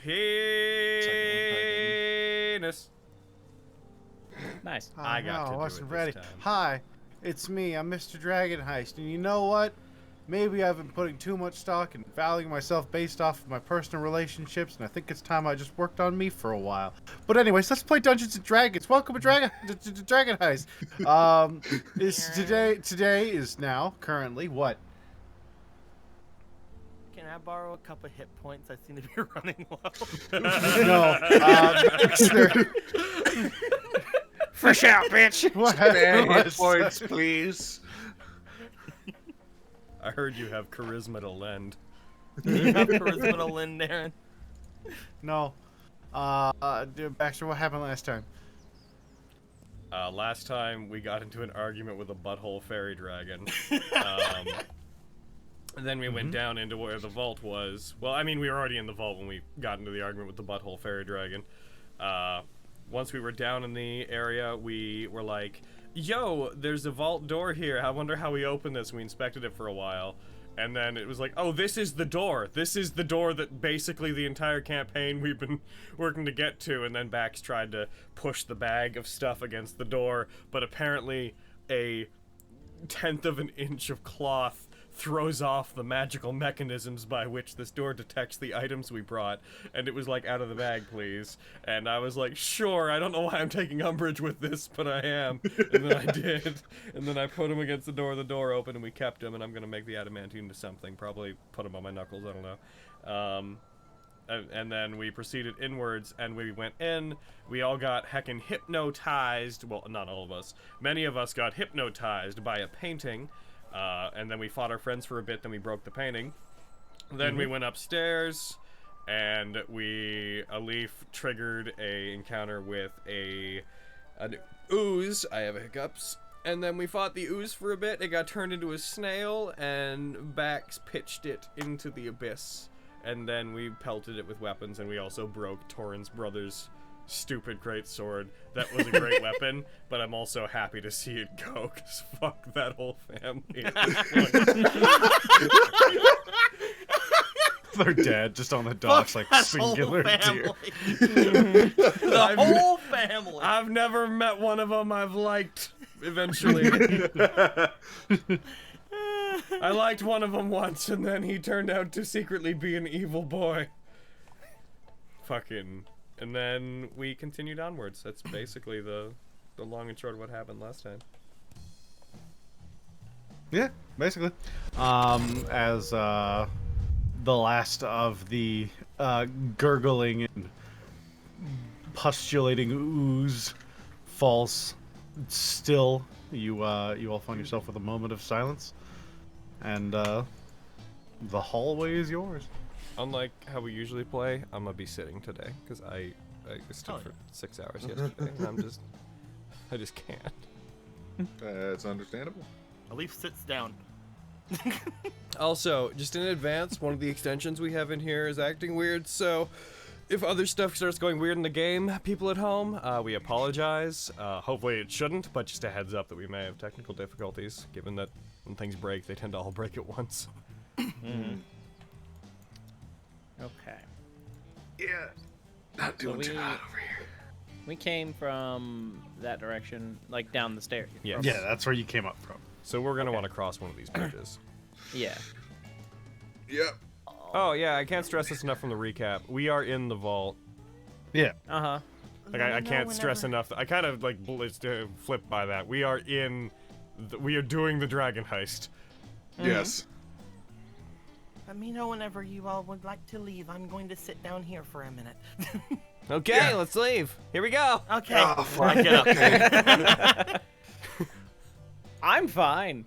penis. Nice. I got to do wasn't it ready. this time. Hi, it's me. I'm Mr. Dragon Heist, and you know what? Maybe I've been putting too much stock and valuing myself based off of my personal relationships, and I think it's time I just worked on me for a while. But anyways, let's play Dungeons and Dragons. Welcome to Dragon Heist. Today is now currently what? Can I borrow a couple hit points? I seem to be running low. No. Fresh out, bitch. What Hit points, please. I heard you have charisma to lend. Do you have charisma to lend, Darren? No. Baxter, what happened last time? Last time we got into an argument with a butthole fairy dragon. Then we went down into where the vault was. Well, I mean, we were already in the vault when we got into the argument with the butthole fairy dragon. Once we were down in the area, we were like, yo, there's a vault door here. I wonder how we open this. We inspected it for a while. And then it was like, oh, this is the door. This is the door that basically the entire campaign we've been working to get to. And then Bax tried to push the bag of stuff against the door. But apparently a 1/10 of an inch of cloth throws off the magical mechanisms by which this door detects the items we brought, and it was like, out of the bag, please. And I was like, sure, I don't know why I'm taking umbrage with this, but I am. And then I did. And then I put him against the door opened, and we kept him, and I'm gonna make the adamantine into something, probably put him on my knuckles, I don't know. And then we proceeded inwards, and we went in. We all got heckin' hypnotized. Well, not all of us. Many of us got hypnotized by a painting. And then we fought our friends for a bit, then we broke the painting. Then we went upstairs, and a leaf triggered a encounter with an ooze. I have hiccups. And then we fought the ooze for a bit. It got turned into a snail, and Bax pitched it into the abyss. And then we pelted it with weapons, and we also broke Torrin's brother's stupid great sword. That was a great weapon, but I'm also happy to see it go, because fuck that whole family. They're dead, just on the docks, like singular deer. The whole family. I've never met one of them I've liked, eventually. I liked one of them once, and then he turned out to secretly be an evil boy. Fucking... And then we continued onwards. That's basically the long and short of what happened last time. Yeah, basically. As the last of the gurgling and pustulating ooze falls still, you all find yourself with a moment of silence, and the hallway is yours. Unlike how we usually play, I'm gonna be sitting today because I stood for 6 hours yesterday, and I just can't. That's understandable. A leaf sits down. Also, just in advance, one of the extensions we have in here is acting weird, so if other stuff starts going weird in the game, people at home, we apologize. Hopefully it shouldn't, but just a heads up that we may have technical difficulties, given that when things break, they tend to all break at once. Okay. Yeah. Not doing too hot over here. We came from that direction, like down the stairs. Yes. Yeah, that's where you came up from. So we're gonna want to cross one of these bridges. Yeah. Yep. Oh yeah, I can't stress this enough from the recap. We are in the vault. Yeah. Uh-huh. Like I can't stress enough. I kind of like flipped by that. We are we are doing the dragon heist. Yes. Let me know whenever you all would like to leave. I'm going to sit down here for a minute. Okay, let's leave. Here we go. Okay. Oh, fuck. I get up. I'm fine.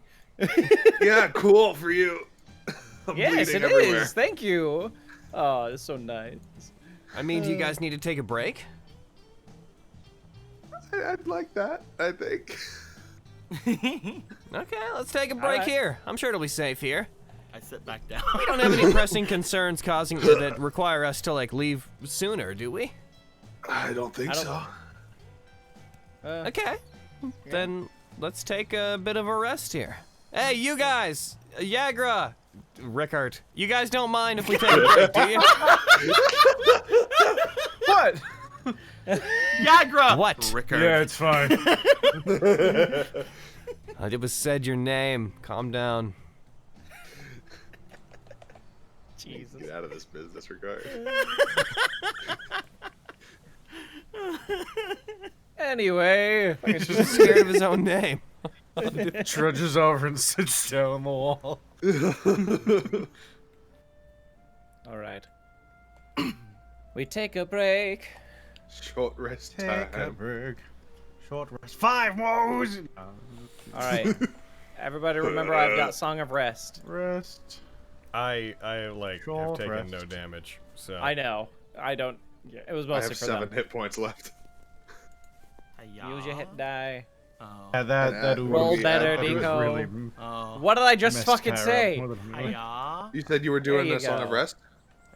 Yeah, cool for you. I'm Yes, it bleeding everywhere. is. Thank you. Oh, it's so nice. I mean, do you guys need to take a break? I'd like that, I think. Okay, let's take a break right. here. I'm sure it'll be safe here. I sit back down. We don't have any pressing concerns that require us to like leave sooner, do we? I don't think don't- so. Okay. Then let's take a bit of a rest here. Hey, you guys! Yagra! Rickard, you guys don't mind if we take a break, do you? Yagra! What? Rickard. Yeah, it's fine. It was said your name. Calm down. Jesus. Get out of this business regard. Anyway, He's just scared of his own name. Trudges over and sits down on the wall. all right. We take a break. Short rest Take a time. break. Short rest. 5 more. All right. Everybody remember I've got Song of Rest. Rest. I like have Short taken rest. no damage. So I know. I don't. Yeah, it was I mostly have for 7 them. hit points left. Use your hit die. Oh. Yeah, that Roll Yeah, better, that was Nico. really Oh. What did I just messed fucking Kyra up say? more than me. Hiya. You said you were doing There you this on a go. rest?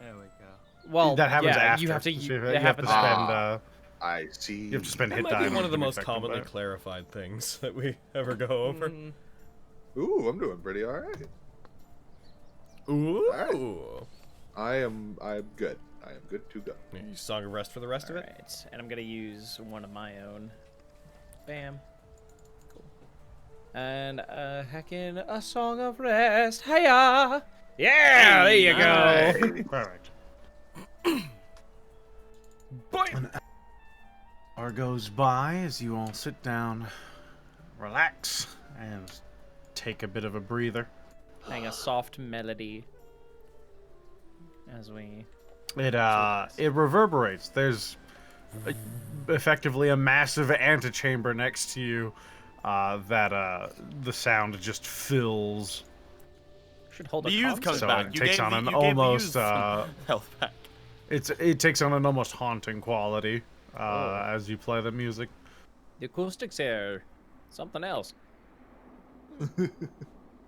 There we go. Well, that happens yeah, after. you have to. So You, you it have to happens. spend. I see. You have to spend that hit might die. be one of the most effective commonly there. clarified things that we ever go over. Ooh, I'm doing pretty alright. Ooh. I'm good. I am good to go. You use Song of Rest for the rest All of it? right, and I'm gonna use one of my own. Bam. Cool. And heckin' a Song of Rest. Hiya! Yeah, there you go. Perfect. Boy! Hour goes by as you all sit down, relax, and take a bit of a breather. Playing a soft melody as we. It reverberates. There's effectively a massive antechamber next to you that the sound just fills. Should hold The a youth comes So back. it You takes gave on the- an you gave the almost youth some health back. it takes on an almost haunting quality as you play the music. The acoustics here, something else.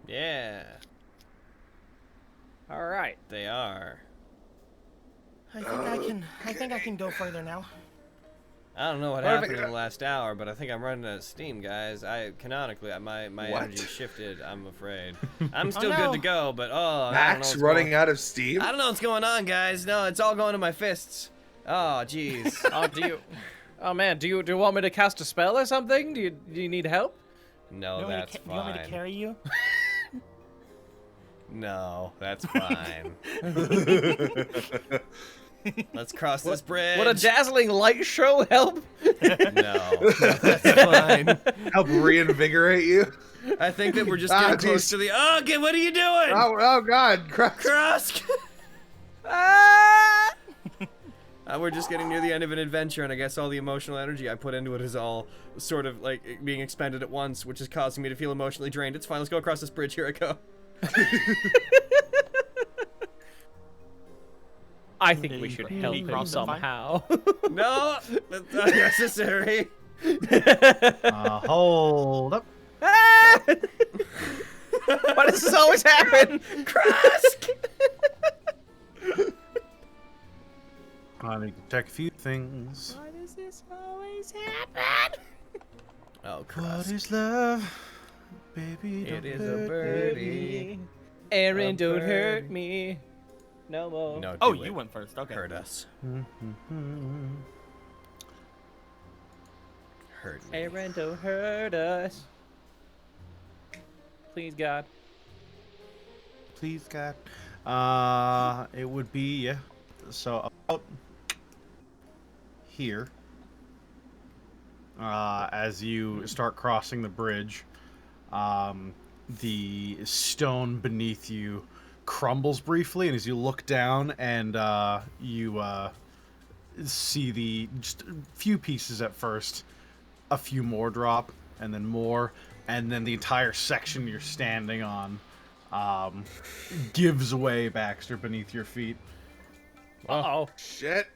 Yeah, All right. they are. I think I can go further now. I don't know what Perfect. happened in the last hour, but I think I'm running out of steam, guys. Canonically, my What? energy shifted, I'm afraid. I'm still no. good to go, but I don't know Max what's running going- out of steam? I don't know what's going on, guys. No, it's all going to my fists. Oh, jeez. Oh, do you? Oh man, do you want me to cast a spell or something? Do you need help? No, You want me to that's ca- you want me to fine. carry you? No, that's fine. Let's cross this bridge. Would a dazzling light show help? No, that's fine. Help reinvigorate you? I think that we're just Ah, getting close jeez. to the. Oh, okay, what are you doing? Oh God, Christ. Cross. Ah! We're just getting near the end of an adventure, and I guess all the emotional energy I put into it is all sort of like being expended at once, which is causing me to feel emotionally drained. It's fine. Let's go across this bridge. Here I go. I think we Did should he help him cross the line? somehow. No, that's not necessary. Hold up. Ah! Why does this always happen? Cross. I need to check a few things. Why does this always happen? Oh, What cross. is love, baby? It Don't is a hurt birdie. Aaron, A don't hurt birdie. me. No more. No, Oh, do you it. went first. Okay. Hurt us. me. Hurt me. Aaron, don't hurt us. Please, God. Please, God. It would be, yeah. So about here, as you start crossing the bridge, the stone beneath you crumbles briefly, and as you look down and you see the just a few pieces at first, a few more drop, and then more, and then the entire section you're standing on gives way, Baxter, beneath your feet. Uh-oh. Shit.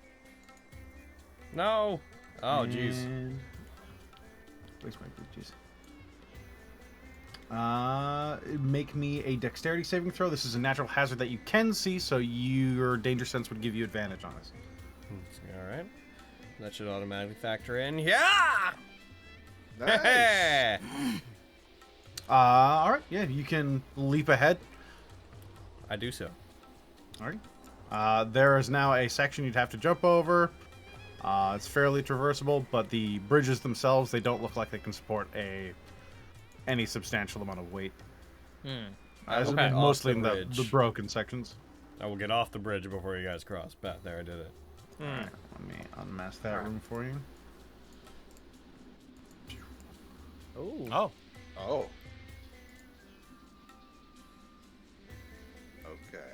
No. Oh, jeez. And- Where's my bridges? Make me a dexterity saving throw. This is a natural hazard that you can see, so your danger sense would give you advantage on this. All right. That should automatically factor in. Yeah. Nice. All right, yeah, you can leap ahead. I do so. All right. There is now a section you'd have to jump over. It's fairly traversable, but the bridges themselves, they don't look like they can support any substantial amount of weight. I will As get mostly off in the the bridge. broken sections. I will get off the bridge before you guys cross. There, I did it. Alright, let me unmask that room for you. Ooh. Oh. Oh. Okay.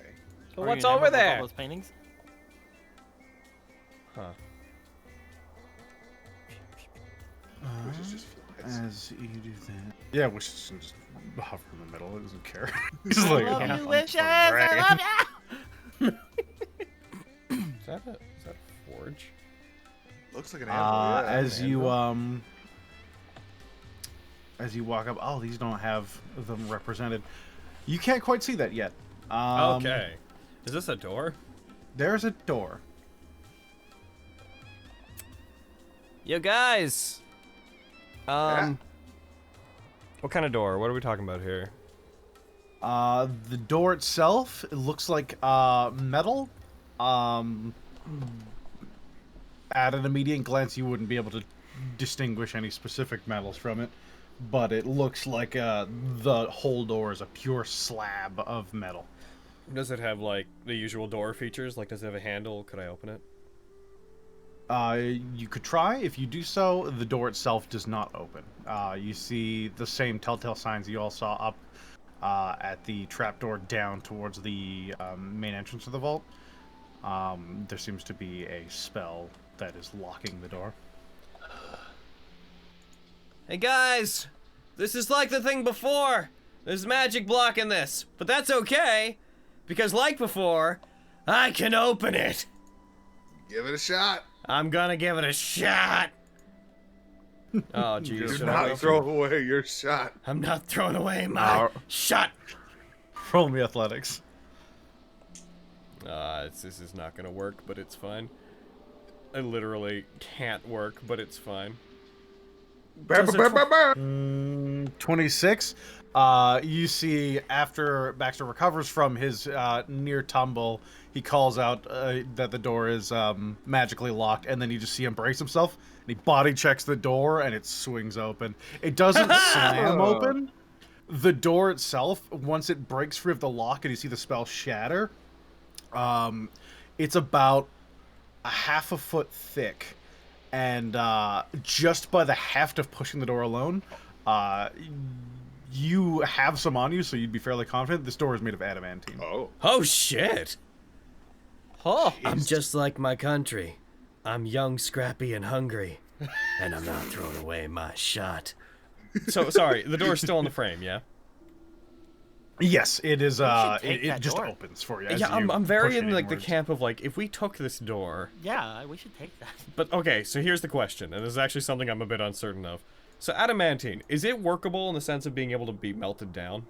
But Are what's you enamored over with all there? those paintings? Huh. Which is just flies. As you do that. Yeah, Wish is just hover in the middle. It doesn't care. He's I like, love "Yeah, you, I'm Wishes! fucking I bragging." love you! Is that a forge? Looks like an animal. Yeah. As you walk up, oh, these don't have them represented. You can't quite see that yet. Okay. Is this a door? There's a door. You guys. Yeah. What kind of door? What are we talking about here? The door itself, it looks like metal. At an immediate glance, you wouldn't be able to distinguish any specific metals from it, but it looks like the whole door is a pure slab of metal. Does it have like the usual door features? Like, does it have a handle? Could I open it? You could try. If you do so, the door itself does not open. You see the same telltale signs you all saw up at the trapdoor down towards the main entrance of the vault. There seems to be a spell that is locking the door. Hey guys, this is like the thing before. There's magic blocking this, but that's okay, because like before, I can open it. Give it a shot. I'm gonna give it a shot. Oh Do jeez. not throw away your shot. I'm not throwing away my shot. Roll me athletics. This is not gonna work, but it's fine. I literally can't work, but it's fine. 26. You see, after Baxter recovers from his near tumble, he calls out that the door is magically locked, and then you just see him brace himself, and he body checks the door, and it swings open. It doesn't slam open. The door itself, once it breaks free of the lock, and you see the spell shatter, it's about a half a foot thick, and just by the heft of pushing the door alone, you have some on you, so you'd be fairly confident this door is made of adamantine. Oh. Oh shit. Oh, I'm just like my country. I'm young, scrappy, and hungry, and I'm not throwing away my shot. So sorry, the door's still in the frame, yeah? Yes, it is. take It that just door. opens for you. As Yeah, you I'm push very it in like the inwards. camp of like, if we took this door. Yeah, we should take that. But okay, so here's the question, and this is actually something I'm a bit uncertain of. So adamantine, is it workable in the sense of being able to be melted down?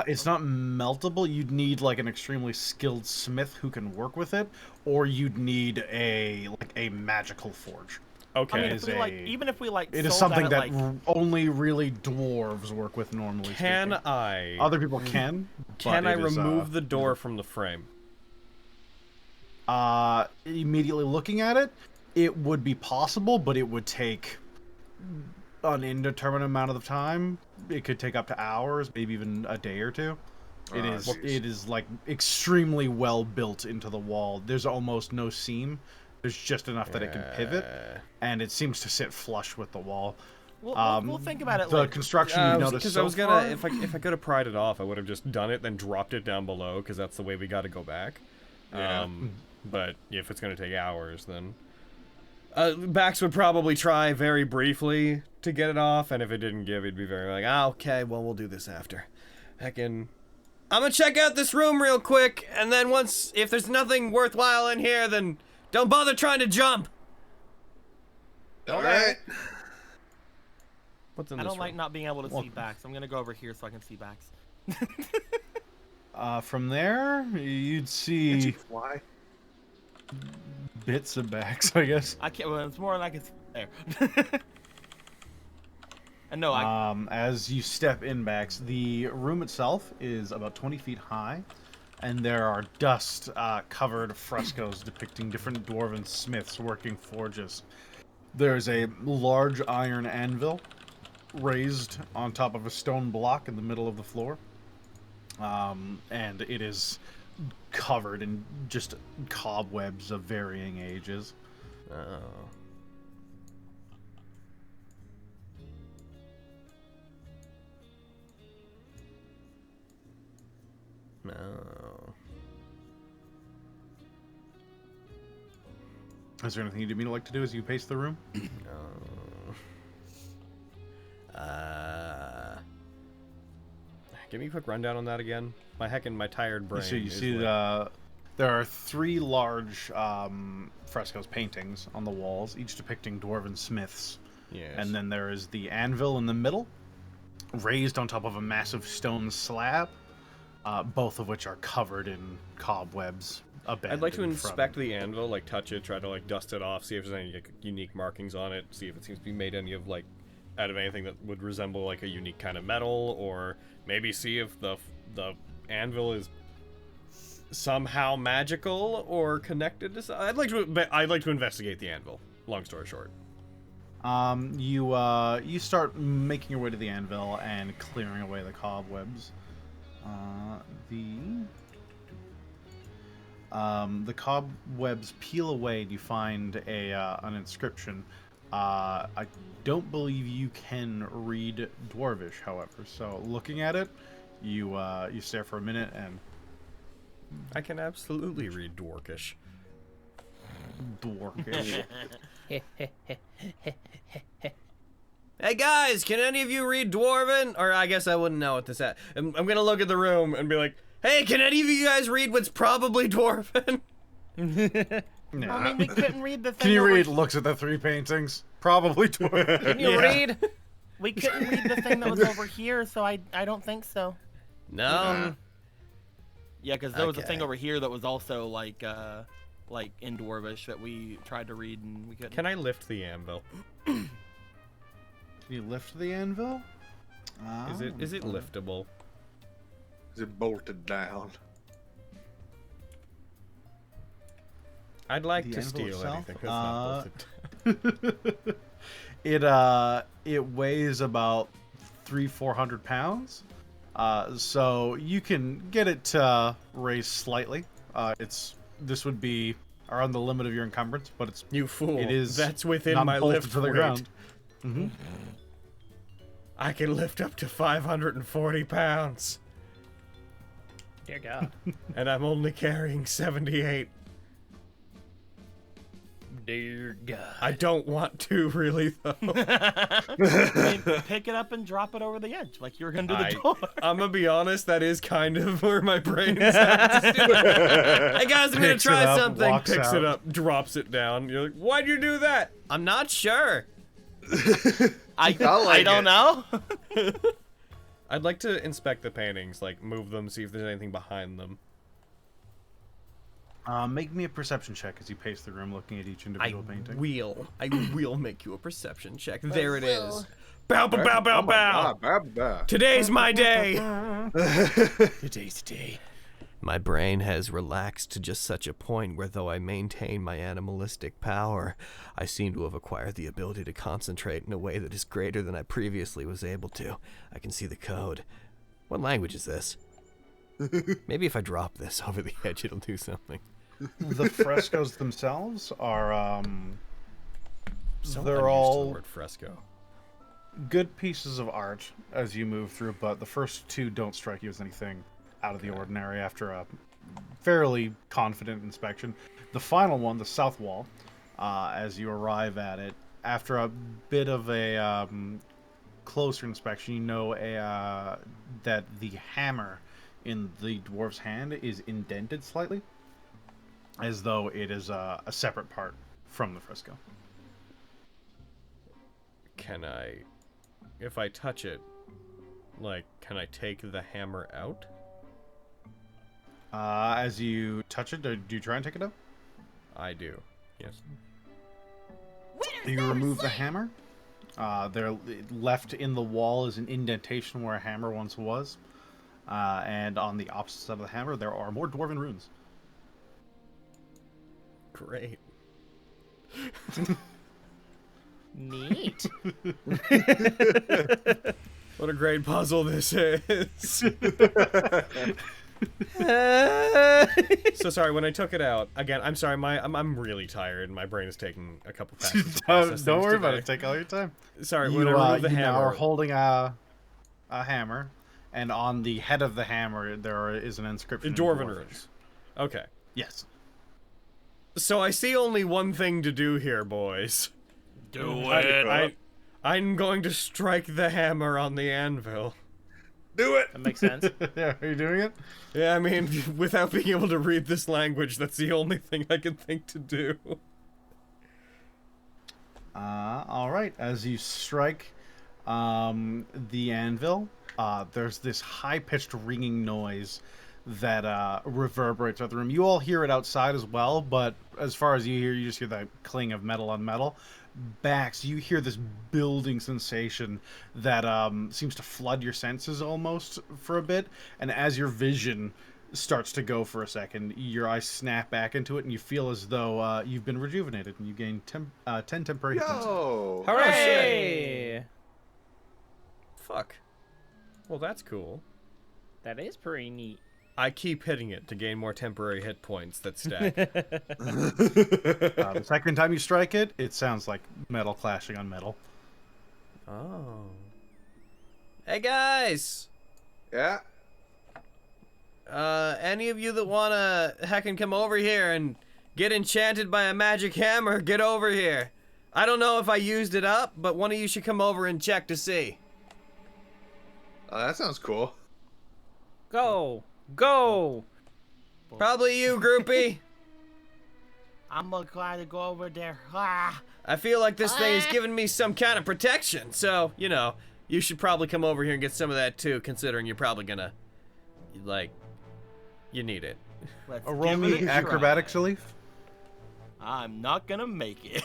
It's not meltable. You'd need like an extremely skilled smith who can work with it, or you'd need a magical forge. Okay. I mean, is if we, like, a- even if we like, It is sold something at, that like, only really dwarves work with normally. Can speaking. I Other people can. can but I it is, remove the door from the frame? Immediately looking at it, it would be possible, but it would take an indeterminate amount of time. It could take up to hours, maybe even a day or two. jeez. It is like extremely well built into the wall. There's almost no seam. There's just enough that it can pivot, and it seems to sit flush with the wall. we'll think about it The later. construction you've noticed Because so I was gonna, far, if I could have pried it off, I would have just done it, then dropped it down below, because that's the way we got to go back. Yeah. But if it's gonna take hours, then Bax would probably try very briefly to get it off, and if it didn't give, he'd be very like, okay, well, we'll do this after. Heckin'. I'm gonna check out this room real quick, and then if there's nothing worthwhile in here, then don't bother trying to jump. All right. What's in I this don't like room? not being able to see backs. I'm gonna go over here so I can see backs. from there, you'd see Fly. bits of backs, I guess. I can't. Well, it's more like it's there. And no, As you step in, Bax, the room itself is about 20 feet high, and there are dust-covered frescoes depicting different dwarven smiths working forges. There's a large iron anvil raised on top of a stone block in the middle of the floor, and it is covered in just cobwebs of varying ages. Oh. No. Is there anything you'd like to do as you pace the room? No. Give me a quick rundown on that again. My tired brain. So you is see like... there are 3 large frescoes, paintings on the walls, each depicting dwarven smiths. Yes. And then there is the anvil in the middle, raised on top of a massive stone slab, both of which are covered in cobwebs. I'd like to inspect the anvil, like touch it, try to like dust it off, see if there's any like, unique markings on it, see if it seems to be made any of like out of anything that would resemble like a unique kind of metal, or maybe see if the anvil is somehow magical or connected to. I'd like to investigate the anvil. Long story short. You start making your way to the anvil and clearing away the cobwebs. The cobwebs peel away and you find an inscription. I don't believe you can read Dwarvish, however. So looking at it, you stare for a minute and... I can absolutely read Dwarkish. Dwarkish. Hey guys, can any of you read Dwarven? Or I guess I wouldn't know what this at. I'm gonna look at the room and be like, hey, can any of you guys read what's probably Dwarven? Nah. I mean, we couldn't read the thing. Can you over- read? Looks at the 3 paintings. Probably Dwarven. Can you read? We couldn't read the thing that was over here, so I don't think so. No. Yeah, because there was a Okay. thing over here that was also like in Dwarvish that we tried to read and we couldn't. Can I lift the anvil? Can you lift the anvil? Is it liftable? Is it bolted down? I'd like The to anvil steal itself? anything that's not bolted. It weighs about 300-400 pounds. So you can get it to raise slightly. This would be around the limit of your encumbrance, but it's You fool. It is That's within not my bolted lift to the weight. ground. Mm-hmm. I can lift up to 540 pounds. Dear God. And I'm only carrying 78. Dear God. I don't want to, really, though. I mean, pick it up and drop it over the edge like you were gonna do the door. I'm gonna be honest, that is kind of where my brain's at. Hey guys, I'm gonna Picks it try up, something. walks Picks it out. up, drops it down. You're like, why'd you do that? I'm not sure. I like don't it. know. I'd like to inspect the paintings, like move them, see if there's anything behind them. Make me a perception check as you pace the room, looking at each individual painting. I will make you a perception check. There it is. Bow, bow, bow, bow, Oh my bow. God, bow, bow. Today's my day. Today's the day. My brain has relaxed to just such a point where, though I maintain my animalistic power, I seem to have acquired the ability to concentrate in a way that is greater than I previously was able to. I can see the code. What language is this? Maybe if I drop this over the edge, it'll do something. The frescoes themselves are So they're I'm used to the all word fresco. good pieces of art as you move through, but the first 2 don't strike you as anything out of the ordinary after a fairly confident inspection. The final one, the south wall, as you arrive at it, after a bit of a closer inspection, you know that the hammer in the dwarf's hand is indented slightly, as though it is a separate part from the fresco. Can I, if I touch it, like, can I take the hammer out? As you touch it, do you try and take it out? I do. Yes. You remove the hammer. There, left in the wall is an indentation where a hammer once was. And on the opposite side of the hammer, there are more dwarven runes. Great. Neat. What a great puzzle this is. So sorry, when I took it out, again, I'm sorry, I'm really tired and my brain is taking a couple passes to process Don't things worry about today. it. Take all your time. Sorry, You, when I removed the you now hammer. are holding a hammer, and on the head of the hammer there is an inscription. in Dwarven Dwarvish. runes. Okay. Yes. So I see only one thing to do here, boys. Do it. I'm going to strike the hammer on the anvil. Do it. That makes sense. Yeah, are you doing it? Yeah, I mean, without being able to read this language, that's the only thing I can think to do. All right. As you strike the anvil, there's this high-pitched ringing noise that reverberates out the room. You all hear it outside as well, but as far as you hear, you just hear the cling of metal on metal. Bax, you hear this building sensation that seems to flood your senses almost for a bit, and as your vision starts to go for a second, your eyes snap back into it, and you feel as though you've been rejuvenated, and you gain 10 temporary hit points. Yo. Hooray! Fuck. Well, that's cool. That is pretty neat. I keep hitting it to gain more temporary hit points that stack. The second time you strike it, it sounds like metal clashing on metal. Oh. Hey, guys! Yeah. Any of you that wanna heckin' come over here and get enchanted by a magic hammer, get over here. I don't know if I used it up, but one of you should come over and check to see. That sounds cool. Go! Go! Probably you, groupie. I'm gonna try to go over there. Ah. I feel like this thing is giving me some kind of protection, so, you know, you should probably come over here and get some of that too, considering you're probably gonna, like, you need it. Let's Roll give it me a acrobatics try. relief. I'm not gonna make it.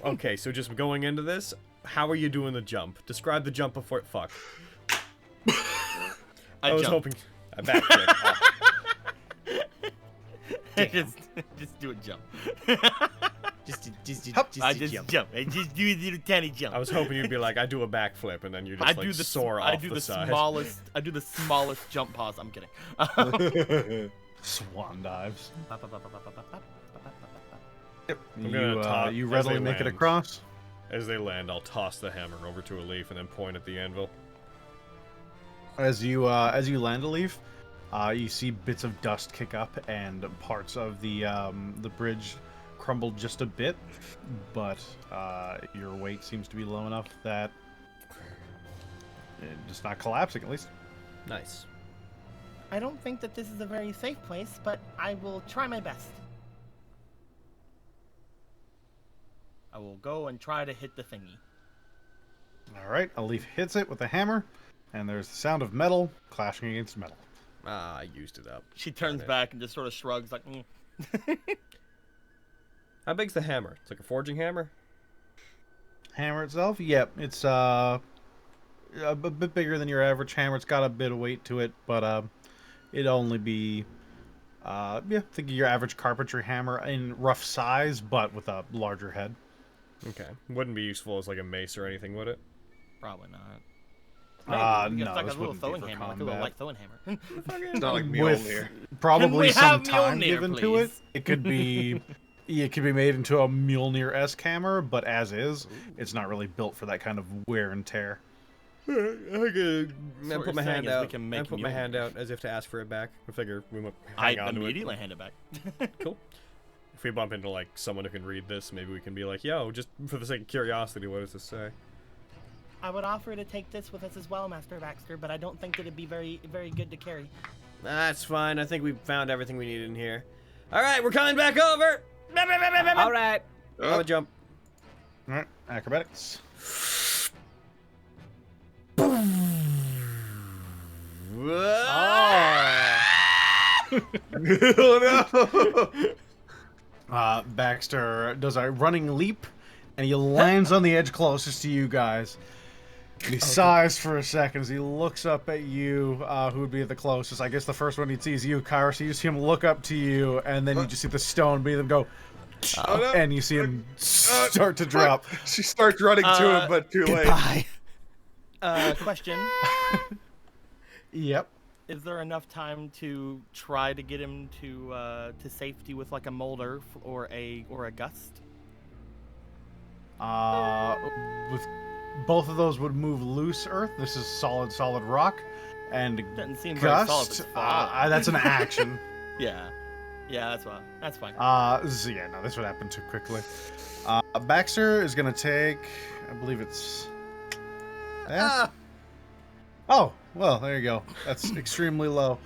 Okay, so just going into this, how are you doing the jump? Describe the jump before, fuck. I was jump. hoping, I backflip. just do a jump. Just I just jump. I just do a little tiny jump. I was hoping you'd be like, I do a backflip, and then you just like soar off the side. I do the smallest jump pause. I'm kidding. Swan dives. I'm gonna top You as readily they make it land. across. As they land, I'll toss the hammer over to a leaf and then point at the anvil. As you land a leaf, you see bits of dust kick up and parts of the bridge crumble just a bit, but your weight seems to be low enough that it's not collapsing, at least. Nice. I don't think that this is a very safe place, but I will try my best. I will go and try to hit the thingy. All right, a leaf hits it with a hammer, and there's the sound of metal clashing against metal. Ah, I used it up. She turns it. back and just sort of shrugs like, How big's the hammer? It's like a forging hammer? Hammer itself, yep, it's a bit bigger than your average hammer. It's got a bit of weight to it, but it'd only be think of your average carpentry hammer in rough size, but with a larger head. Okay. Wouldn't be useful as like a mace or anything, would it? probably not. No, It's like this a little wouldn't be throwing for hammer, like a little combat. light throwing hammer. It's not like With Mjolnir. probably we some have time Mjolnir, given to it. please? It could be, it could be made into a Mjolnir-esque hammer, but as is, it's not really built for that kind of wear and tear. I what put you're my saying hand is we out. can I make put my hand Mjolnir. out as if to ask for it back. I figure we might I hang on to immediately it. hand it back. Cool. If we bump into like someone who can read this, maybe we can be like, "Yo, just for the sake of curiosity, what does this say?" I would offer to take this with us as well, Master Baxter, but I don't think that it'd be very, very good to carry. That's fine. I think we found everything we needed in here. All right, we're coming back over. All right. Have a jump. All right, acrobatics. Oh no! Baxter does a running leap, and he lands on the edge closest to you guys. And he sighs for a second as he looks up at you, who would be the closest. I guess the first one he'd see is you, Kyra. So you see him look up to you, and then you just see the stone beneath him go, Oh, no. and you see him start to drop. She starts running to him, but too late. Question. Yep. Is there enough time to try to get him to safety with like a molder or a gust? With both of those would move loose earth. This is solid rock, and Doesn't seem very solid, gust. but solid. That's an action. Yeah, that's fine. So yeah, no, this would happen too quickly. Baxter is gonna take, I believe it's. Oh, well, there you go. That's extremely low.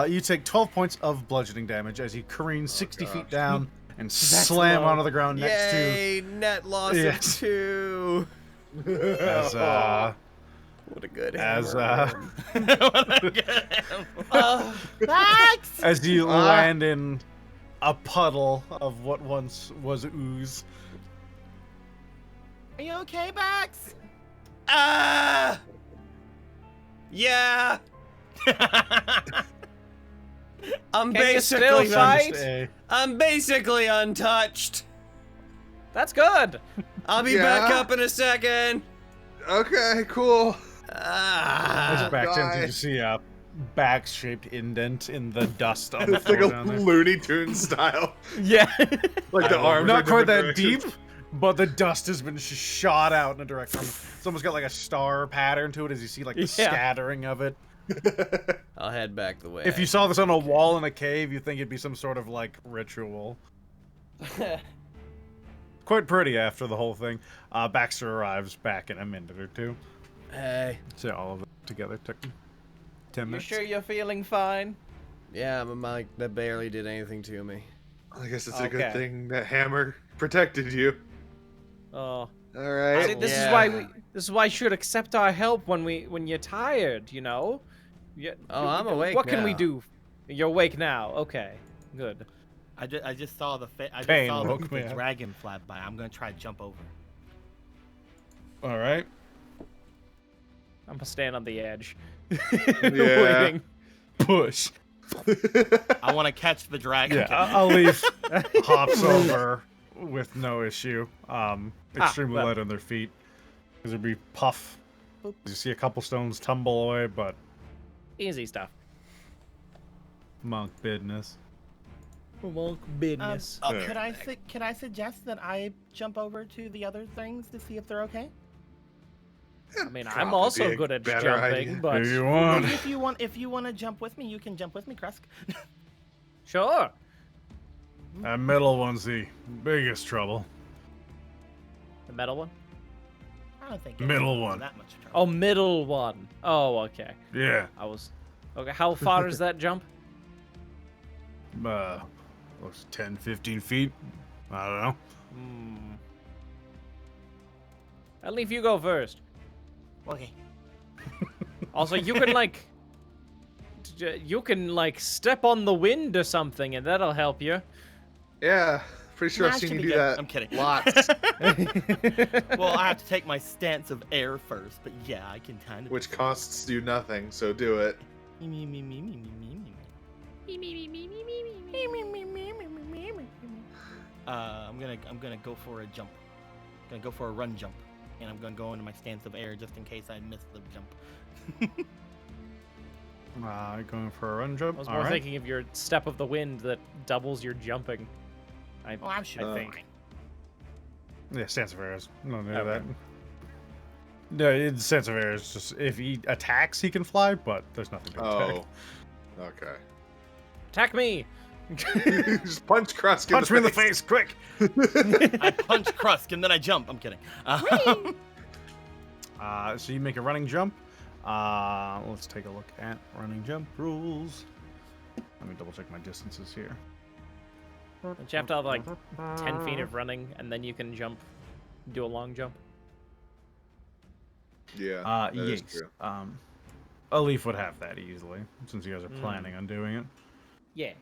You take 12 points of bludgeoning damage as you careen 60 feet down and slam onto the ground next Yay, net loss Yes. of 2. to as What a good as hammer. Max! as you land in a puddle of what once was ooze. Are you okay, Max? Yeah. I'm Can you still basically fight? I'm basically untouched. That's good. I'll be back up in a second. Okay, cool. As Ah. back guy. ends, you see a back-shaped indent in the dust on the It's like floor a down there. Looney Tunes style. Yeah. Like the arms. Not are quite that different deep, directions. but the dust has been shot out in a direction. It's almost got like a star pattern to it as you see like the scattering of it. I'll head back the way. If you saw this on a wall in a cave, you'd think it'd be some sort of like ritual. Quite pretty after the whole thing. Baxter arrives back in a minute or two. Hey. So all of it together took 10 You minutes. sure you're feeling fine? Yeah, but Mike, that barely did anything to me. I guess it's a Okay. good thing that hammer protected you. Oh. All right. See, this Yeah. is why this is why you should accept our help when you're tired, you know? Oh, I'm awake What can we now. do? You're awake now. Okay. Good. I just saw the Pain woke me up. dragon fly by. I'm gonna try to jump over. All right. I'm gonna stand on the edge. Yeah. Waiting. Push. I want to catch the dragon. Yeah, I'll leave. Hops over with no issue. Extremely well. light on their feet. Because there'd be puff. You see a couple stones tumble away, but Easy stuff. monk business. Monk business. Could I suggest that I jump over to the other things to see if they're okay? I mean, I'm Probably also a good at better jumping, idea. but If you want. If you want to jump with me, you can jump with me, Krusk. sure. That middle one's the biggest trouble. The metal one? I don't think Middle it's one. that much trouble. Oh, middle one. Oh, okay. Yeah. I was. Okay, how far is that jump? Looks 10, 15 feet. I don't know. I'll leave you go first. Okay. Also, you can like. You can like step on the wind or something, and that'll help you. Yeah, pretty sure I've That seen should you be do good. that. I'm kidding. Lots. Well, I have to take my stance of air first, but yeah, I can kind of. Which costs you nothing, so do it. I'm gonna go for a jump. Gonna go for a run jump, and I'm gonna go into my stance of air just in case I miss the jump. Going for a run jump. I was All more right. thinking of your step of the wind that doubles your jumping. I I'm sure. I think. Yeah, Stance of Air is no do Okay. that. No, Stance of Air is just if he attacks, he can fly, but there's nothing to attack. Oh. Okay. Attack me! Just punch Krusk Punch me in the face, quick! I punch Krusk and then I jump. I'm kidding. So you make a running jump. Let's take a look at running jump rules. Let me double check my distances here. Don't you have to have like 10 feet of running, and then you can jump, do a long jump? Yeah. that is Yes. true. A leaf would have that easily, since you guys are planning on doing it. Yeah.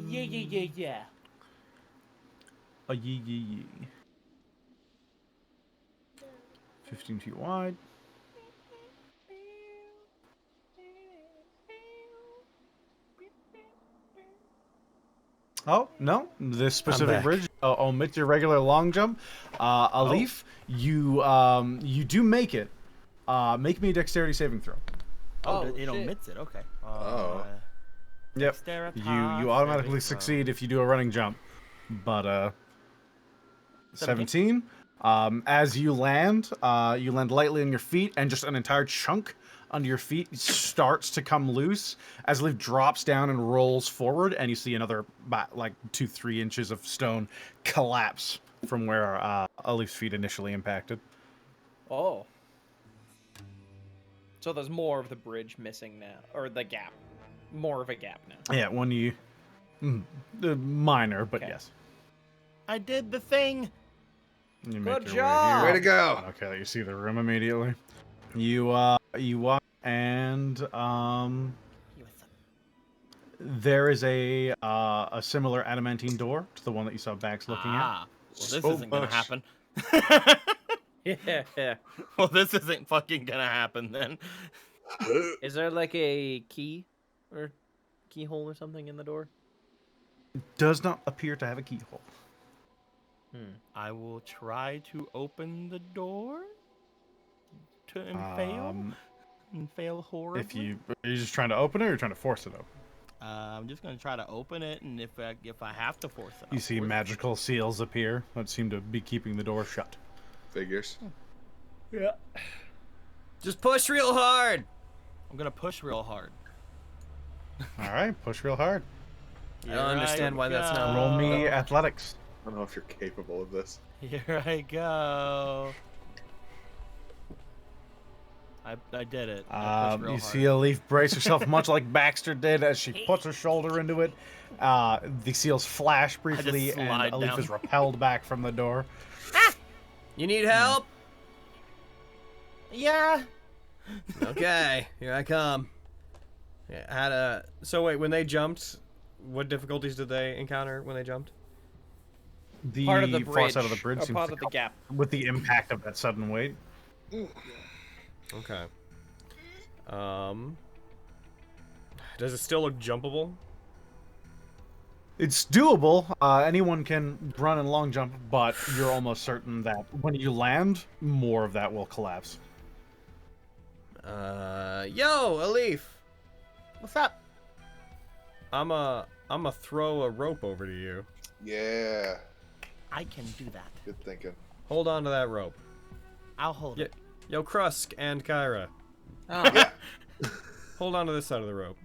Yeah. A yee yee yee. 15 feet wide. Oh, no. This specific back. bridge omits your regular long jump. Alif, you do make it. Make me a dexterity saving throw. Oh, Oh, it shit. omits it. Okay. Yep. Dexterity You automatically saving succeed throw. if you do a running jump. But 17. As you land lightly on your feet, and just an entire chunk under your feet starts to come loose as Leaf drops down and rolls forward, and you see another like 2-3 inches of stone collapse from where Leaf's feet initially impacted. Oh. So there's more of the bridge missing now, or the gap. More of a gap now. Yeah, when you minor, but Okay. yes. I did the thing. You Good make your job! Way Way to go. Okay, you see the room immediately. You walk, and there is a similar adamantine door to the one that you saw Bax looking at. Well, this So isn't gonna much. happen. Yeah. Well, this isn't fucking gonna happen then. Is there like a key or keyhole or something in the door? Does not appear to have a keyhole. I will try to open the door and fail horribly. If you are you just trying to open it, or you're trying to force it open? I'm just gonna try to open it, and if I have to force it, You I'll see force it. magical seals appear that seem to be keeping the door shut. Figures. Yeah. Just push real hard. I'm gonna push real hard. All right, push real hard. I don't understand why that's not- Roll me athletics. I don't know if you're capable of this. Here I go. I did it. I pushed real You hard. see a leaf brace herself, much like Baxter did, as she puts her shoulder into it. The seals flash briefly, and slide Alif down. is repelled back from the door. You need help? Yeah. Okay, here I come. Yeah, so wait, when they jumped, what difficulties did they encounter when they jumped? The Part of the far bridge. side of the bridge Or seems part to of the help gap. with the impact of that sudden weight. Okay. Does it still look jumpable? It's doable. Anyone can run and long jump, but you're almost certain that when you land, more of that will collapse. Yo, Alif! What's up? I'ma throw a rope over to you. Yeah. I can do that. Good thinking. Hold on to that rope. I'll hold it. Yo, Krusk and Kyra, Oh. Yeah. hold on to this side of the rope.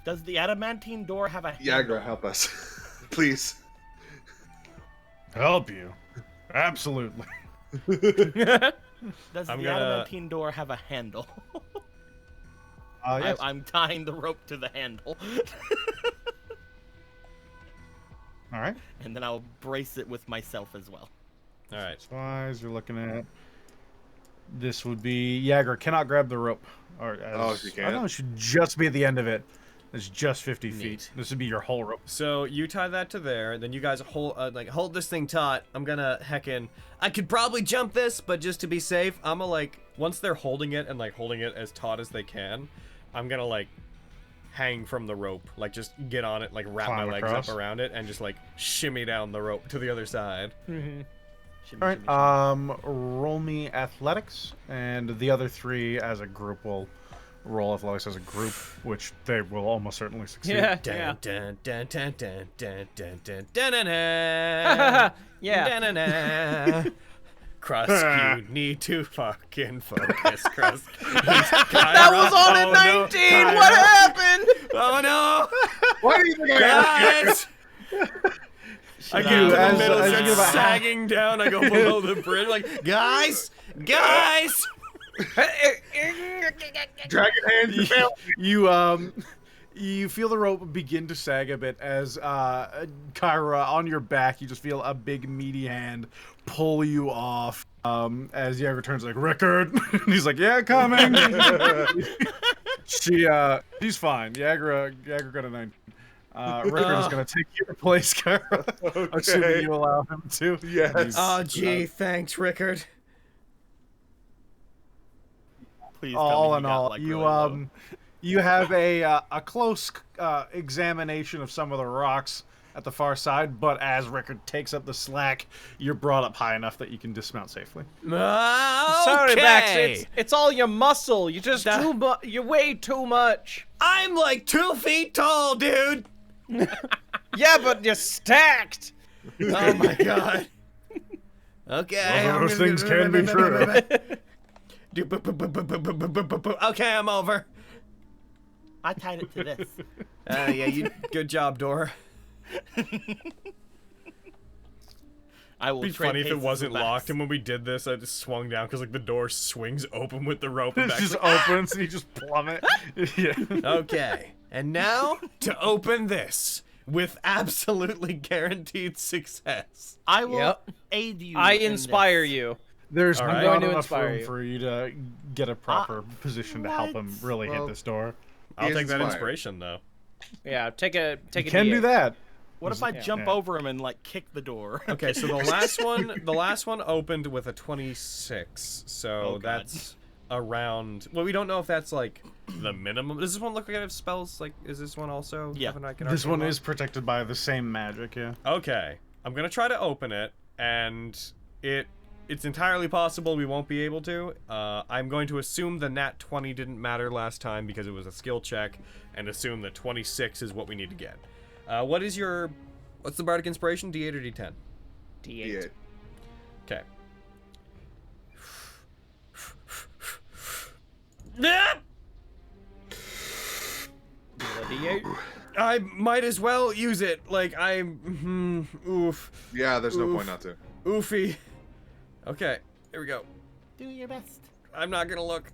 Does the adamantine door have a Yagra, help us. Please. Help you? Absolutely. Does I'm the gonna- adamantine door have a handle? Yes. I'm tying the rope to the handle. All right. And then I'll brace it with myself as well. All right. Wise, you're looking at. This would be Yager cannot grab the rope. Or she I can't? know it should just be at the end of it. It's just 50 feet. Neat. This would be your whole rope. So you tie that to there, then you guys hold this thing taut. I'm gonna heckin'. I could probably jump this, but just to be safe, I'ma once they're holding it and holding it as taut as they can, I'm gonna hang from the rope, just get on it, wrap Climb my legs across. up around it, and just shimmy down the rope to the other side. Shimmy, All right. shimmy, Roll me athletics, and the other three as a group will roll athletics as a group, which they will almost certainly succeed. Yeah. Dun, dun, dun, dun, dun, dun, dun, dun, dun, dun, dun. Yeah. Da-na-na. Krusk, you need to fucking focus, Krusk. That was on at 19! What happened? Oh no! Why do you think Guys! I get to the As- middle, as you start get about half- sagging down, I go below the bridge, guys! Guys! Dragon hands fail. You feel the rope begin to sag a bit as Kyra, on your back, you just feel a big meaty hand pull you off. As Yager turns Rickard, and he's yeah, coming. She's fine. Yager got a 9. Rickard is going to take your place, Kara. Assuming you allow him to. Yes. Oh, gee, thanks, Rickard. Please tell All me in he got, all, like, you really low. you have a close examination of some of the rocks at the far side, but as Rickard takes up the slack, you're brought up high enough that you can dismount safely. Sorry, Max. It's all your muscle. You just you weigh too much. I'm like 2 feet tall, dude. Yeah, but you're stacked. Oh my god. Okay. Both of those things can be true. Okay, I'm over. I tied it to this. Yeah, good job, Dora. I will It'd be trade funny if it paces wasn't with Max. locked, and when we did this, I just swung down because like the door swings open with the rope. And It just opens and you just plummet. Yeah. Okay, and now to open this with absolutely guaranteed success. I will Yep. aid you. I in inspire this. you. There's All not right. I'm going to enough inspire room you. for you to get a proper position to help him really hit Well, this door. I'll He is take that inspired. inspiration though. Yeah, take a You can do D8. that. What if I Yeah. jump over him and like kick the door? Okay, so the last one opened with a 26, so Oh, God. that's around. Well, we don't know if that's like the minimum. Does this one look like it has spells? Like, is this one also? Yeah. have an This arcane one lock? is protected by the same magic, yeah. Okay, I'm gonna try to open it, and it's entirely possible we won't be able to. I'm going to assume the Nat 20 didn't matter last time because it was a skill check, and assume the 26 is what we need to get. What's the bardic inspiration? D8 or D10? Yeah. Okay. D8. I might as well use it. Like oof, Yeah, there's no Oof. point not to. oofy. Okay, here we go. Do your best. I'm not gonna look.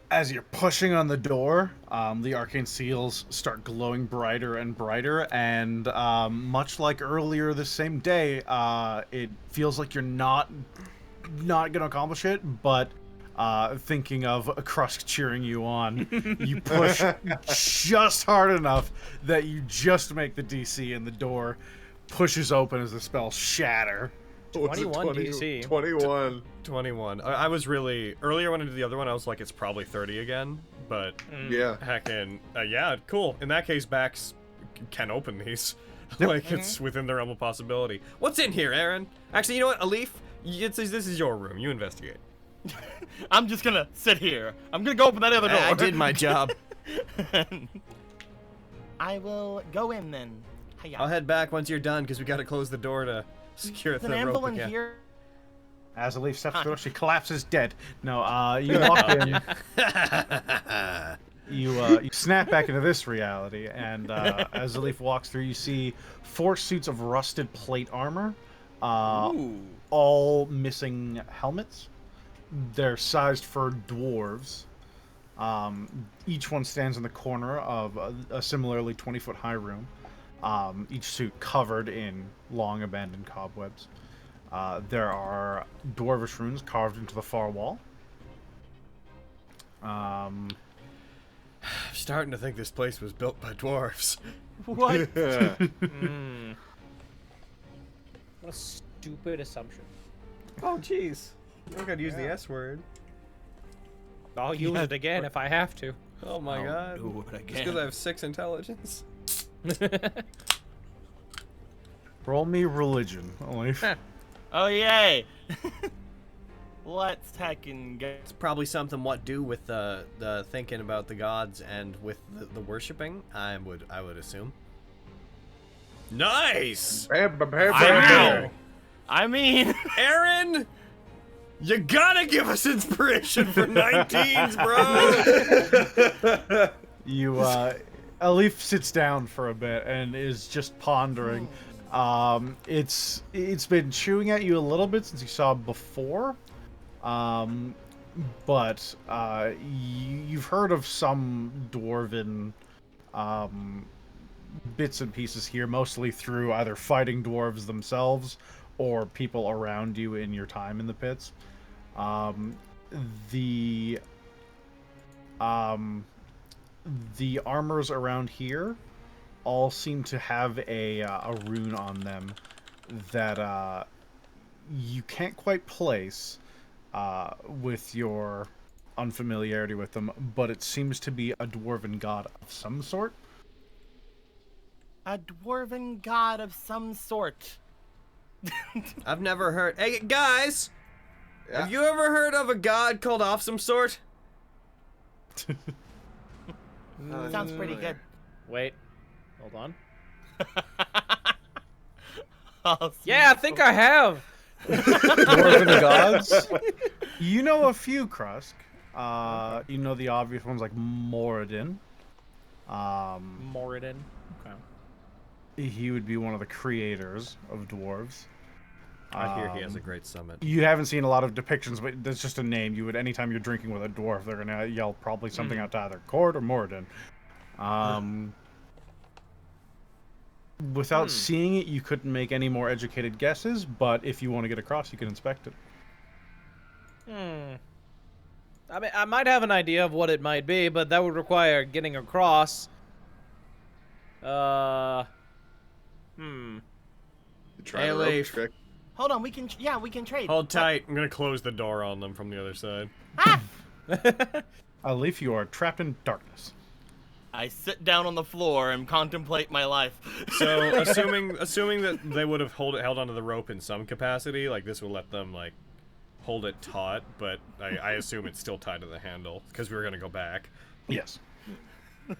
As you're pushing on the door, the arcane seals start glowing brighter and brighter, and much like earlier this same day, it feels like you're not gonna accomplish it, but thinking of Krusk cheering you on, you push just hard enough that you just make the DC, and the door pushes open as the spells shatter. 21 DC. 21. 21. I was really earlier when I did the other one. I was like, it's probably 30 again, but Yeah. heckin', yeah, cool. In that case, Bax can open these. Yep. Like it's within the realm of possibility. What's in here, Aaron? Actually, you know what, Alif? This is your room. You investigate. I'm just gonna sit here. I'm gonna go open that other door. I did my job. I will go in then. Hiya. I'll head back once you're done because we got to close the door to secure There's the an rope anvil in again. here. As Alif steps through, she collapses dead. No, you walk in. You snap back into this reality, and as Alif walks through, you see 4 suits of rusted plate armor, all missing helmets. They're sized for dwarves. Each one stands in the corner of a similarly 20-foot high room. Each suit covered in long abandoned cobwebs. There are dwarvish runes carved into the far wall. I'm starting to think this place was built by dwarves. What? What a stupid assumption. Oh, jeez. I gotta use the S word. I'll use it again if I have to. Oh my god. do it Just because I have 6 intelligence. Roll me religion, Alif. Oh yay! Let's heckin' go. It's probably something what do with the thinking about the gods and with the worshipping. I would assume. Nice, Wow. I mean, Aaron. You gotta give us inspiration for 19s, bro. You, Alif sits down for a bit and is just pondering. It's been chewing at you a little bit since you saw it before. But you've heard of some dwarven bits and pieces here, mostly through either fighting dwarves themselves or people around you in your time in the pits. the armors around here all seem to have a rune on them that you can't quite place with your unfamiliarity with them, but it seems to be a dwarven god of some sort. A dwarven god of some sort. I've never heard. Hey, guys! Yeah. Have you ever heard of a god called Off Some Sort? Sounds pretty good. Wait. Hold on. Awesome. Yeah, I think I have. Dwarven gods? You know a few, Krusk. You know the obvious ones like Moradin. Moradin. Okay. He would be one of the creators of dwarves. I hear he has a great summit. You haven't seen a lot of depictions, but that's just a name. You would, anytime you're drinking with a dwarf, they're gonna yell probably something out to either Cord or Moradin. Without seeing it, you couldn't make any more educated guesses, but if you want to get across, you can inspect it. I mean, I might have an idea of what it might be, but that would require getting across. Try Hey, the rope Leaf. trick. Hold on, we can trade. Hold tight. I'm gonna close the door on them from the other side. Leaf, you are trapped in darkness. I sit down on the floor and contemplate my life. So, assuming that they would have held onto the rope in some capacity, like this will let them like hold it taut, but I assume it's still tied to the handle because we were gonna go back. Yes.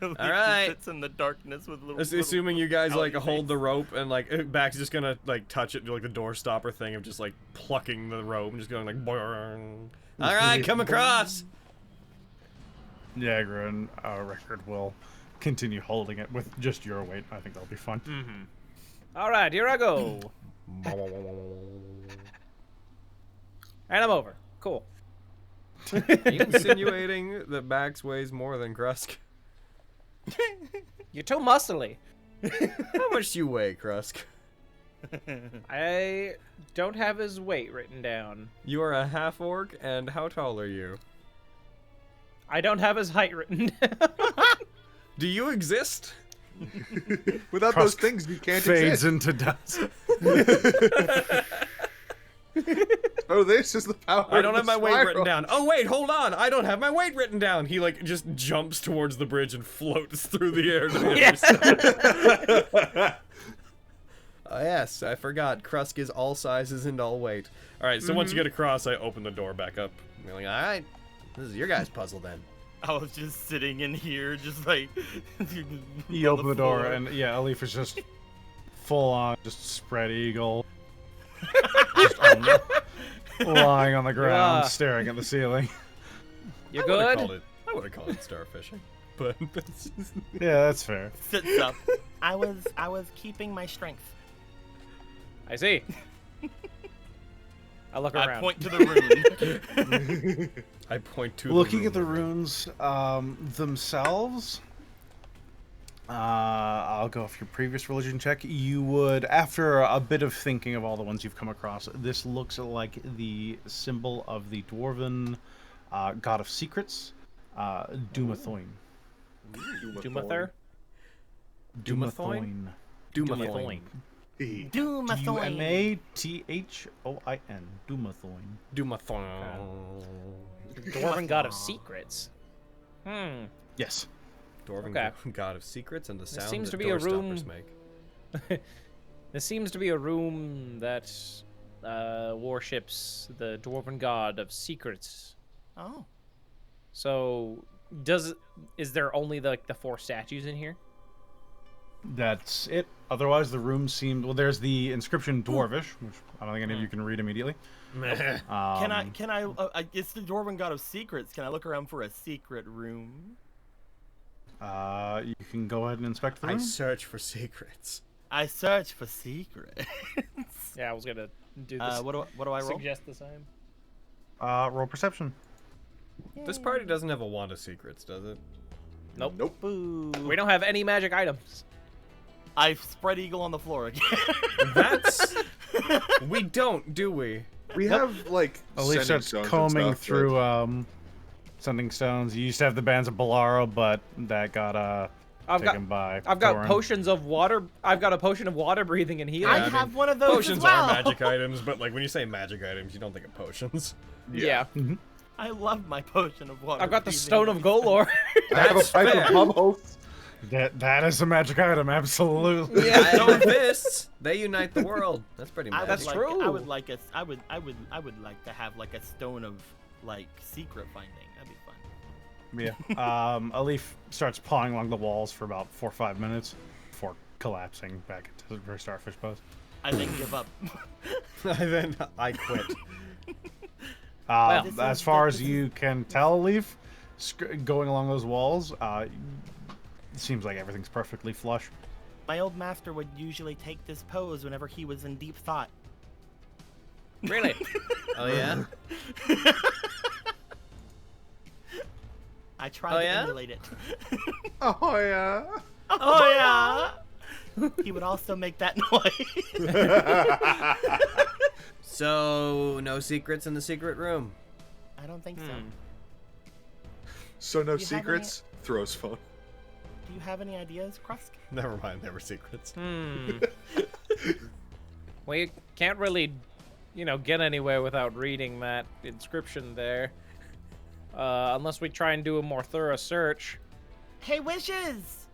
All right. Sits in the darkness with little. Assuming you guys like outy hold things. the rope and like Back's just gonna like touch it, do like the door stopper thing of just like plucking the rope and just going like. Boing. All right, come across. Niagara and Record will continue holding it with just your weight. I think that'll be fun. All right, here I go. And I'm over. Cool. Are you insinuating that Bax weighs more than Krusk? You're too muscly. How much do you weigh, Krusk? I don't have his weight written down. You are a half orc, and how tall are you? I don't have his height written down. Do you exist? Without those things, you can't Fades exist. into dust. Oh, this is the power. I don't of have the my weight written spiral. down. Oh wait, hold on. I don't have my weight written down. He like just jumps towards the bridge and floats through the air to the other side. Yes, I forgot. Krusk is all sizes and all weight. All right, so once you get across, I open the door back up. I'm like, all right, this is your guys' puzzle then. I was just sitting in here, just like. You on open the door, floor. and yeah, Leaf is just full on, just spread eagle. Just lying on the ground, Yeah. staring at the ceiling. You I would've good? called it starfishing, but Yeah, that's fair. Sits up. I was keeping my strength. I see. I look I around. point to the room. I point to Looking the at the runes themselves, I'll go for your previous religion check. You would, after a bit of thinking of all the ones you've come across, this looks like the symbol of the Dwarven God of Secrets, Dumathoin. Dumather? Dumathoin. Dumathoin. Dumathoin. Dumathoin. Dumathoin. Dumathoin. Dwarven God of Secrets. Yes. Dwarven Okay. God of Secrets and the sound seems that to be a door room- stoppers make. This seems to be a room that worships the Dwarven God of Secrets. Oh. So, is there only the 4 statues in here? That's it. Otherwise, the room seemed... Well, there's the inscription Dwarvish, which I don't think any of you can read immediately. Can I? It's the Dwarven God of Secrets. Can I look around for a secret room? You can go ahead and inspect the I room. search for secrets. I search for secrets. Yeah, I was gonna do this. What do I roll? Suggest the same. Roll perception. This party doesn't have a wand of secrets, does it? Nope. Nope. Boo. We don't have any magic items. I spread eagle on the floor again. That's... we don't, do we? We have like At least sending starts stones and combing stuff, through Sending stones. You used to have the bands of Bolaro, but that got taken by I've got Thorin. potions of water. I've got a potion of water breathing and healing. I have one of those Potions as well. are magic items, but like when you say magic items, you don't think of potions. Yeah. I love my potion of water. I've got the breathing. stone of Golor. I have a That's pipe fair. of bubbles. That is a magic item, absolutely. Yeah, Stone fists. They unite the world. That's pretty I magic. would That's like, true. I would like a. I would like to have like a stone of like secret finding. That'd be fun. Yeah. A leaf starts pawing along the walls for about 4 or 5 minutes before collapsing back into her starfish pose. I then give up. Then I quit. This As is- far as this you can tell, Leaf, going along those walls, it seems like everything's perfectly flush. My old master would usually take this pose whenever he was in deep thought. Really? Oh yeah. I tried Oh, to yeah? emulate it. Oh yeah. Oh yeah. He would also make that noise. So no secrets in the secret room. I don't think so. So no You have secrets. Throws phone. Do you have any ideas, Krusk? Never mind, there were secrets. We can't really, get anywhere without reading that inscription there. Unless we try and do a more thorough search. Hey, wishes!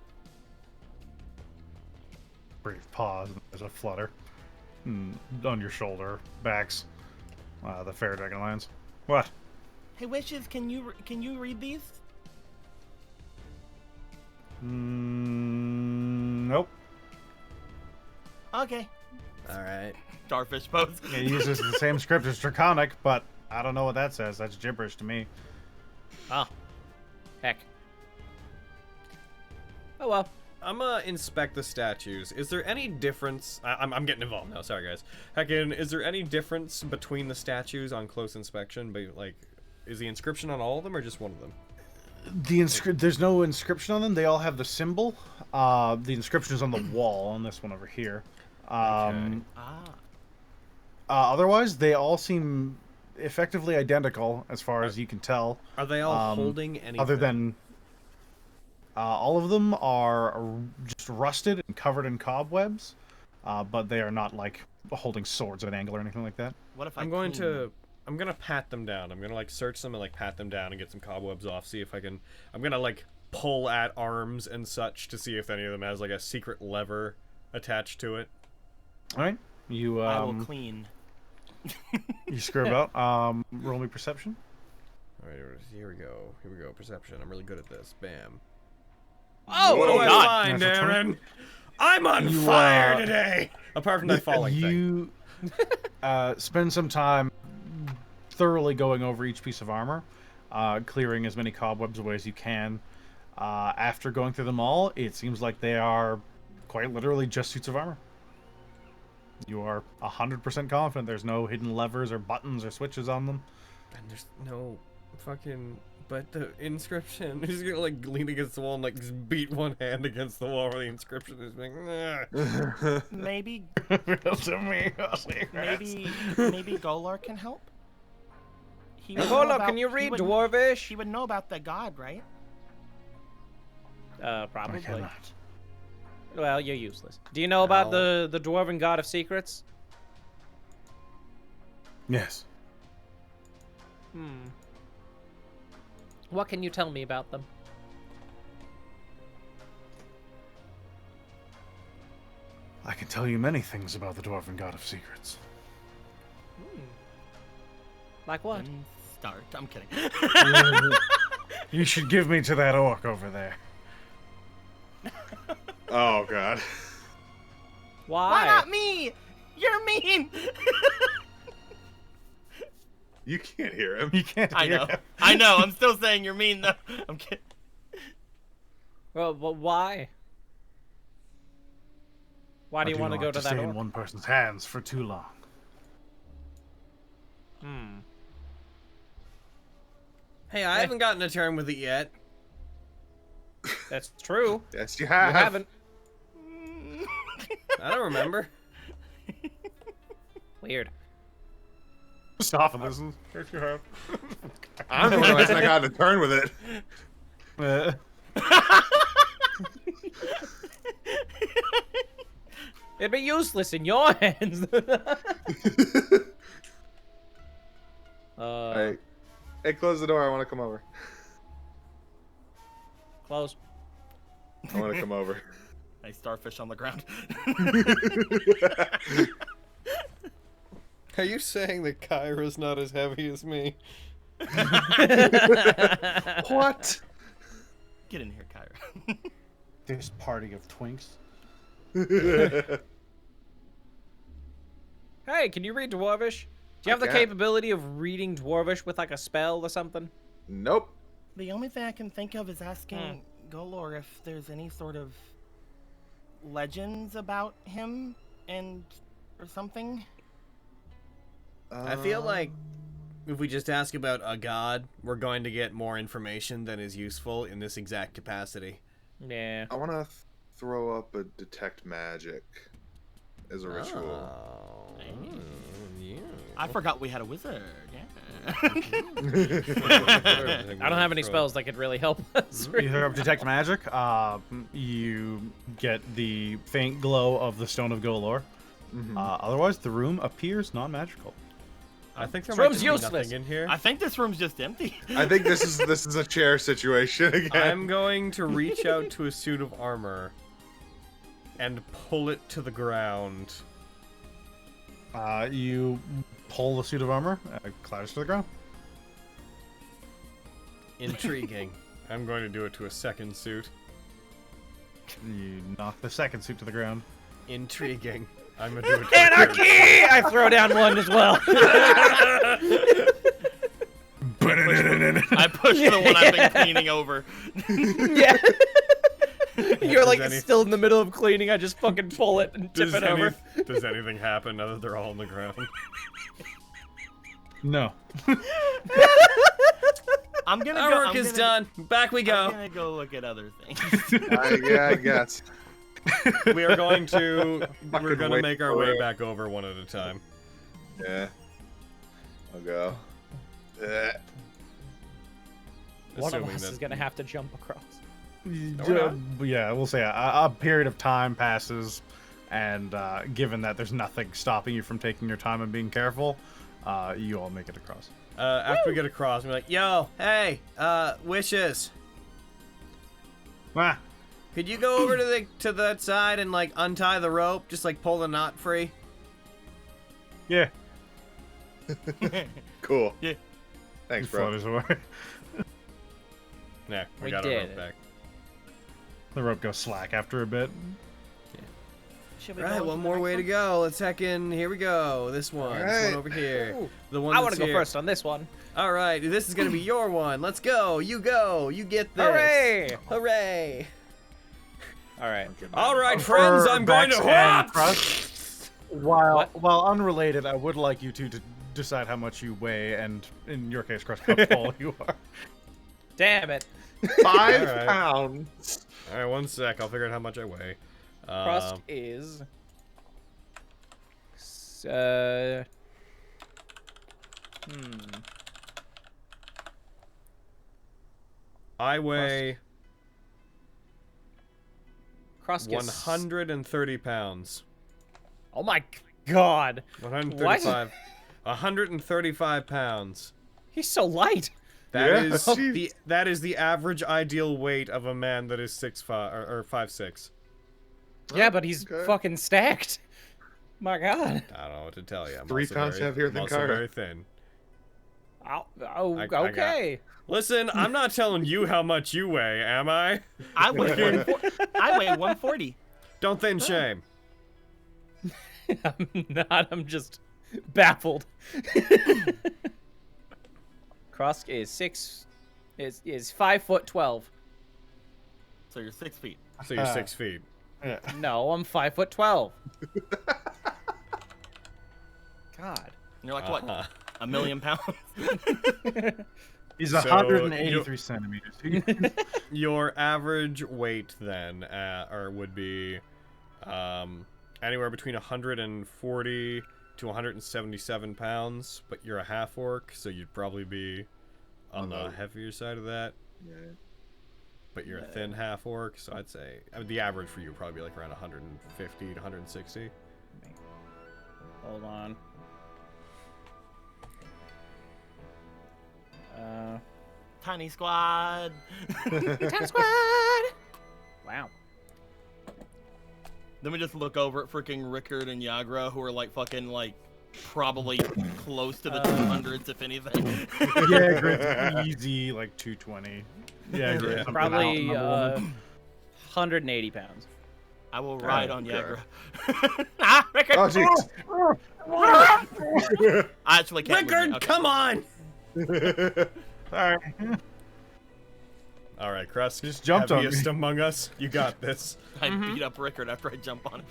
Brief pause, and there's a flutter. On your shoulder, backs the fairy dragon lands. What? Hey, wishes! Can you read these? Nope. Okay. All right. Starfish pose. It uses the same script as Draconic, but I don't know what that says. That's gibberish to me. Oh. Heck. Oh well. I'm gonna inspect the statues. Is there any difference? I'm getting involved now. Sorry, guys. Heckin, is there any difference between the statues on close inspection? But like, is the inscription on all of them or just one of them? There's no inscription on them. They all have the symbol. The inscription is on the wall on this one over here. Otherwise, they all seem effectively identical as far as you can tell. Are they all holding anything? Other than all of them are just rusted and covered in cobwebs, but they are not like holding swords at an angle or anything like that. What if I'm gonna pat them down. I'm gonna like search them and like pat them down and get some cobwebs off. See if I can. I'm gonna like pull at arms and such to see if any of them has like a secret lever attached to it. All right, you I will clean. you screw about. Roll me perception. All right, here we go. Here we go. Perception. I'm really good at this. Bam. Oh, What do I God. find, Natural 20. Aaron? I'm on fire today. Apart from that falling thing. You spend some time thoroughly going over each piece of armor, clearing as many cobwebs away as you can. After going through them all, it seems like they are quite literally just suits of armor. You are 100% confident there's no hidden levers or buttons or switches on them. And there's no fucking. But the inscription. He's gonna like lean against the wall and like just beat one hand against the wall where the inscription is like. Nah. Maybe To me, maybe Golar can help. He would know Golor, about- can you he read would- Dwarvish? He would know about the god, right? I Probably. cannot. Well, you're useless. Do you know about Ow. the Dwarven God of Secrets? Yes. What can you tell me about them? I can tell you many things about the Dwarven God of Secrets. Like what? Then start. I'm kidding. You should give me to that orc over there. Oh god. Why? Why not me? You're mean. You can't hear him. You can't I hear know. him. I know. I'm still saying you're mean though. I'm kidding. Well, why? Why do you want to go to that stay in orc? one person's hands for too long. Hey, I haven't gotten a turn with it yet. That's true. Yes, you You have. haven't. I don't remember. Weird. Soften this. I'm realizing I got to turn with it. It'd be useless in your hands. Hey, close the door. I want to come over. Close. I want to come over. Nice starfish on the ground. Are you saying that Kyra's not as heavy as me? What? Get in here, Kyra. This party of twinks. Hey, can you read Dwarvish? Do you have the can. capability of reading Dwarvish with like a spell or something? Nope. The only thing I can think of is asking Golor if there's any sort of legends about him or something. I feel like if we just ask about a god, we're going to get more information than is useful in this exact capacity. Yeah. I want to throw up a detect magic as a ritual. I forgot we had a wizard. Yeah. I don't have any spells that could really help us. You have detect magic. You get the faint glow of the Stone of Golor. Otherwise, the room appears non-magical. I think there This might room's just be useless. nothing in here. I think this room's just empty. I think this is a chair situation again. I'm going to reach out to a suit of armor and pull it to the ground. You pull the suit of armor, clatters to the ground. Intriguing. I'm going to do it to a second suit. You knock the second suit to the ground. Intriguing. I'm gonna do it to Anarchy! I throw down one as well. I pushed the one I've been cleaning over. Yeah. You're like any- still in the middle of cleaning. I just fucking pull it and tip it over. Does anything happen now that they're all on the ground? No. I'm gonna Our go. work I'm is gonna, done. Back we I'm go. gonna go look at other things. Yeah, I guess. We are going to. We're Fucking going to wait make our for way it. back over one at a time. Yeah. I'll go. One of Assuming us that- is gonna have to jump across. Yeah, we'll say a period of time passes, and given that there's nothing stopping you from taking your time and being careful, you all make it across. After we get across, we're like, "Yo, hey, Wishes, Ah, could you go over to that side and like untie the rope, just like pull the knot free?" yeah. Cool. Yeah. Thanks, bro. Flutters away. Nah, we We got our did rope it. back. The rope goes slack after a bit. Should we Right, go one to the more next way to one? go. Let's heck in. Here we go. This one. This Alright. one over here. Ooh. The one I want want to go first on this one. All right, this is gonna be your one. Let's go. You go. You get this. Hooray! Hooray! All right. All right, friends. I'm going to Vex and whoop. Crust, while unrelated, I would like you two to decide how much you weigh, and in your case, Crust, how tall you are. Damn it. 5 Alright. pounds. All right, one sec. I'll figure out how much I weigh. Crust is. I weigh Crust is 130 pounds. Oh my god. 135. 135 pounds. He's so light. That is the average ideal weight of a man that is 6'5" or 5'6". Yeah, but he's okay. fucking stacked. My god. I don't know what to tell you. I'm 3 also pounds very, heavier than I'm also Kyra. very thin. Oh, I got- okay. Listen, I'm not telling you how much you weigh, am I? I weigh 140. Don't thin shame. I'm not. I'm just baffled. Krusk is 5'12". So you're 6 feet. So you're 6 feet. No, I'm 5'12". God. And you're like, Uh-huh. what? A million pounds? He's So, 183 centimeters. Your average weight then, would be, anywhere between 140 to 177 pounds, but you're a half orc, so you'd probably be on the heavier side of that. Yeah. But you're a thin half orc, so I'd say the average for you would probably be like around 150 to 160. Hold on. Tiny squad. Tiny squad. Wow. Then we just look over at freaking Rickard and Yagra, who are like fucking like probably close to the 200s, if anything. Yeah, Grit's easy, like 220. Yeah, Grit's Probably 180 pounds. I will ride on okay. Yagra. Ah, Rickard! Oh, jeez. I actually can't. Rickard, come on! Sorry. All right, Crust. Just jumped on me. Heaviest among us. You got this. I beat up Rickard after I jump on him.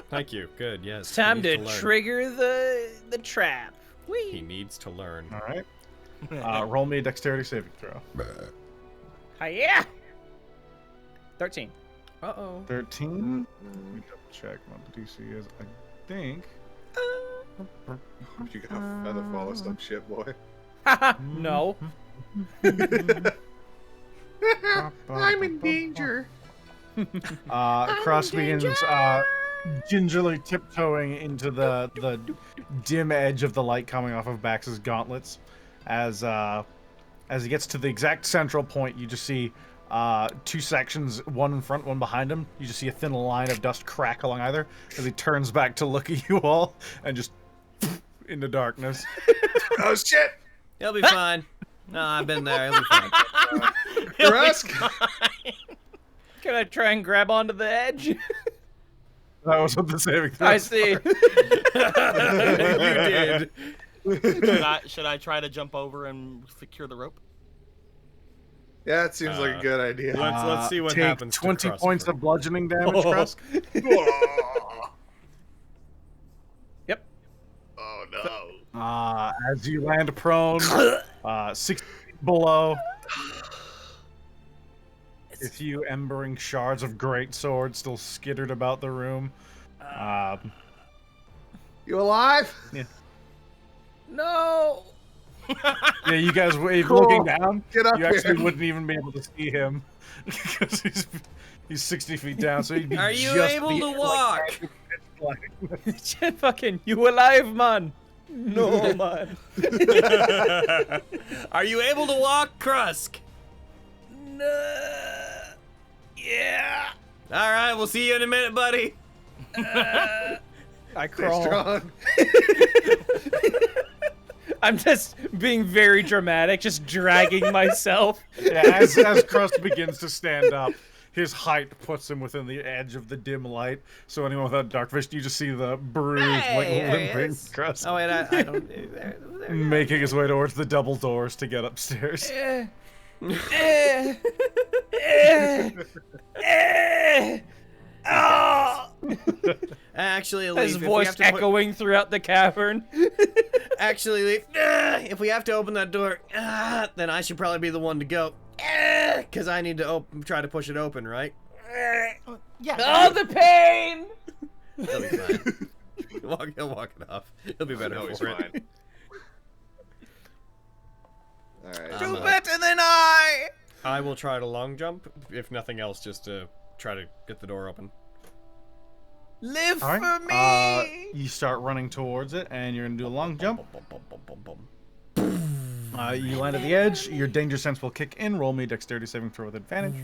Thank you. Good. Yes. It's time he to needs learn. trigger the trap. Whee! He needs to learn. All right. Roll me a dexterity saving throw. Hiya! 13. Uh-oh. 13. Let me double check what the DC is. I think. You got a feather fall or some shit, boy. No. I'm in danger. Crust begins gingerly tiptoeing into the dim edge of the light coming off of Bax's gauntlets. As he gets to the exact central point, you just see two sections, one in front, one behind him. You just see a thin line of dust crack along either as he turns back to look at you all and just into darkness. Oh shit! He'll be fine. No, I've been there. He'll be fine. Rusk! Can I try and grab onto the edge? That was what the saving throw. I see. You did. Should I try to jump over and secure the rope? Yeah, it seems like a good idea. Let's see what Take happens. 20 to points of bludgeoning damage, Crust. Yep. Oh no. As you land prone, 6 feet below, a few embering shards of great sword still skittered about the room. You alive? No. Yeah, you guys, if you're looking down, Get up you actually here. wouldn't even be able to see him because he's 60 feet down. So he'd be Are you just able the- to walk? Fucking, you alive, man? No, man. Are you able to walk, Krusk? No. Yeah. All right, we'll see you in a minute, buddy. I Stay crawl. strong. I'm just being very dramatic, just dragging myself. Yeah, as Crust begins to stand up, his height puts him within the edge of the dim light. So anyone without dark vision, you just see the bruised, like Hey, there he limping is. Crust Oh wait, I don't. There making his way towards the double doors to get upstairs. Actually, His Leaf, if we voice have to put- echoing throughout the cavern. Actually, Leaf, if we have to open that door, then I should probably be the one to go, because I need to try to push it open, right? Yeah. Oh, the pain! He'll be fine. He'll walk it off. He'll be better No, he's for it. fine. Alright. Do better than I! I will try to long jump, if nothing else, just to try to get the door open. Live All for right. me! You start running towards it, and you're gonna do a long jump. You land at the edge. Your danger sense will kick in. Roll me a dexterity saving throw with advantage.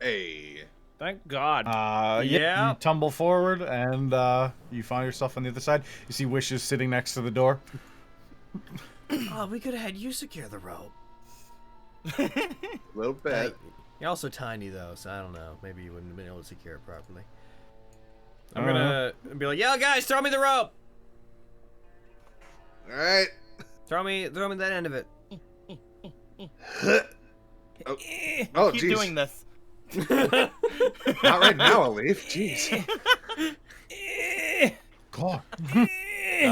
Hey. Thank God. Yeah. You tumble forward, and you find yourself on the other side. You see Wishes sitting next to the door. Oh, we could have had you secure the rope. A little bit. You're also tiny, though, so I don't know. Maybe you wouldn't have been able to secure it properly. I'm gonna be like, yo, guys, throw me the rope! Alright. Throw me that end of it. Oh, Keep jeez. doing this. Not right now, Leaf. Jeez. God. I'm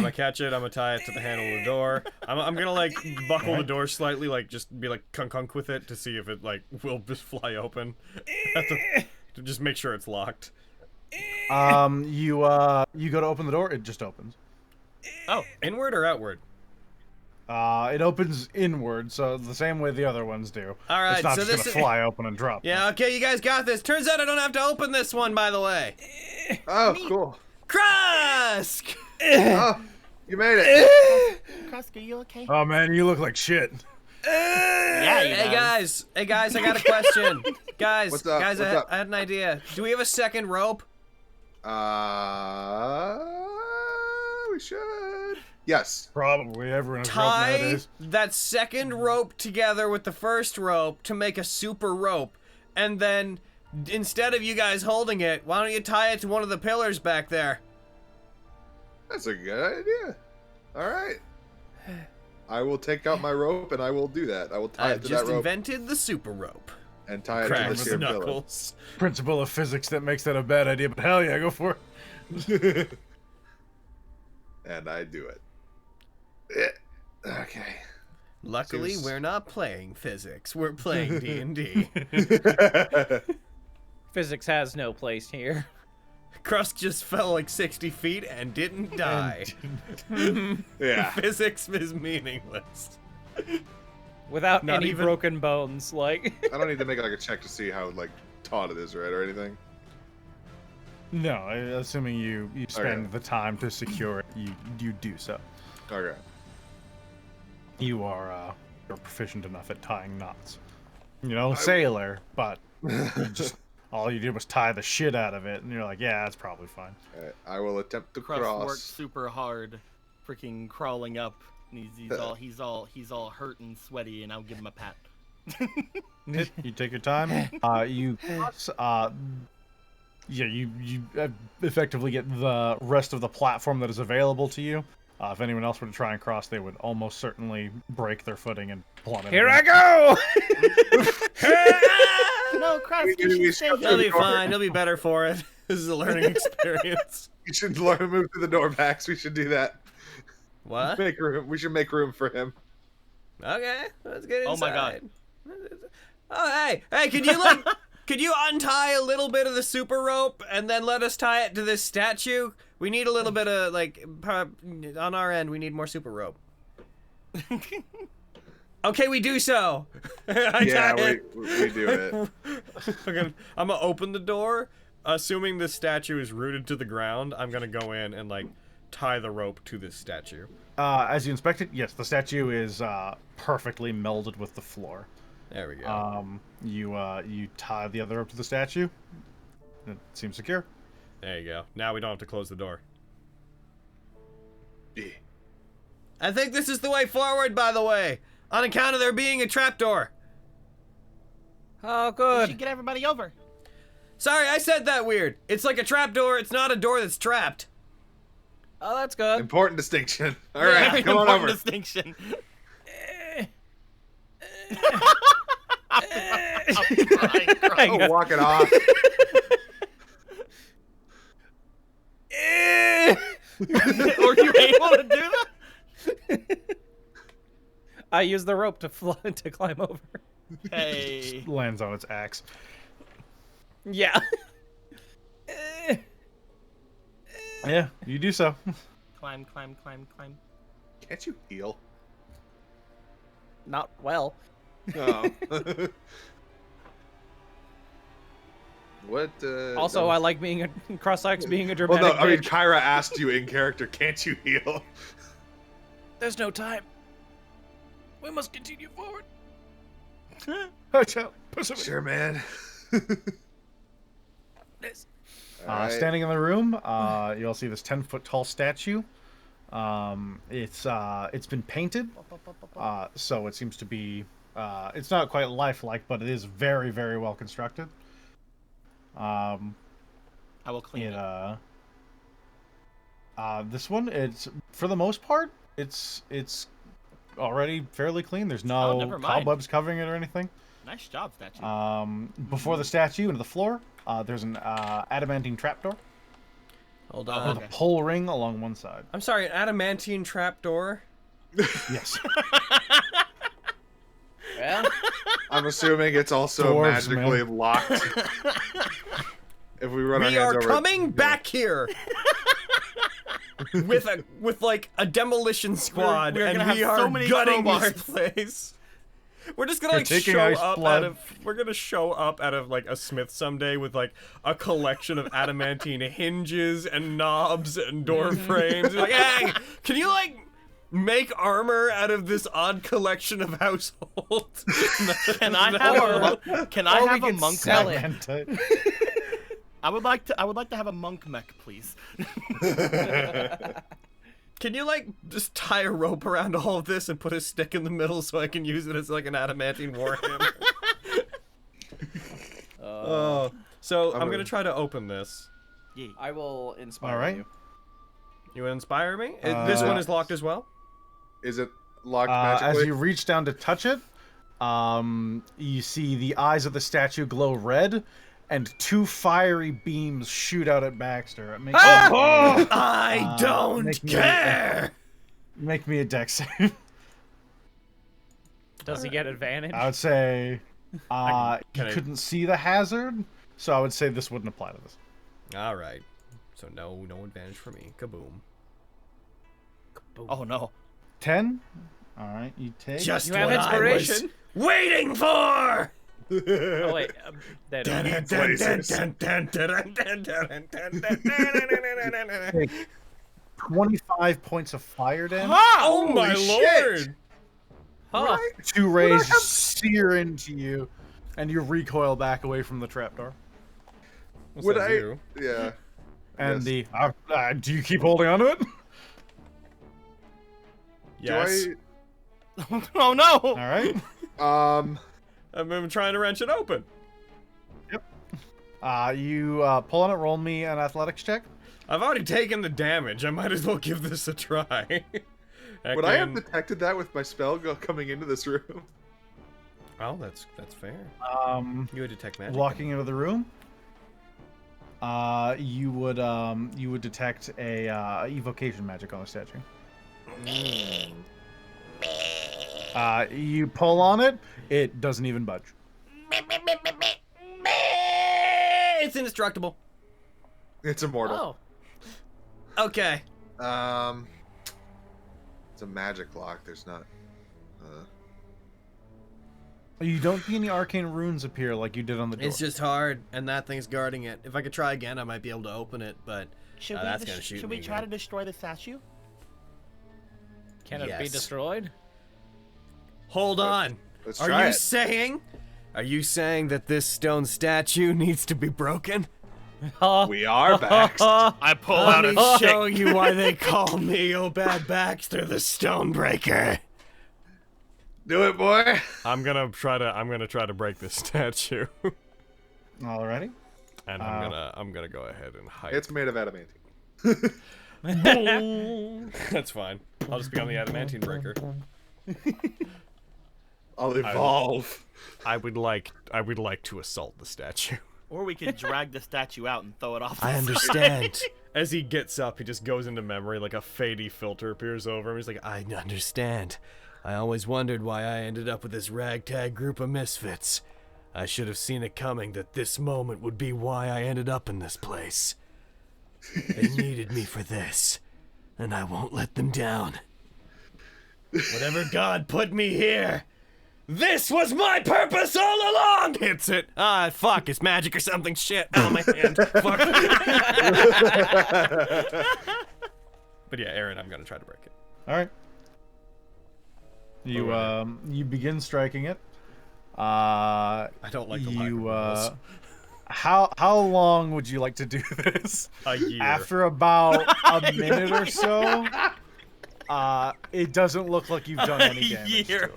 gonna catch it, I'm gonna tie it to the handle of the door. I'm gonna, like, buckle the door slightly, like, just be like kunk with it to see if it, like, will just fly open. to just make sure it's locked. You go to open the door, it just opens. Oh, inward or outward? It opens inward, so the same way the other ones do. All right, it's not so just this gonna fly open and drop. Yeah, okay, you guys got this. Turns out I don't have to open this one, by the way. Oh, cool. Krusk! Oh, you made it. Krusk, are you okay? Oh man, you look like shit. Yeah, he Hey guys, I got a question. Guys, What's up? guys, What's I up? had an idea. Do we have a second rope? We should. Yes. Probably everyone has rope Tie nowadays. that second rope together with the first rope to make a super rope, and then instead of you guys holding it, why don't you tie it to one of the pillars back there? That's a good idea. All right. I will take out my rope and I will do that. I will tie I've it to just that rope invented the super rope. and tie it to Cracks the pillar. knuckles. Principle of physics that makes that a bad idea, but hell yeah, go for it. And I do it. Okay. Luckily, Seems- we're not playing physics. We're playing D&D. Physics has no place here. Krusk just fell like 60 feet and didn't die. Yeah. Physics is meaningless. Without Not any even- broken bones, like. I don't need to make like a check to see how like taut it is, right, or anything. No, assuming you spend Okay. the time to secure it, you do so. Okay. You're proficient enough at tying knots. You know, sailor, but just all you did was tie the shit out of it, and you're like, yeah, that's probably fine. All right. I will attempt to Krusk cross. worked super hard, freaking crawling up. And he's all hurt and sweaty, and I'll give him a pat. You take your time. You effectively get the rest of the platform that is available to you. If anyone else were to try and cross, they would almost certainly break their footing and plummet. Here I go! No, Krusk, We you should stay shut He'll here. be fine. He'll be better for it. This is a learning experience. You should learn to move through the door backs. We should do that. What? Make room. We should make room for him. Okay, let's get inside. Oh my God. Oh, hey, could you untie a little bit of the super rope and then let us tie it to this statue? We need a little bit of, like, on our end, we need more super rope. Okay, we do so. Yeah, we do it. I'm gonna open the door, assuming this statue is rooted to the ground. I'm gonna go in and, like, tie the rope to this statue. As you inspect it, yes, the statue is perfectly melded with the floor. There we go. You tie the other rope to the statue. It seems secure. There you go. Now we don't have to close the door. Yeah. I think this is the way forward, by the way, on account of there being a trapdoor. Oh, We good. should get everybody over. Sorry, I said that weird. It's like a trapdoor. It's not a door that's trapped. Oh, that's good. Important distinction. All Very right, come on important over. distinction. Oh, walk it off. Were you able to do that? I used the rope to to climb over. Hey. Lands on its axe. Yeah. Yeah, you do so. Climb, climb, climb, climb. Can't you heal? Not well. No. What? Also, I like being a cross-legs being a Well, dramatic no. I mean, bitch. Kyra asked you in character, "Can't you heal?" There's no time. We must continue forward. Sure, man. This. Alright. Standing in the room, you'll see this 10-foot tall statue. It's been painted, so it seems to be. It's not quite lifelike, but it is very, very well constructed. I will clean it. This one, it's for the most part, it's already fairly clean. There's Oh, no never mind. cobwebs covering it or anything. Nice job, statue. Before the statue into the floor, there's an adamantine trapdoor Hold Oh, on. with a pole ring along one side. I'm sorry, an adamantine trapdoor. Yes. Well, I'm assuming it's also Dwarves, magically man. locked. if we run our We hands are over coming back here with like a demolition squad, we're and gonna we have are so many gutting crowbars. this place. We're just gonna You're like taking show ice up blood. out of. We're gonna show up out of like a smith someday with like a collection of adamantine hinges and knobs and door frames. We're like, hey, can you like make armor out of this odd collection of households? Can I have can I Or we have a could monk sell mech? it. I would like to have a monk mech, please. Can you like just tie a rope around all of this and put a stick in the middle so I can use it as like an adamantine warhammer? So I'm gonna try to open this. I will inspire All right. you. You inspire me? This one is locked as well? Is it locked As magically? you reach down to touch it, you see the eyes of the statue glow red, and 2 fiery beams shoot out at Baxter. It makes I don't make me- care! make me a dex save. Does he get advantage? I would say you can I- couldn't see the hazard, so I would say this wouldn't apply to this. Alright. So no advantage for me. Kaboom. Oh no. 10. All right, you take. Just You have what inspiration. I was waiting for! Oh wait, that 25 points of fire damage. Oh my Holy shit! lord! Huh. 2 rays sear into you, and you recoil back away from the trapdoor. Would Says I? you. Yeah. And Yes. do you keep holding on to it? Yes. Do Oh no. All right. I'm trying to wrench it open. You pull on it. Roll me an athletics check. I've already taken the damage. I might as well give this a try. Would I have detected that with my spell coming into this room? Oh, that's fair. You would detect magic. Walking into the room. You would detect a evocation magic on the statue. You pull on it. It doesn't even budge. It's indestructible. It's immortal. Oh. Okay. It's a magic lock. There's not. You don't see any arcane runes appear like you did on the door. It's just hard, and that thing's guarding it. If I could try again, I might be able to open it, but Should that's gonna shoot should me we try again. to destroy the statue? Can it be Yes. destroyed? Hold on. Let's Are try you it. saying? Are you saying that this stone statue needs to be broken? We are back. I pull out Let a me stick. show you why they call me Obad Baxter, the Stonebreaker. Do it, boy. I'm gonna try to break this statue, Alrighty. and I'm gonna go ahead and hide. It's made of adamantine. That's fine. I'll just become the adamantine breaker. I'll evolve. I would like to assault the statue. Or we could drag the statue out and throw it off. I the understand. As he gets up, he just goes into memory, like a fadey filter appears over him. He's like, I understand. I always wondered why I ended up with this ragtag group of misfits. I should have seen it coming that this moment would be why I ended up in this place. They needed me for this, and I won't let them down. Whatever God put me here, this was my purpose all along! Hits it. Ah, fuck, it's magic or something. Shit. Oh, my hand. Fuck. But yeah, Aaron, I'm gonna try to break it. All right. You begin striking it. I don't like the lack of rules. How long would you like to do this? A year. After about a minute or so, it doesn't look like you've done any damage to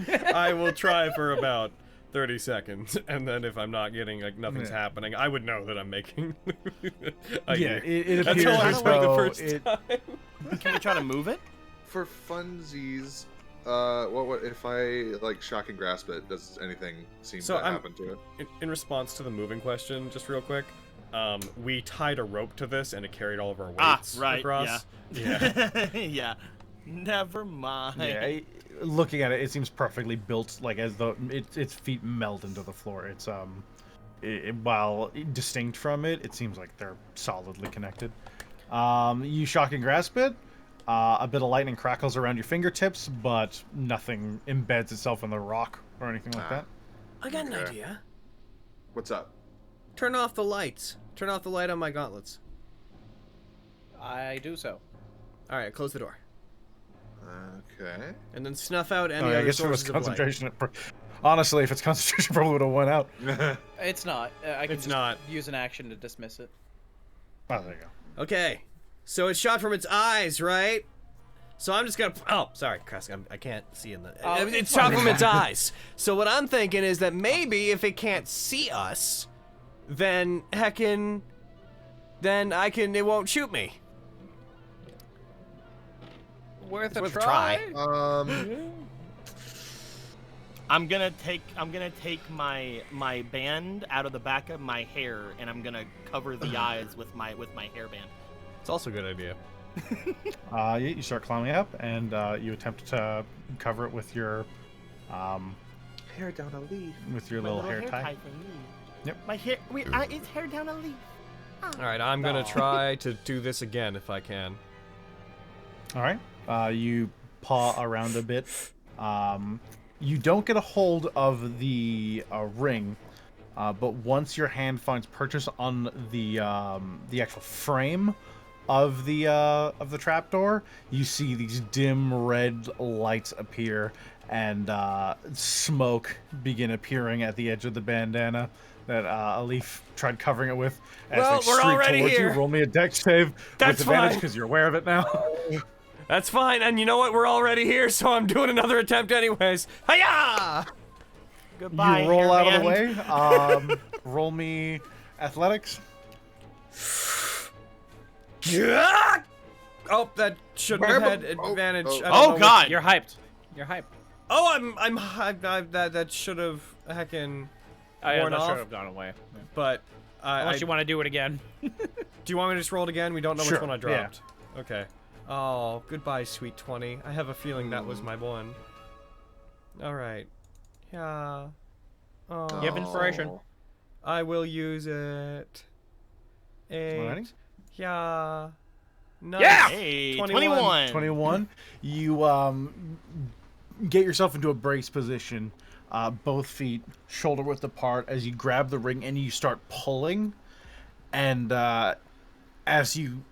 it. I will try for about 30 seconds, and then if I'm not getting, like, nothing's Yeah. happening, I would know that I'm making a Yeah, year. it That's appears how I as played the though first it. time. Can we try to move it? For funsies, what if I like shock and grasp it? Does anything seem So to I'm- happen to it? In response to the moving question, just real quick, we tied a rope to this, and it carried all of our weights Right. across. Yeah. Yeah. Never mind. Yeah, looking at it, it seems perfectly built, like as though its feet melt into the floor. while distinct from it, it seems like they're solidly connected. You shock and grasp it. A bit of lightning crackles around your fingertips, but nothing embeds itself in the rock or anything like that. I got an Okay. idea. What's up? Turn off the lights. Turn off the light on my gauntlets. I do so. All right, close the door. Okay. And then snuff out any I other guess if it was sources of light. concentration, honestly, if it's concentration, probably would have went out. It's not. I can It's just not. use an action to dismiss it. Oh, there you go. Okay, so it's shot from its eyes, right? So I'm just gonna. Oh, sorry, Kresk, I can't see in the. Oh, It's shot from its eyes. So what I'm thinking is that maybe if it can't see us, then heckin', then it won't shoot me. Worth It's a worth a try. I'm gonna take my band out of the back of my hair, and I'm gonna cover the eyes with my hairband. It's also a good idea. You start climbing up, and you attempt to cover it with your Hair down a leaf. with your My little hair tie. thingy. Yep. My hair. Wait, it's hair down a leaf. All right, I'm gonna Aw. try to do this again if I can. All right. You paw around a bit. You don't get a hold of the ring, but once your hand finds purchase on the actual frame of the trapdoor, you see these dim red lights appear and smoke begin appearing at the edge of the bandana that Alif tried covering it with. As Well, they we're streak already towards here. You. Roll me a dex save That's with advantage fine. because you're aware of it now. That's fine, and you know what? We're already here, so I'm doing another attempt anyways. Hiya! Goodbye. You roll out of the hairband. way. Roll me athletics. Yeah! Oh, that shouldn't have had Oh, advantage. oh. I don't Oh know God! You're hyped. You're hyped. Oh, that should have heckin' worn that off. should have gone away. But Unless you want to do it again. do you want me to just roll it again? We don't know Sure, which one I yeah. dropped. Okay. Oh, goodbye, sweet 20. I have a feeling that was my one. All right. Yeah. Oh. You have inspiration. I will use it. 8. Alrighty. Yeah. Nice. Yeah! Hey, 21. 21. You get yourself into a brace position, both feet shoulder width apart, as you grab the ring and you start pulling. And as you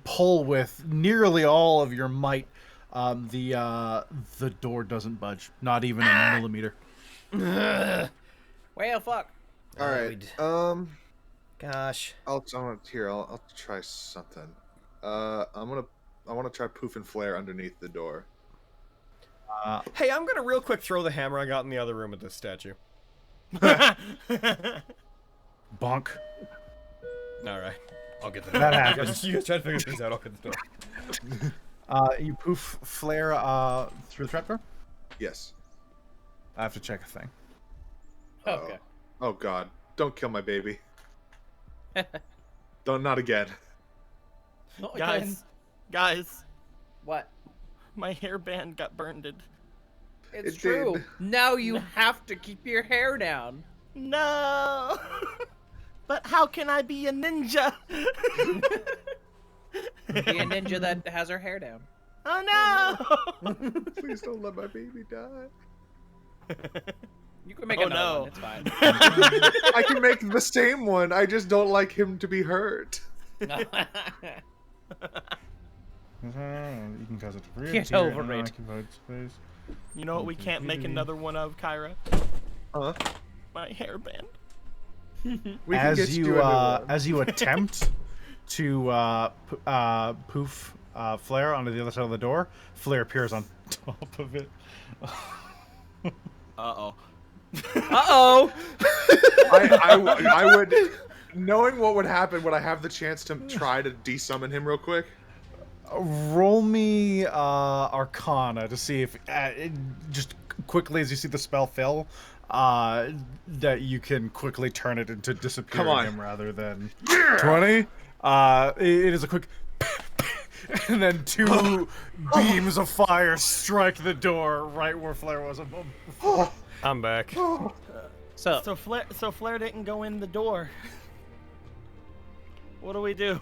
pull with nearly all of your might, the door doesn't budge, not even a millimeter. Well, fuck. All right. Gosh. I'll try something. I want to try poof and flare underneath the door. Hey, I'm gonna real quick throw the hammer I got in the other room at this statue. Bonk. All right. I'll get that. That happens. You guys try to figure things out. I'll get the door. You poof flare through the trapdoor. Yes. I have to check a thing. Okay. Oh God! Don't kill my baby. Not again. Not again. Guys, What? my hairband got burned. It's It true. did. Now you have to keep your hair down. No. But how can I be a ninja? Be a ninja that has her hair down. Oh no! Please don't let my baby die. You can make Oh, another no. one. It's fine. I can make the same one. I just don't like him to be hurt. You can cause it to reappear. Get over it. Unoccupied space. You know what we can't make another one of, Kyra? Huh? My hairband. We can get you a new one. As you attempt to poof flare onto the other side of the door, flare appears on top of it. Uh-oh. Uh-oh! I would, knowing what would happen, would I have the chance to try to desummon him real quick? Roll me Arcana to see if just quickly as you see the spell fail, that you can quickly turn it into disappearing Come on. him rather than 20. It is a quick, and then two beams of fire strike the door right where Flare was a moment before. I'm back. So, So Flair didn't go in the door. What do we do?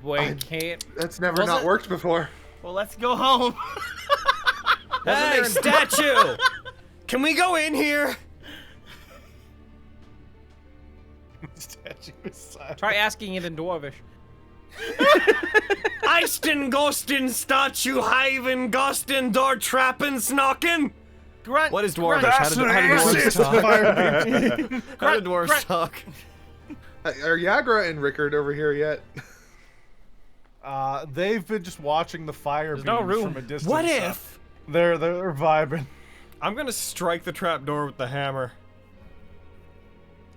we can't. That's never Was not it- worked before. Well, let's go home. Hey, statue! Can we go in here? Statue is silent. Try asking it in Dwarvish. Eisten Gostin statue Hiven Gostin door trappin snockin? Grunt. What is Dwarvish? Grunt. How do dwarves talk? How do dwarves Grunt. talk? Are Yagra and Rickard over here yet? They've been just watching the fire There's beams no room. from a distance. What if? They're vibing. I'm gonna strike the trapdoor with the hammer.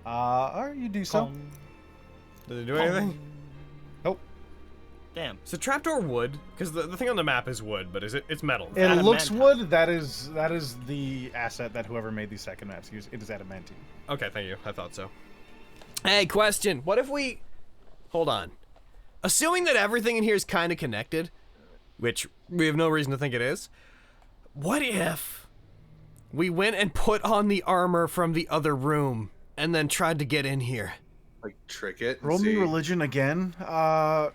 Alright, you do so. Did it do anything? Nope. Damn. Is the trapdoor wood? Because the thing on the map is wood, but it's metal. It looks Adamantine. wood. That is the asset that whoever made these second maps used. It is adamantine. Okay, thank you. I thought so. Hey, question. What if we... Hold on. Assuming that everything in here is kind of connected, which we have no reason to think it is, what if we went and put on the armor from the other room and then tried to get in here? Like trick it. And Roll me see. religion again,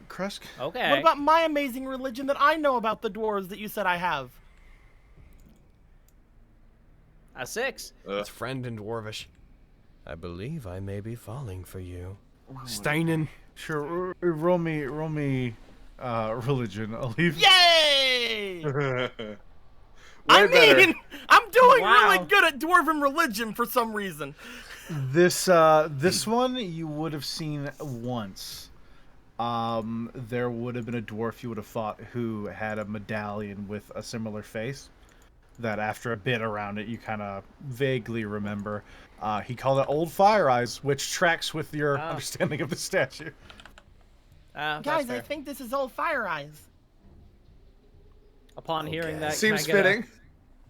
Krusk. Okay. What about my amazing religion that I know about the dwarves that you said I have? A 6. It's friend in Dwarvish. I believe I may be falling for you. Steinen. Sure. Roll me religion. I'll leave. Yay! Way I better. mean, I'm doing Wow. really good at dwarven religion for some reason. This one you would have seen once. There would have been a dwarf you would have fought who had a medallion with a similar face. That after a bit around it, you kind of vaguely remember. He called it Old Fire Eyes, which tracks with your understanding of the statue. Guys, I think this is old Fire Eyes. Upon hearing that, Seems can I get fitting.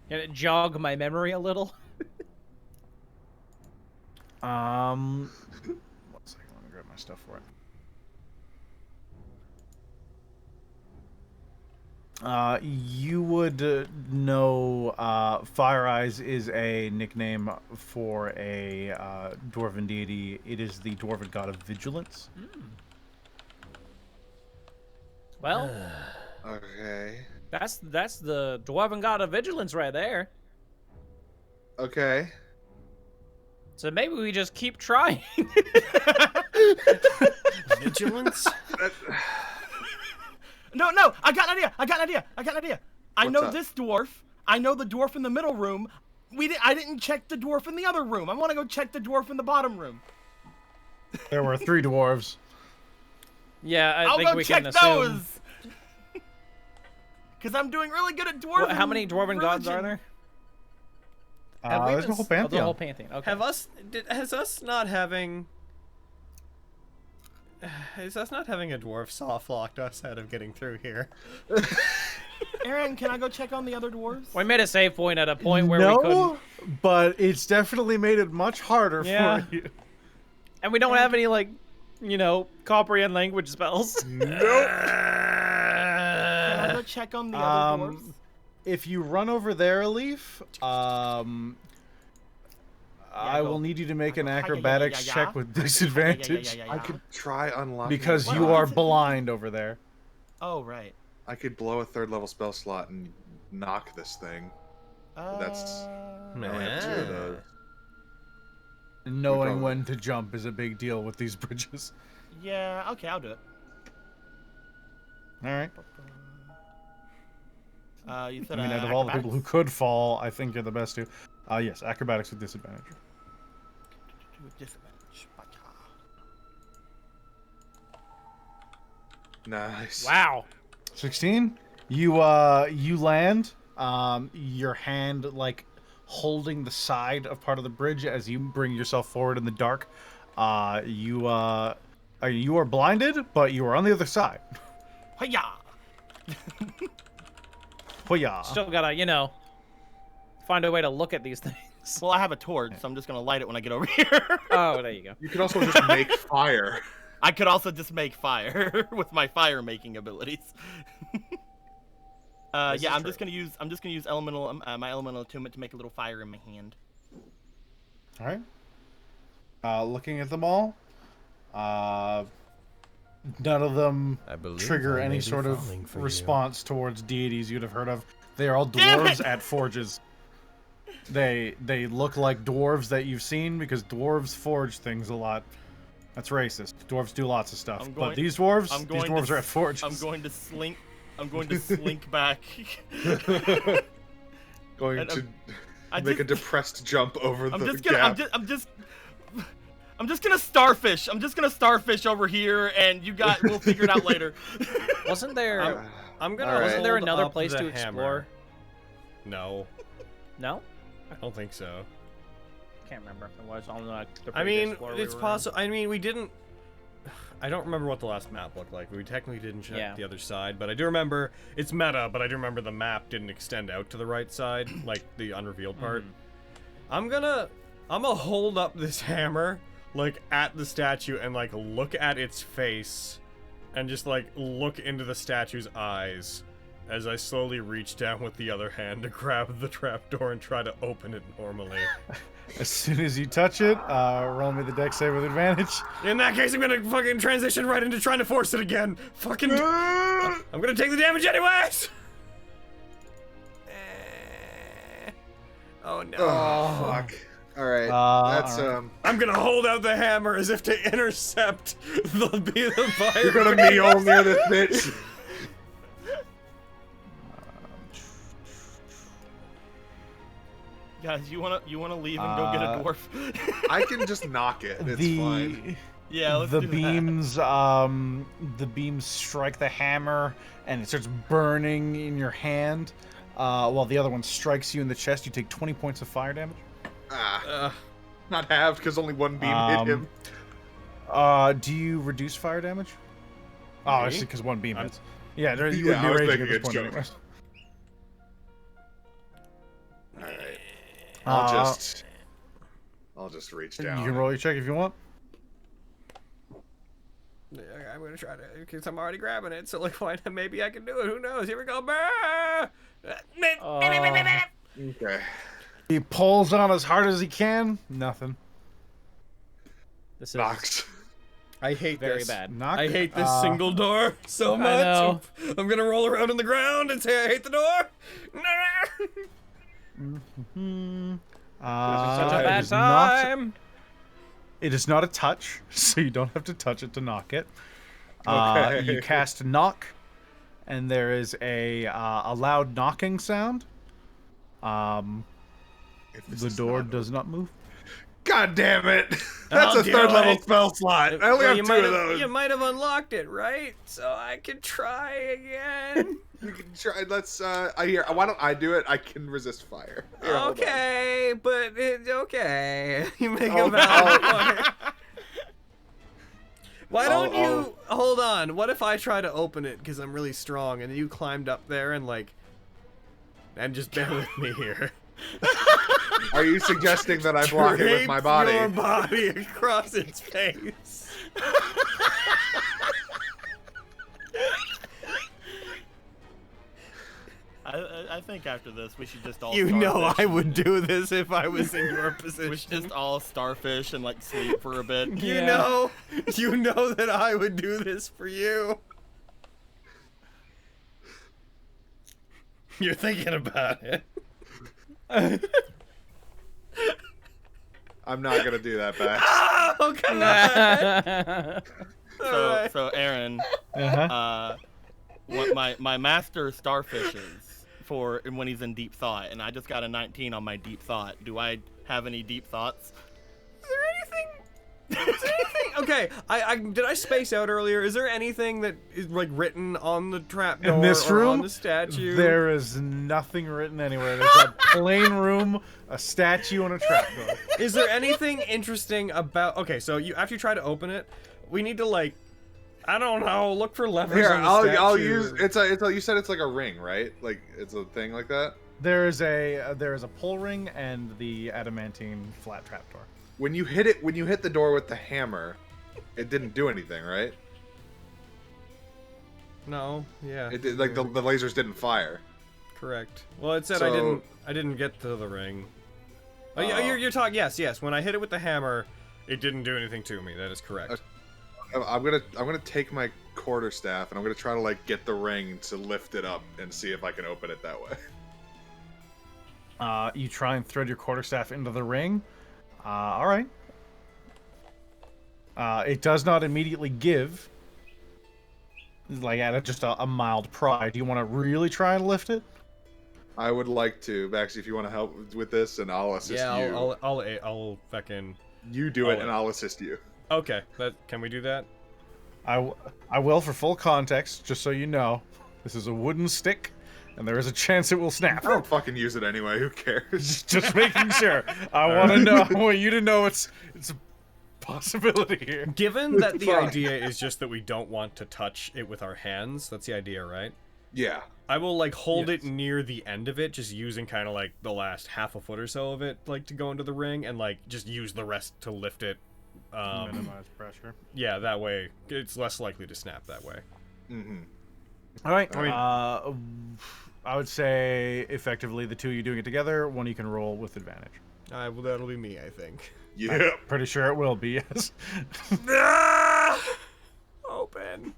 Can it jog my memory a little? 1 second, let me grab my stuff for it. You would know Fire Eyes is a nickname for a dwarven deity. It is the Dwarven God of Vigilance. Well, Okay. that's the Dwarven God of Vigilance right there. Okay. So maybe we just keep trying. Vigilance? No, I got an idea. I What's know up? this dwarf. I know the dwarf in the middle room. I didn't check the dwarf in the other room. I want to go check the dwarf in the bottom room. There were 3 dwarves. Yeah, I I'll think go we check can assume. those. Because I'm doing really good at dwarven. How many Dwarven gods are religion. there? Have we There's been a whole s- Oh, pantheon. the whole pantheon. Okay. Has us not having a dwarf soft locked us out of getting through here? Aaron, can I go check on the other dwarves? We made a save point at a point where no, we couldn't, but it's definitely made it much harder Yeah. for you. and we don't have any like, comprehend language spells. Can I go check on the other dwarves? If you run over there, Leaf, I go. will need you to make an I go. acrobatics Yeah. check with disadvantage I could try unlocking. because it. you are blind over there. Oh, right. I could blow a 3rd level spell slot and knock this thing. That's- I only have 2 of those. Knowing probably- when to jump is a big deal with these bridges. Yeah, okay, I'll do it. All right. You said, I mean, out of all the people who could fall, I think you're the best to. Yes, acrobatics with disadvantage. Disadvantage. Nice. Wow. 16. You land. Your hand holding the side of part of the bridge as you bring yourself forward in the dark. You are blinded, but you are on the other side. Hiya! Hoya. Still gotta, find a way to look at these things. Well, I have a torch, so I'm just gonna light it when I get over here. Oh, there you go. You could also just make fire. I could also just make fire with my fire making abilities. This yeah, is I'm just gonna use elemental my elemental attunement to make a little fire in my hand. All right. Looking at them all, none of them I believe trigger I may any be sort of falling for you. response towards deities you'd have heard of. They are all Damn dwarves it! at forges. They look like dwarves that you've seen because dwarves forge things a lot. That's racist. Dwarves do lots of stuff. But these dwarves, are at forges. I'm going to slink back. Going to make a depressed jump over the I'm just gonna starfish. I'm just gonna starfish over here, and we'll figure it out later. Wasn't there? I'm gonna. All right. Wasn't there hold another up place the to hammer. explore? No, No, I don't think so. can't remember if it was on the. I mean, previous floor we it's were on. possible. I mean, we didn't. I don't remember what the last map looked like. We technically didn't check Yeah. the other side, but I do remember it's meta. But I do remember the map didn't extend out to the right side, like the unrevealed part. I'm gonna hold up this hammer like at the statue and like look at its face, and just like look into the statue's eyes as I slowly reach down with the other hand to grab the trapdoor and try to open it normally. As soon as you touch it, roll me the dex save with advantage. In that case, I'm gonna fucking transition right into trying to force it again. Fucking. I'm gonna take the damage anyways! Oh no. Oh, fuck. Alright. That's, all right. I'm gonna hold out the hammer as if to intercept the fire. You're gonna meal near this bitch. Guys, you wanna leave and go get a dwarf? I can just knock it. It's fine. Yeah, let's the do that. beams strike the hammer and it starts burning in your hand. While the other one strikes you in the chest, you take 20 points of fire damage. Not halved because only one beam hit him. Do you reduce fire damage? Oh, Me? actually, because one beam hits. Yeah, you Yeah, I would was be raging at thinking this it's point joke. anyways. Alright. Uh, I'll just reach You down. can roll your check if you want. I'm gonna try to, because I'm already grabbing it, so like, why not? Maybe I can do it. Who knows? Here we go. Brrr! Okay. He pulls on as hard as he can. Nothing. This is Knocks. I hate very this. bad. Knock. I hate this single door so much. know. I'm gonna roll around on the ground and say I hate the door. Such a It bad is not- time. It is not a touch, so you don't have to touch it to knock it. Okay. You cast knock, and there is a loud knocking sound. If this The is door not- does not move. God damn it! That's I'll a do third level it. spell slot. I only have you two might of those. You might have unlocked it, right? So I could try again. You can try. Let's. Why don't I do it? I can resist fire. Here, hold on. Okay, but it's okay. You make Oh, a valid no. point. Why don't I'll- you hold on? What if I try to open it because I'm really strong, and you climbed up there and like, and just bear with me here. Are you suggesting that I block it with my body? Your body across its face. I think after this we should just all. You know starfish. I would do this if I was in your position. We should just all starfish and like sleep for a bit. You know that I would do this for you. You're thinking about it. I'm not gonna do that back. Oh, come on. So Aaron, what my master starfishes for when he's in deep thought, and I just got a 19 on my deep thought. Do I have any deep thoughts? Is there anything? Okay, I did I space out earlier? Is there anything that is like written on the trapdoor In this or room, on the statue? there is nothing written anywhere. There's a plain room, a statue, and a trapdoor. Is there anything interesting about? Okay, so after you try to open it, we need to like, I don't know, look for levers. Here, on the I'll statue. use. It's a. You said it's like a ring, right? Like it's a thing like that. There is a pull ring and the adamantine flat trapdoor. When you hit the door with the hammer, it didn't do anything, right? No, yeah. It did, like the lasers didn't fire. Correct. Well, it said So- I didn't get to the ring. Oh, you're talking. Yes. When I hit it with the hammer, it didn't do anything to me. That is correct. I'm gonna take my quarterstaff and I'm gonna try to like get the ring to lift it up and see if I can open it that way. You try and thread your quarterstaff into the ring. All right. It does not immediately give. Like at just a mild pry. Do you want to really try and lift it? I would like to, Maxie, if you want to help with this, and I'll assist you. Yeah, I'll fucking. You do it, and I'll assist you. Okay, can we do that? I will, for full context, just so you know. This is a wooden stick, and there is a chance it will snap. I don't fucking use it anyway. Who cares? Just making sure. I want to know. I want you to know it's a possibility here. Given that the idea is just that we don't want to touch it with our hands, that's the idea, right? Yeah. I will like hold it near the end of it, just using kind of like the last half a foot or so of it, like to go into the ring, and like just use the rest to lift it. Minimize pressure. Yeah, that way it's less likely to snap that way. Mm-hmm. All right. I would say effectively the two of you doing it together. One you can roll with advantage. Well, that'll be me, I think. Yeah. Pretty sure it will be. Yes. Open.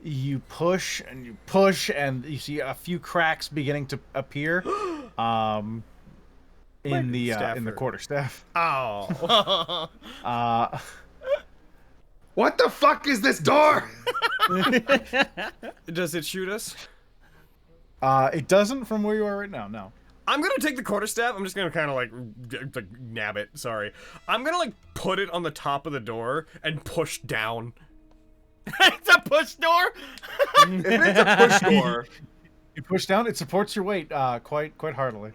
You push and you push and you see a few cracks beginning to appear in the quarterstaff. Oh. What the fuck is this door? Does it shoot us? It doesn't from where you are right now. No. I'm gonna take the quarterstaff. I'm just gonna kind of like nab it. Sorry. I'm gonna like put it on the top of the door and push down. It's a push door. If it's a push door, You push down. It supports your weight quite heartily.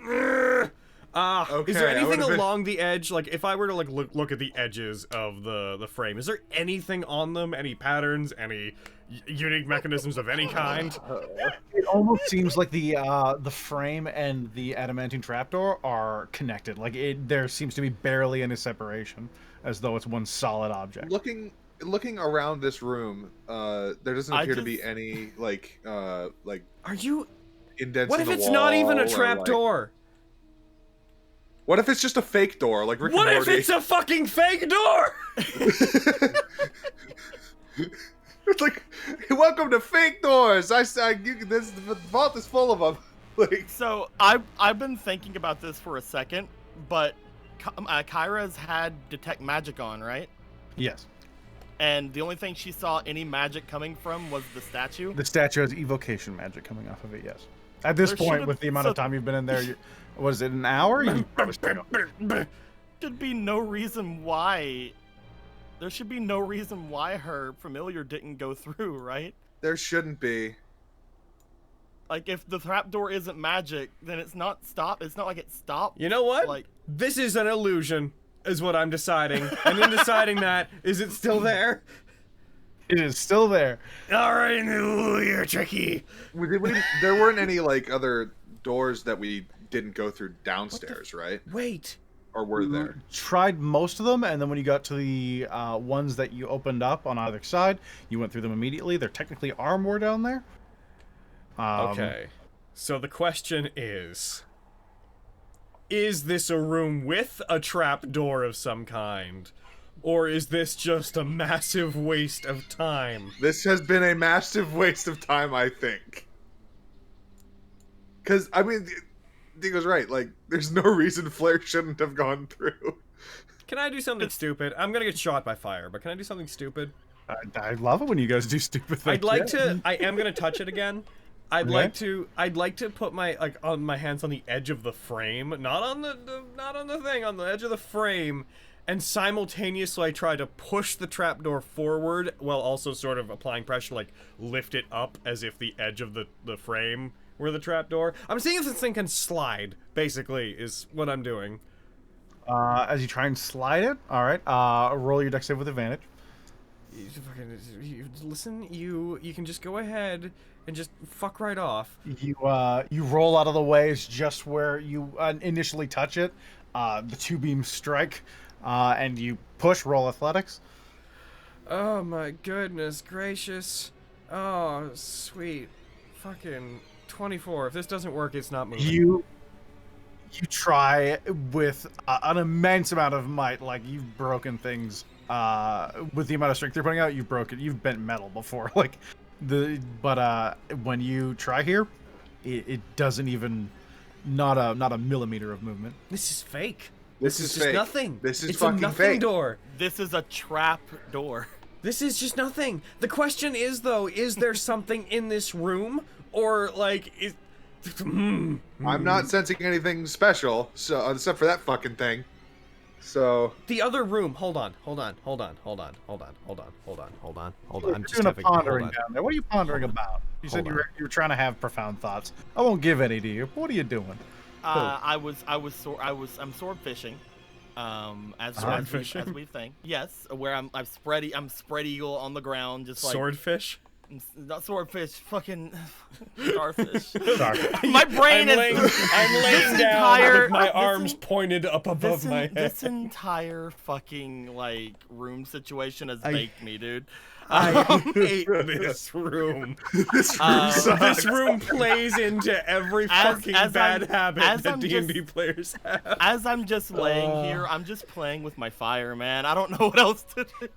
Okay, is there I anything would've been- along the edge? Like, if I were to like look at the edges of the frame, is there anything on them? Any patterns? Any unique mechanisms of any kind? It almost seems like the frame and the adamantine trapdoor are connected. Like there seems to be barely any separation, as though it's one solid object. Looking around this room, there doesn't appear to be any like Are you? indents. What in if the it's not even a wall or, trap like- door? What if it's just a fake door, like Rick and What if Morty? it's a fucking fake door? It's like, welcome to fake doors. This the vault is full of them. Like, So I've been thinking about this for a second, but Kyra's had detect magic on, right? Yes. And the only thing she saw any magic coming from was the statue. The statue has evocation magic coming off of it. Yes. At this There point, should've- with the amount of time you've been in there, was it an hour? You probably still go. Should be no reason why. There should be no reason why her familiar didn't go through, right? there shouldn't be. Like if the trapdoor isn't magic, then it's not stop. It's not like it stopped. You know what? Like This is an illusion, is what I'm deciding. And in deciding that, is it still there? It is still there. All right, ooh, you're tricky. There weren't any like other doors that we didn't go through downstairs, right? Wait. Or were there? Tried most of them, and then when you got to the ones that you opened up on either side, you went through them immediately. There technically are more down there. Okay. So the question is this a room with a trap door of some kind? Or is this just a massive waste of time? This has been a massive waste of time, I think. Because, I mean, Dingo's right. Like, there's no reason Flair shouldn't have gone through. Can I do something stupid? I'm gonna get shot by fire, but can I do something stupid? I love it when you guys do stupid things. I'd like yeah. to. I am gonna touch it again. I'd Okay. like to put my on my hands on the edge of the frame, not on the thing, on the edge of the frame, and simultaneously I try to push the trapdoor forward while also sort of applying pressure, like lift it up as if the edge of the frame were the trapdoor. I'm seeing if this thing can slide. Basically, is what I'm doing. As you try and slide it, all right. Roll your dex save with advantage. Listen, you can just go ahead and just fuck right off. You roll out of the way. It's just where you initially touch it. The two beams strike, and you push. Roll athletics. Oh my goodness gracious. Oh, sweet. Fucking 24. If this doesn't work, it's not moving. You try with an immense amount of might, like you've broken things with the amount of strength you're putting out. You've bent metal before, like but when you try here, it doesn't even not a millimeter of movement. This is fake. This is just fake. nothing. This is it's fucking a nothing fake. door. This is a trap door. This is just nothing. The question is, though, is there something in this room, or like is? I'm not sensing anything special, so except for that fucking thing. So The other room. Hold on. I'm You're just doing a having. Hold pondering on. down there. What are you pondering about? You said Hold you were trying to have profound thoughts. I won't give any to you. What are you doing? I'm sword fishing. As we think. Yes, where I'm spread eagle on the ground, just like Swordfish. not swordfish, fucking starfish. Sorry. My brain I'm is. laying down entire- with my this arms en- pointed up above my head. This entire fucking like room situation has baked me, dude. I hate this room. this room sucks. This room plays into every fucking bad habit that D&D players have. As I'm just laying here, I'm just playing with my fire, man. I don't know what else to do.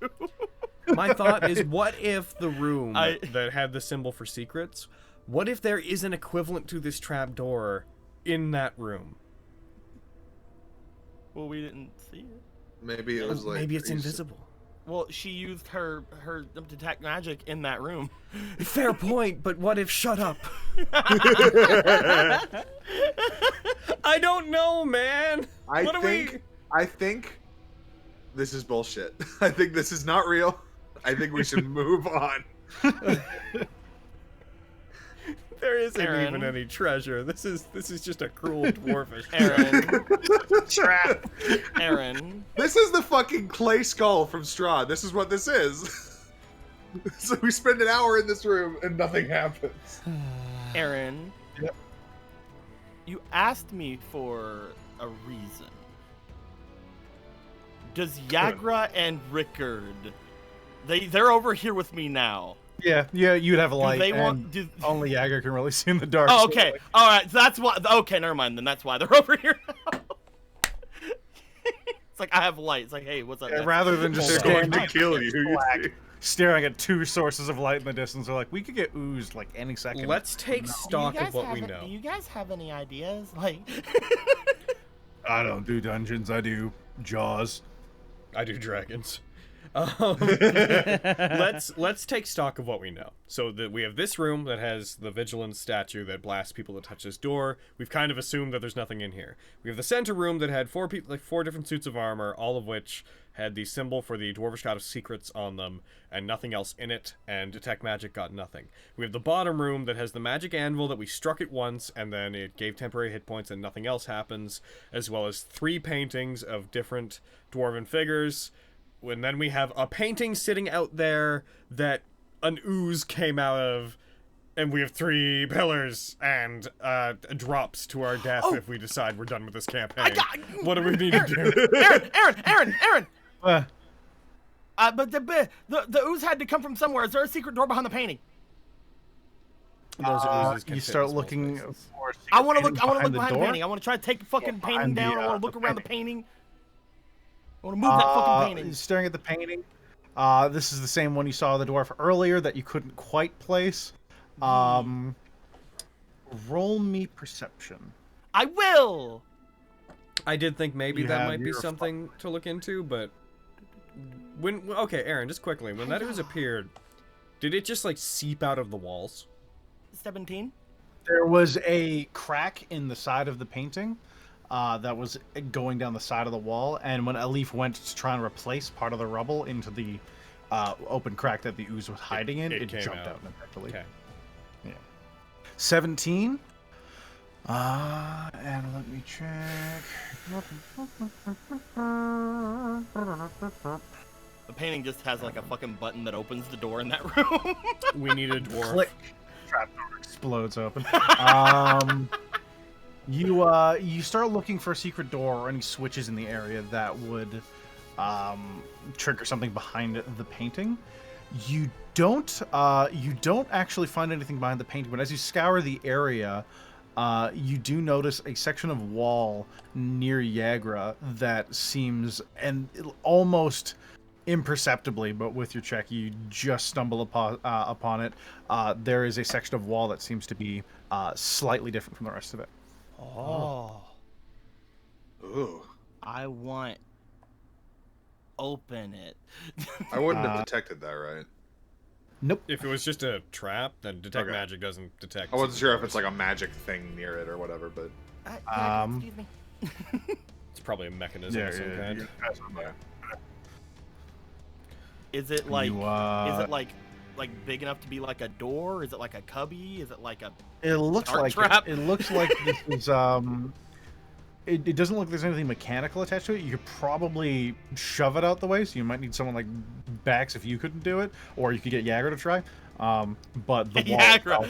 My thought is, what if the room I- that had the symbol for secrets, what if there is an equivalent to this trapdoor in that room? Well, we didn't see it. Maybe it was like Maybe it's invisible. Well, she used her detect magic in that room. Fair point, but what if shut up? I don't know, man. I think this is bullshit. I think this is not real. I think we should move on. There isn't Aaron. even any treasure. This is just a cruel dwarfish. Aaron. This is the fucking clay skull from Straw. This is what this is. So we spend an hour in this room and nothing happens. Aaron. Yep. You asked me for a reason. Does Yagra and Rickard, they're over here with me now. Yeah, you'd have a light. they and want- do- only Jagger can really see in the dark. Oh, so, okay. like, All right. That's why. Okay, never mind. Then that's why they're over here now. It's like I have light. It's like, hey, what's up? yeah, man? rather than just They're staring, going to kill you. black, staring at two sources of light in the distance, they're like, we could get oozed like any second. Let's take stock of what we know. Do you guys have any ideas? Like, I don't do dungeons. I do Jaws. I do dragons. Let's take stock of what we know. So that we have this room that has the vigilance statue that blasts people that touch this door. We've kind of assumed that there's nothing in here. We have the center room that had four different suits of armor, all of which had the symbol for the Dwarven God of Secrets on them, and nothing else in it, and detect magic got nothing. We have the bottom room that has the magic anvil that we struck it once, and then it gave temporary hit points and nothing else happens, as well as 3 paintings of different dwarven figures. And then we have a painting sitting out there that an ooze came out of, and we have 3 pillars and drops to our death if we decide we're done with this campaign. What do we need to do? Aaron. Uh, But the ooze had to come from somewhere. Is there a secret door behind the painting? Those oozes can you fit start in small looking spaces. for. I want to look. I want to behind look behind the door? painting. I want to try to take the fucking painting behind the, down. I want to look the around the painting. painting. I want to move that fucking painting. Staring at the painting. This is the same one you saw the dwarf earlier that you couldn't quite place. Roll me perception. I will. I did think maybe You that have might be your something to look into, but okay, Aaron, just quickly, when that ooze appeared, did it just like seep out of the walls? 17. There was a crack in the side of the painting that was going down the side of the wall, and when Elif went to try and replace part of the rubble into the open crack that the ooze was hiding in, it came jumped out. out effectively. Okay. 17. And let me check. The painting just has like a fucking button that opens the door in that room. We need a dwarf. Click. Trapdoor explodes open. You start looking for a secret door or any switches in the area that would trigger something behind the painting, You don't actually find anything behind the painting, but as you scour the area, you do notice a section of wall near Yagra that seems, and almost imperceptibly, but with your check, you just stumble upon it. There is a section of wall that seems to be slightly different from the rest of it. Oh. Ooh. I want. Open it. I wouldn't have detected that, right? Nope. If it was just a trap, then detect Okay. magic doesn't detect. I wasn't sure if it's like a magic thing near it or whatever, but Yeah, excuse me. It's probably a mechanism of some kind. yeah. Is it like? You, Is it like big enough to be like a door? Is it like a cubby? Is it like a? It looks Dart like trap? it looks like this is It doesn't look like there's anything mechanical attached to it. You could probably shove it out the way, so you might need someone like Bax if you couldn't do it, or you could get Yager to try. But the wall Yagra.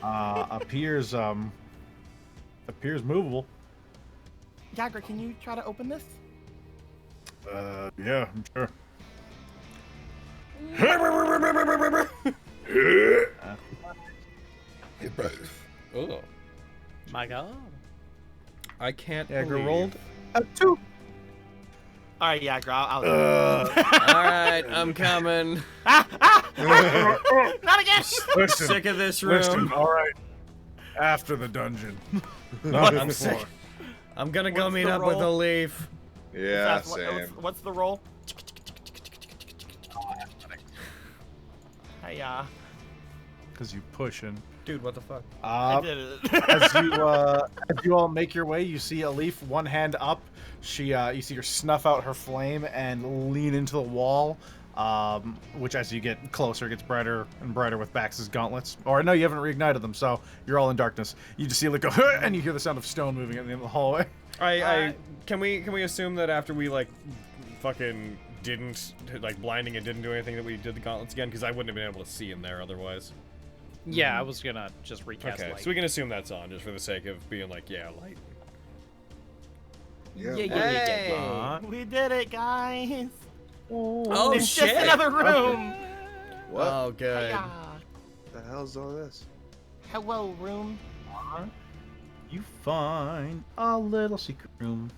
itself, appears movable. Yagra, can you try to open this? Yeah, I'm sure. Oh, My God. I can't. Yager believe. rolled a 2. All right, Yagra, I'll All right, I'm coming. Not again! Listen, Sick of this room. listen. All right, after the dungeon. I'm sick. I'm gonna go What's meet the up with roll? a leaf. Yeah, Seth, same. what's the roll? Hey, Because you pushing. Dude, what the fuck? I did it. as you all make your way, you see a leaf, one hand up. You see her snuff out her flame and lean into the wall. Which, as you get closer, gets brighter and brighter with Bax's gauntlets. Or no, you haven't reignited them, so you're all in darkness. You just see it go, and you hear the sound of stone moving at the end of the hallway. Can we assume that after we like fucking didn't like blinding and didn't do anything that we did the gauntlets again? Because I wouldn't have been able to see in there otherwise. Yeah, I was gonna just recast Okay, light. so we can assume that's on just for the sake of being like, yeah, light. Yeah. Hey! We did it, guys. Oh It's just another room. What Oh, good. Hiya. the hell's all this? Hello, room. You find a little secret room.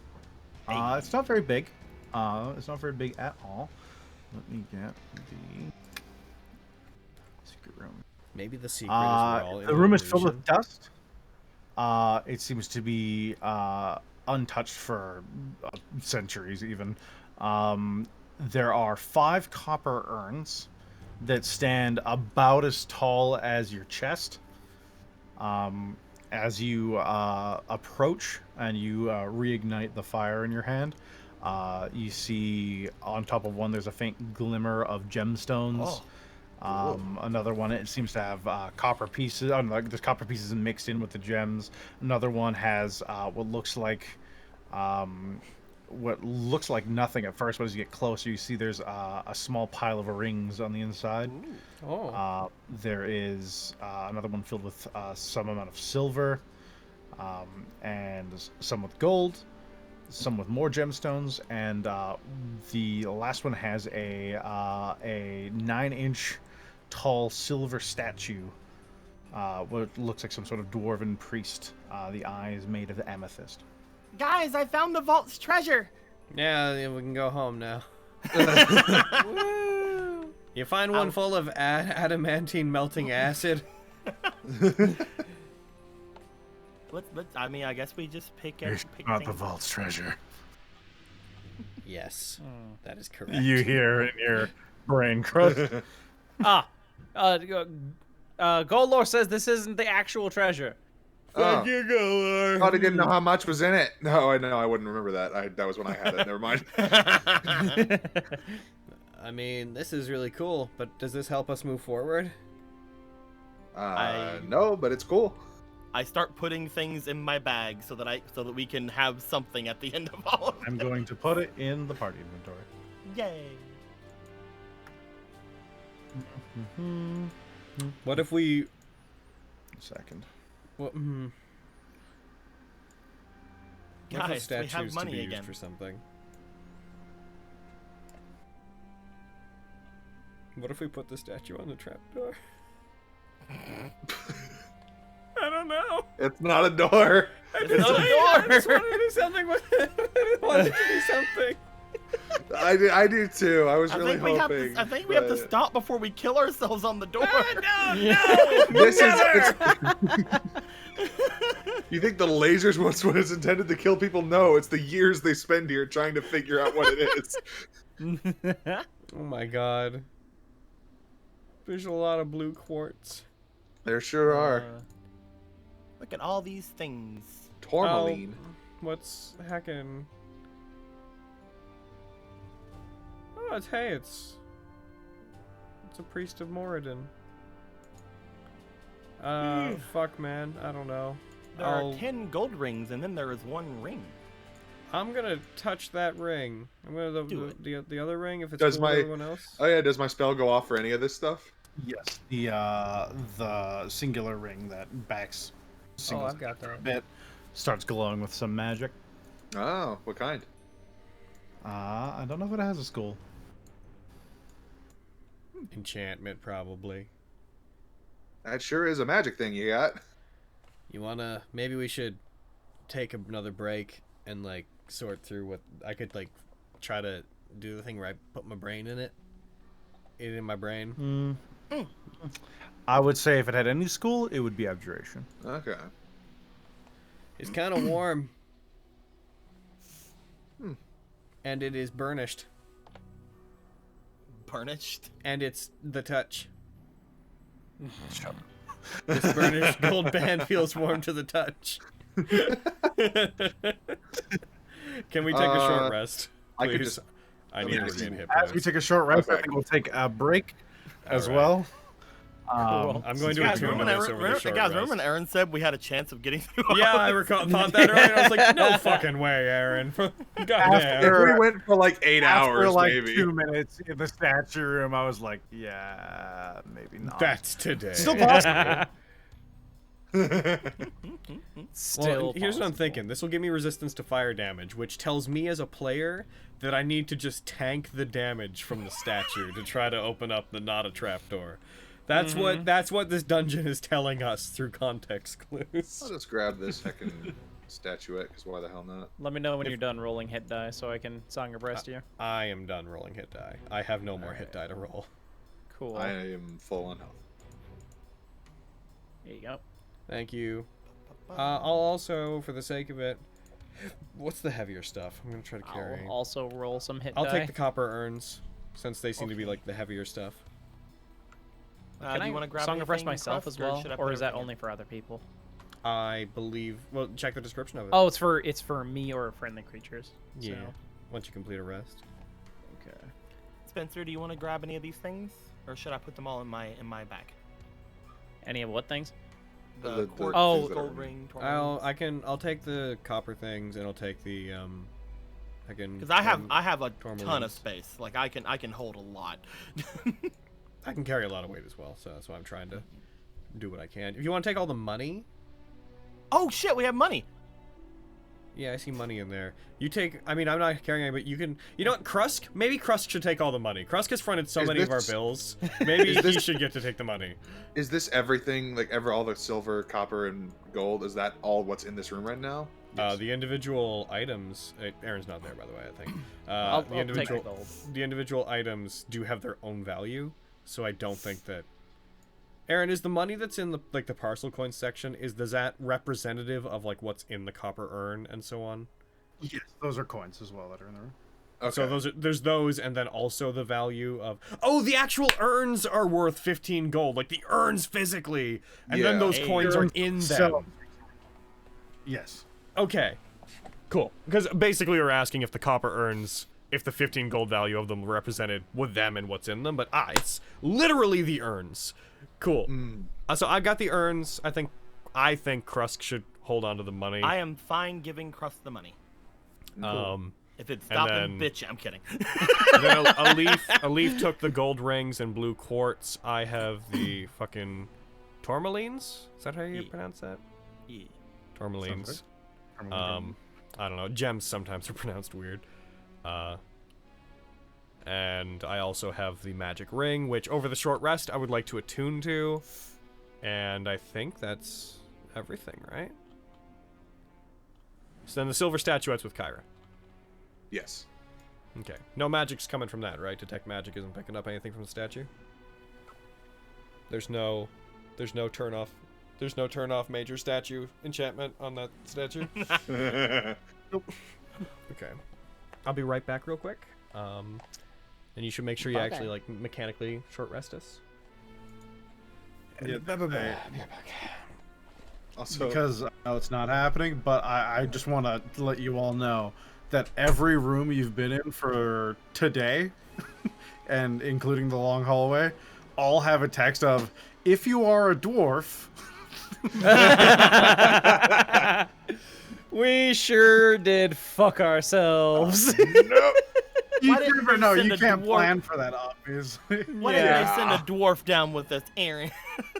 It's not very big. It's not very big at all. Let me get the secret room. Maybe the secret is we're all in The room is filled illusion. with dust. It seems to be untouched for centuries, even. There are 5 copper urns that stand about as tall as your chest. As you approach and you reignite the fire in your hand, you see on top of one there's a faint glimmer of gemstones. Another one, it seems to have copper pieces. There's copper pieces mixed in with the gems. Another one has what looks like nothing at first, but as you get closer, you see there's a small pile of rings on the inside. Oh. There is another one filled with some amount of silver, and some with gold, some with more gemstones, and the last one has a 9-inch tall silver statue, what looks like some sort of dwarven priest. The eye is made of amethyst. Guys, I found the vault's treasure. Yeah, we can go home now. You find one full of adamantine melting acid. I mean, I guess we just pick It's pick not the things. vault's treasure. Yes, that is correct. You hear in your brain crust. Goldlore says this isn't the actual treasure. Oh, you go, I didn't know how much was in it. No, I know. I wouldn't remember that. That was when I had it. Never mind. I mean, this is really cool, but does this help us move forward? No, but it's cool. I start putting things in my bag so that we can have something at the end of all of I'm them. going to put it in the party inventory. Yay! What if we? Second. What, what if the Guys, we statues have to money be used again. for something? What if we put the statue on the trapdoor? I don't know. It's not a door. It's not a door. I just wanted to do something with it. I wanted to do something. I do too. I was really hoping. I think we have to stop before we kill ourselves on the door. No. This is. You think the lasers was what it's intended to kill people? No, it's the years they spend here trying to figure out what it is. Oh my god. There's a lot of blue quartz. There sure are. Look at all these things. Tourmaline. What's hacking? Oh, it's a priest of Moradin. Fuck, man. I don't know. There are 10 gold rings, and then there is 1 ring. I'm gonna touch that ring. I'm gonna the other ring if it's Does cool to my- everyone else. Oh yeah, does my spell go off for any of this stuff? Yes, the singular ring that backs single I've got that. bit starts glowing with some magic. Oh, what kind? I don't know if it has a skull. Enchantment, probably. That sure is a magic thing you got. You wanna? Maybe we should take another break and like sort through what I could like try to do the thing where I put my brain in it. In my brain. I would say if it had any skull, it would be abjuration. Okay. It's kind of warm. And it is burnished. Burnished. And it's the touch. Shut up. This burnished gold band feels warm to the touch. Can we take a short rest? I could Please? just- I need to regain hit As we points. take a short rest, I Okay. think we'll take a break as Alright. well. I'm going to Guys, attune remember, minutes over the short remember rest. when Aaron said we had a chance of getting through all Yeah, I this? thought that earlier. And I was like, no fucking way, Aaron. Goddamn. If we went for like 8 After hours, like maybe. 2 minutes in the statue room, I was like, yeah, maybe not. That's today. Still possible. Still Well, here's what I'm possible. thinking. This will give me resistance to fire damage, which tells me as a player that I need to just tank the damage from the statue to try to open up the not a trapdoor. That's what this dungeon is telling us through context clues. I'll just grab this heckin' statuette, because why the hell not? Let me know when you're done rolling hit die so I can song of rest you. I am done rolling hit die. I have no more hit die to roll. Cool. I am full on health. There you go. Thank you. I'll also, for the sake of it, what's the heavier stuff? I'm gonna try to carry. I'll also roll some hit I'll die. take the copper urns, since they seem to be like the heavier stuff. Can do I you want to grab song of rest anything, myself Crust, as well, should I or put is that everything only for other people? I believe. Well, check the description of it. Oh, it's for me or friendly creatures. yeah. So. Once you complete a rest. Okay. in? Spencer, do you want to grab any of these things, or should I put them all in my bag? Any of what things? The quartz, Oh. gold ring, tourmaline. I'll take the copper things and I'll take the I can. Because I have a ton of tourmalines. space. Like I can hold a lot. I can carry a lot of weight as well, so that's why I'm trying to do what I can. If you want to take all the money, Oh shit, we have money. yeah, I see money in there. You take. I mean, I'm not carrying any, but you can. You know what, Krusk? Maybe Krusk should take all the money. Krusk has fronted so Is many of our this- bills. Maybe is he this- should get to take the money. Is this everything, like all the silver, copper, and gold? Is that all what's in this room right now? The individual items. Aaron's not there, by the way. I think. I'll The take individual. the gold. The individual items do have their own value, so I don't think that. Aaron, is the money that's in the the parcel coins section, is that representative of like what's in the copper urn and so on? Yes, those are coins as well that are in the room. Okay. So there's those, and then also the value of the actual urns are worth 15 gold, like the urns physically, and then Yeah. those coins are in them. So- yes. Okay, cool. Because basically we're asking if the copper urns, if the 15 gold value of them represented with them and what's in them, but it's literally the urns. Cool. So I got the urns. I think Krusk should hold on to the money. I am fine giving Crust the money. If it's And stopping then- bitch, I'm kidding. Then a leaf took the gold rings and blue quartz. I have the fucking tourmalines. Is that how you Yeah. pronounce that? Yeah. Tourmalines. Sounds I don't know. Gems sometimes are pronounced weird. And I also have the magic ring, which over the short rest I would like to attune to. And I think that's everything, right? So then the silver statuettes with Kyra. Yes. Okay. No magic's coming from that, right? Detect magic isn't picking up anything from the statue? There's no turn off. There's no turn off major statue enchantment on that statue? Nope. Okay. I'll be right back real quick. And you should make sure you actually like mechanically short rest us. Yeah, Also, because I know it's not happening, but I just want to let you all know that every room you've been in for today, and including the long hallway, all have a text of, if you are a dwarf... We sure did fuck ourselves. nope. You Why didn't never they know, send you a can't dwarf- plan for that, obviously. Why didn't they send a dwarf down with us, Aaron?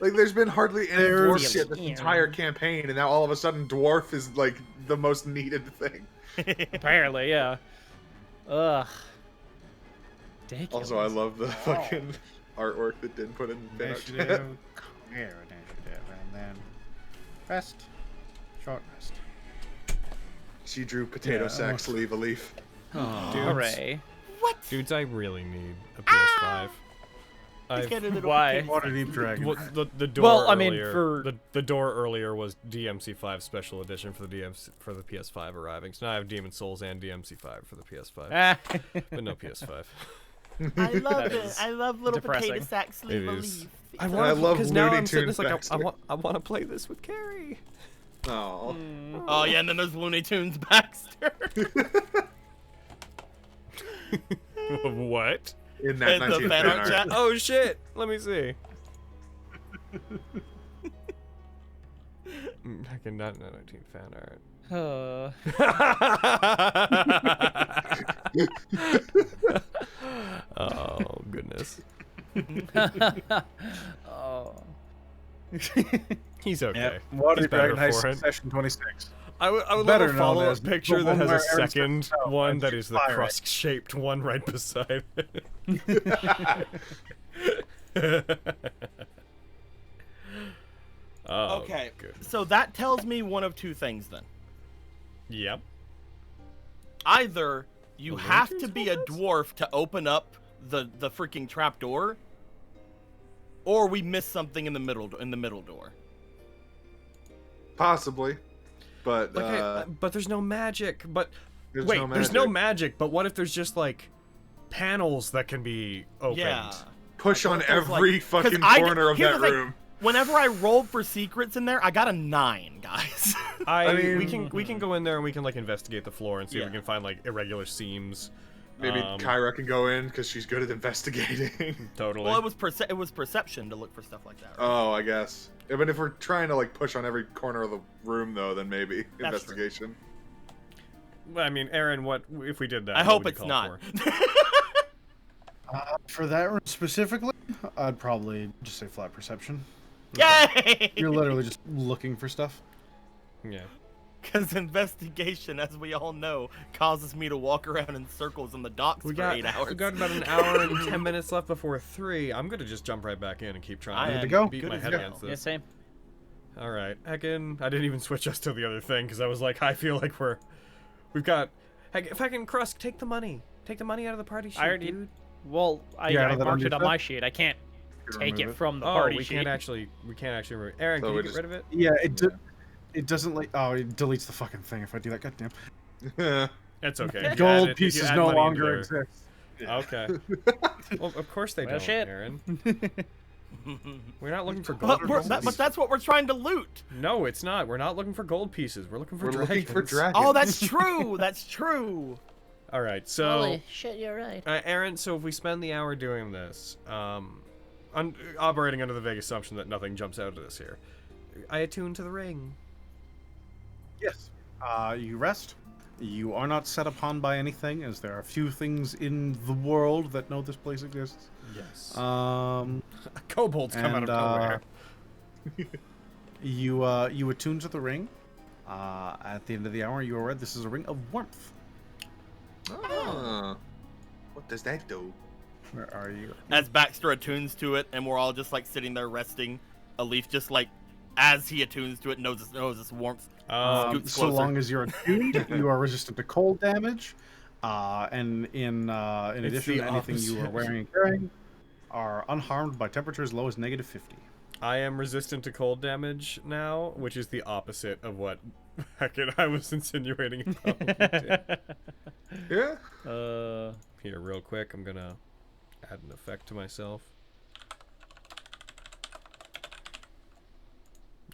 Like, there's been hardly any There's- dwarf shit this entire campaign, and now all of a sudden, dwarf is like the most needed thing. Apparently, yeah. Ugh. Ridiculous. Also, I love the fucking artwork that didn't put in the Initiative, clear initiative, and then rest, short rest. She drew potato Yeah, sack sleeve a leaf. Hooray. What? Dudes, I really need a PS5. He's got a little Why? potato sack. Waterdeep Dragon. Well, the door Well, I mean, earlier, for- the door earlier was DMC5 Special Edition for the PS5 arriving. So now I have Demon Souls and DMC5 for the PS5, Ah. but no PS5. I love That it. is I love little depressing. potato sack sleeve It a is. leaf. I I love because now Looney I'm sitting Tunes this like backstory. I want to play this with Carrie. Oh. Oh yeah, and then there's Looney Tunes Baxter. What? In that And the 19 fan fan art art. chat. Oh shit! Let me see. I can not 19 fan art. Oh goodness. Oh. He's okay. Yeah, He's Waterdeep better Dragon for it. Heist Session 26. I would love Better a known follow-up as picture the that one has a where Aaron second says, "Oh, one I'm that is the pirate." crust-shaped one right beside it. Oh, Okay, good. so that tells me one of two things then. Yep. Either you The have Looney to Tunes be a ones? dwarf to open up the freaking trap door, or we miss something in the middle door. Possibly. But, But there's no magic. But there's wait, no there's no magic. magic. But what if there's just like panels that can be opened? Yeah. Push on What if there's, every like- 'cause fucking I- corner of here's that the thing, room. Whenever I rolled for secrets in there, I got a 9, guys. I mean- we can go in there and we can like investigate the floor and see if Yeah. we can find like irregular seams. Maybe Kyra can go in because she's good at investigating. Totally. Well, it was perception to look for stuff like that. Right? Oh, I guess. Yeah, but if we're trying to like push on every corner of the room, though, then maybe true. investigation. I mean, Aaron, what if we did that? I what hope would you it's call not. for? For that room specifically, I'd probably just say flat perception. Yay! You're literally just looking for stuff. Yeah. Because investigation, as we all know, causes me to walk around in circles in the docks We for got 8 hours. we got about an hour and 10 minutes left before 3. I'm gonna just jump right back in and keep I trying am to go. beat good my as head well. against Yeah, this. same. All right, heckin', I didn't even switch us to the other thing because I was like, I feel like we've got. Heck, if I can, Krusk, take the money. Take the money out of the party sheet, I already- dude. Well, I Yeah, marked that it on understood. my sheet. I can't take remove it it. from the Oh, party we sheet. can't actually remove. Aaron, So can we you get just- rid of it? Yeah, it doesn't like. Oh, it deletes the fucking thing if I do that. Goddamn. It's okay. If you add Gold it- if you pieces add no money into longer there- exist. Okay. Well, of course they Well, don't, shit. Aaron. We're not looking for But, gold. but that's what we're trying to loot. No, it's not. We're not looking for gold pieces. We're looking for We're dragons. looking for dragons. Oh, that's true. That's true. All right, so Holy shit, you're right. Aaron, so if we spend the hour doing this, operating under the vague assumption that nothing jumps out of this here, I attune to the ring. Yes. You rest. You are not set upon by anything, as there are few things in the world that know this place exists. Yes. Kobolds come out of nowhere. You attune to the ring. At the end of the hour, you are read. This is a ring of warmth. Ah. What does that do? Where are you? As Baxter attunes to it, and we're all just like sitting there resting, a leaf just like, as he attunes to it, knows this warmth. Scoots So closer. long as you're attuned, you are resistant to cold damage, and in addition, the anything you are opposite. wearing and carrying are unharmed by temperatures low as -50. I am resistant to cold damage now, which is the opposite of what Hackett I was insinuating it probably did. Yeah. Here, real quick, I'm gonna add an effect to myself.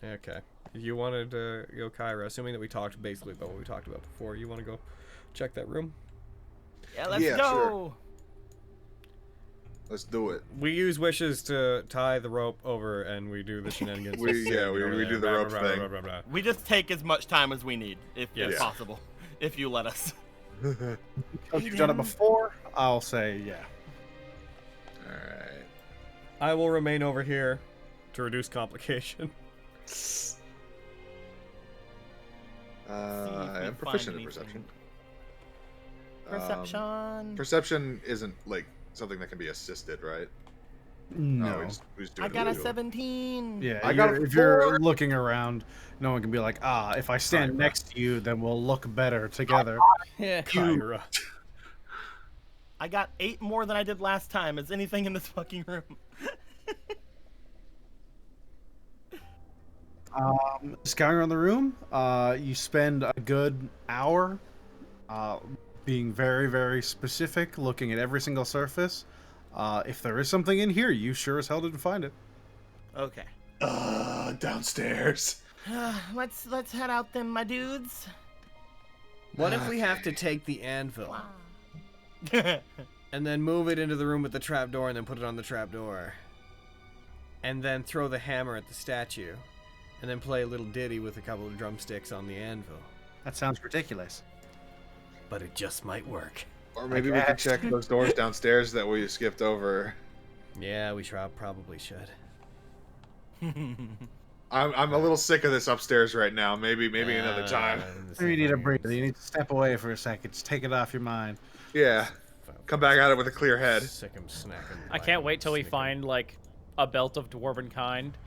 Okay. You wanted to go Kyra, assuming that we talked basically about what we talked about before. You want to go check that room? Yeah, let's Yeah, go. sure. Let's do it. We use wishes to tie the rope over, and we do the shenanigans. We do the rope thing. We just take as much time as we need, if Yes. possible, if you let us. Because you've done it before, I'll say yeah. Alright. I will remain over here to reduce complication. I am proficient in perception. Perception. Perception isn't like something that can be assisted, right? No. We just do it I got a individually. 17. Yeah, I got a if you're 4. looking around, no one can be like, if I stand Kyra. next to you, then we'll look better together. Yeah. Kyra. I got 8 more than I did last time. Is anything in this fucking room? Scouring around the room, you spend a good hour being very, very specific, looking at every single surface. If there is something in here, you sure as hell didn't find it. Okay. Downstairs. Let's head out then, my dudes. What if we have to take the anvil and then move it into the room with the trapdoor and then put it on the trapdoor? And then throw the hammer at the statue. And then play a little ditty with a couple of drumsticks on the anvil. That sounds ridiculous. But it just might work. Or maybe we could check those doors downstairs that we skipped over. Yeah, we probably should. I'm a little sick of this upstairs right now. Maybe another time. You need a breather. You need to step away for a second. Just take it off your mind. Yeah. Come back at it with a clear head. Sick 'em snacking. I can't wait till we find like a belt of dwarven kind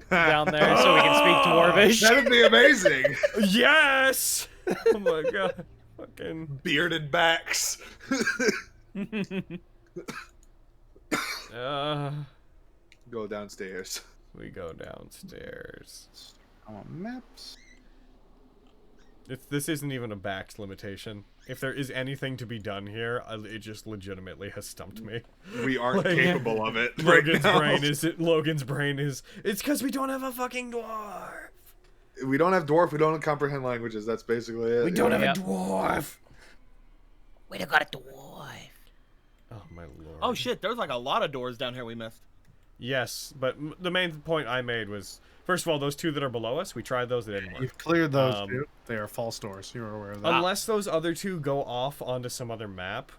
down there so we can speak dwarvish. That'd be amazing. Yes! Oh my god. Fucking Bearded backs. Go downstairs. we go downstairs. I want maps. This isn't even a backs limitation. If there is anything to be done here, it just legitimately has stumped me. We aren't Like, capable of it. Right Logan's brain is. It's because we don't have a fucking dwarf. We don't have dwarf. We don't comprehend languages. That's basically it. We don't have Yep. a dwarf. We don't got a dwarf. Oh my lord. Oh shit, there's like a lot of doors down here we missed. Yes, but the main point I made was, first of all, those two that are below us, we tried those, they didn't work. You've cleared those two. They are false doors. You're aware of that. Unless those other two go off onto some other map,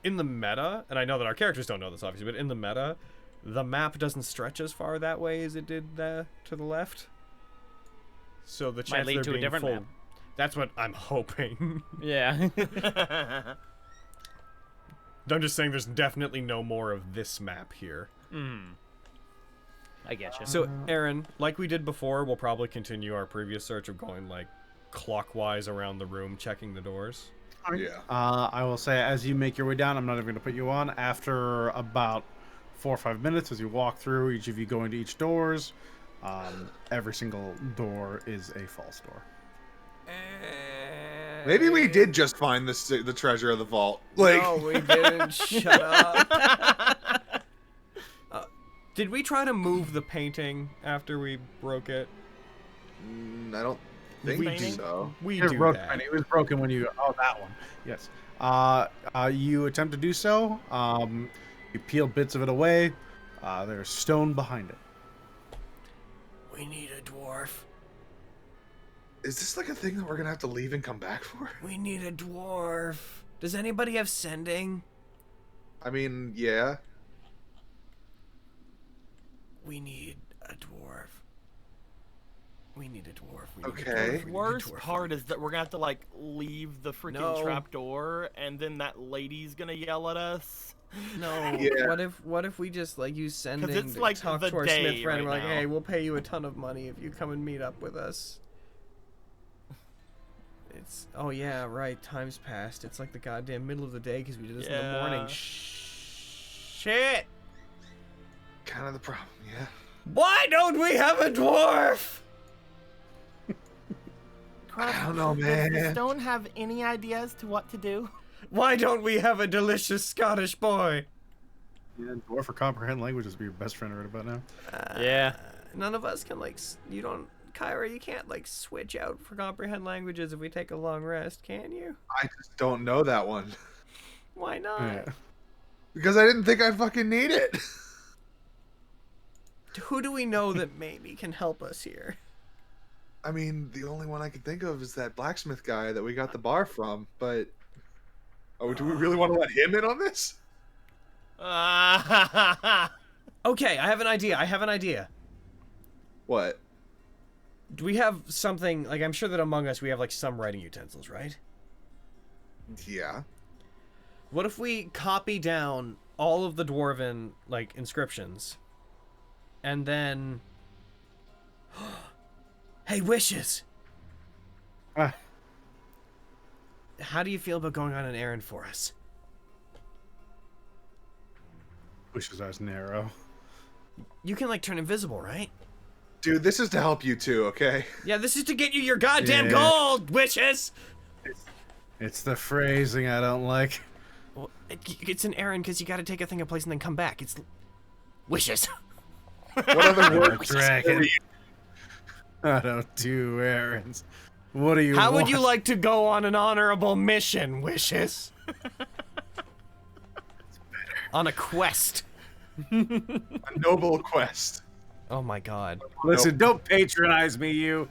in the meta, and I know that our characters don't know this obviously, but in the meta, the map doesn't stretch as far that way as it did to the left. So the chance lead they're to a being different full, map. That's what I'm hoping. Yeah. I'm just saying there's definitely no more of this map here. I get you. So, Aaron, like we did before, we'll probably continue our previous search of going, like, clockwise around the room, checking the doors. Yeah. I will say, as you make your way down, I'm not even going to put you on. After about 4 or 5 minutes, as you walk through, each of you go into each doors. Every single door is a false door. Maybe we did just find the treasure of the vault. Like, No, we didn't. Shut up. Did we try to move the painting after we broke it? I don't think We do. so. We It do broke, that. it was broken when you. Oh, that one. Yes. You attempt to do so. You peel bits of it away. There's stone behind it. We need a dwarf. Is this like a thing that we're gonna have to leave and come back for? We need a dwarf. Does anybody have sending? I mean, yeah. We need a dwarf. We need a dwarf. We need Okay. A dwarf. We need a Worst dwarf. part is that we're gonna have to like leave the freaking No. trap door, and then that lady's gonna yell at us. No. Yeah. What if we just like use sending it's to like talk the to our day Smith friend? And we're right like, now. hey, we'll pay you a ton of money if you come and meet up with us. It's oh yeah, right. Time's passed. It's like the goddamn middle of the day because we did this in the morning. Yeah. Shit. Kind of the problem, yeah. Why don't we have a dwarf? I don't know, Does man. the stone have any idea as to what to do? Why don't we have a delicious Scottish boy? Yeah, dwarf or comprehend languages be your best friend right about now. Yeah. None of us can like. You don't, Kyra. You can't like switch out for comprehend languages if we take a long rest, can you? I just don't know that one. Why not? Yeah. Because I didn't think I'd fucking need it. Who do we know that maybe can help us here? I mean, the only one I could think of is that blacksmith guy that we got the bar from, but... Oh, do we really want to let him in on this? Okay, I have an idea. What? Do we have something like I'm sure that among us we have like some writing utensils, right? Yeah. What if we copy down all of the dwarven like inscriptions, and then, hey, wishes. Ah, How do you feel about going on an errand for us? wishes I was narrow. You can like turn invisible, right? Dude, this is to help you too, okay? Yeah, this is to get you your goddamn Yeah. gold, wishes. It's the phrasing I don't like. Well, it's an errand because you got to take a thing a place and then come back. It's wishes. What other words? Dragon. I don't do errands. What do you How would want? you like to go on an honorable mission, wishes? On a quest. A noble quest. Oh my god. Listen, don't patronize me, you.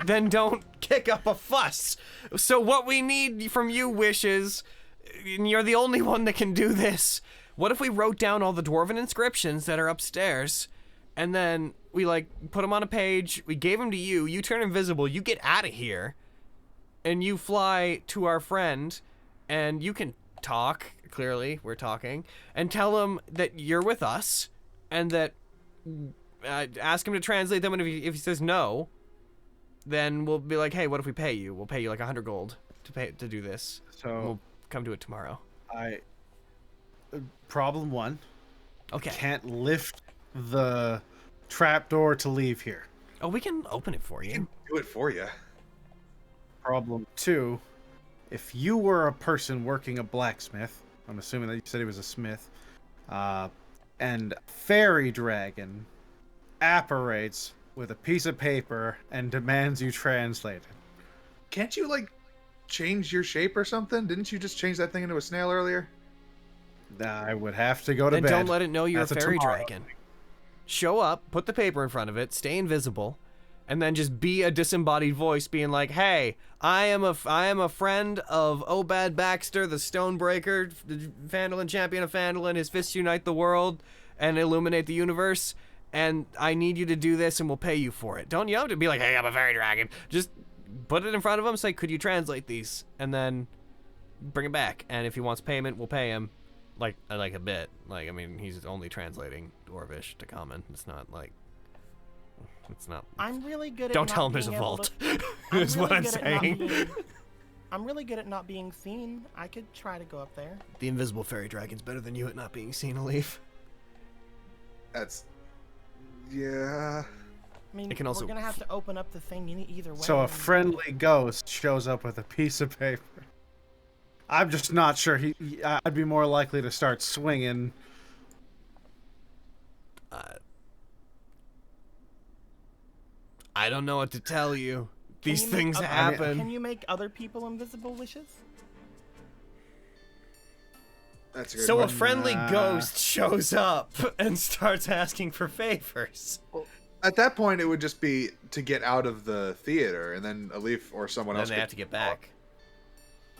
Then don't kick up a fuss. So what we need from you, wishes, and you're the only one that can do this. What if we wrote down all the dwarven inscriptions that are upstairs, and then we like put them on a page, we gave them to you, you turn invisible, you get out of here, and you fly to our friend, and you can talk, clearly, we're talking, and tell him that you're with us, and that ask him to translate them, and if he says no, then we'll be like, hey, what if we pay you? We'll pay you like 100 gold to do this. So We'll come to it tomorrow. problem one, Okay. can't lift the trapdoor to leave here. Oh, we can open it for you. Do it for you. Problem two, if you were a person working a blacksmith, I'm assuming that you said he was a smith, and fairy dragon apparates with a piece of paper and demands you translate it. Can't you, like, change your shape or something? Didn't you just change that thing into a snail earlier? I would have to go to Then bed. don't let it know you're That's a fairy tomorrow. dragon. Show up, put the paper in front of it, stay invisible, and then just be a disembodied voice being like, hey, I am a friend of Obad Baxter, the Stonebreaker, the Phandalin champion of Phandalin. His fists unite the world and illuminate the universe, and I need you to do this and we'll pay you for it. Don't you have to be like, hey, I'm a fairy dragon. Just put it in front of him, say, could you translate these? And then bring it back. And if he wants payment, we'll pay him. Like a bit. Like, I mean, he's only translating Dwarvish to Common. It's not like... It's not... I'm really good at Don't not tell him there's a being able vault. to- Is what I'm good at not saying. being- I'm really good at not being seen. I could try to go up there. The invisible fairy dragon's better than you at not being seen, Alif. That's... Yeah... I mean, It can also- we're gonna have to open up the thing either way. So a and- friendly ghost shows up with a piece of paper. I'm just not sure I'd be more likely to start swinging. I don't know what to tell you. Can These you make things other- happen. Can you make other people invisible, wishes? That's a good So one. a friendly Nah. ghost shows up and starts asking for favors. At that point, it would just be to get out of the theater, and then Alif or someone Then else they could- have to get back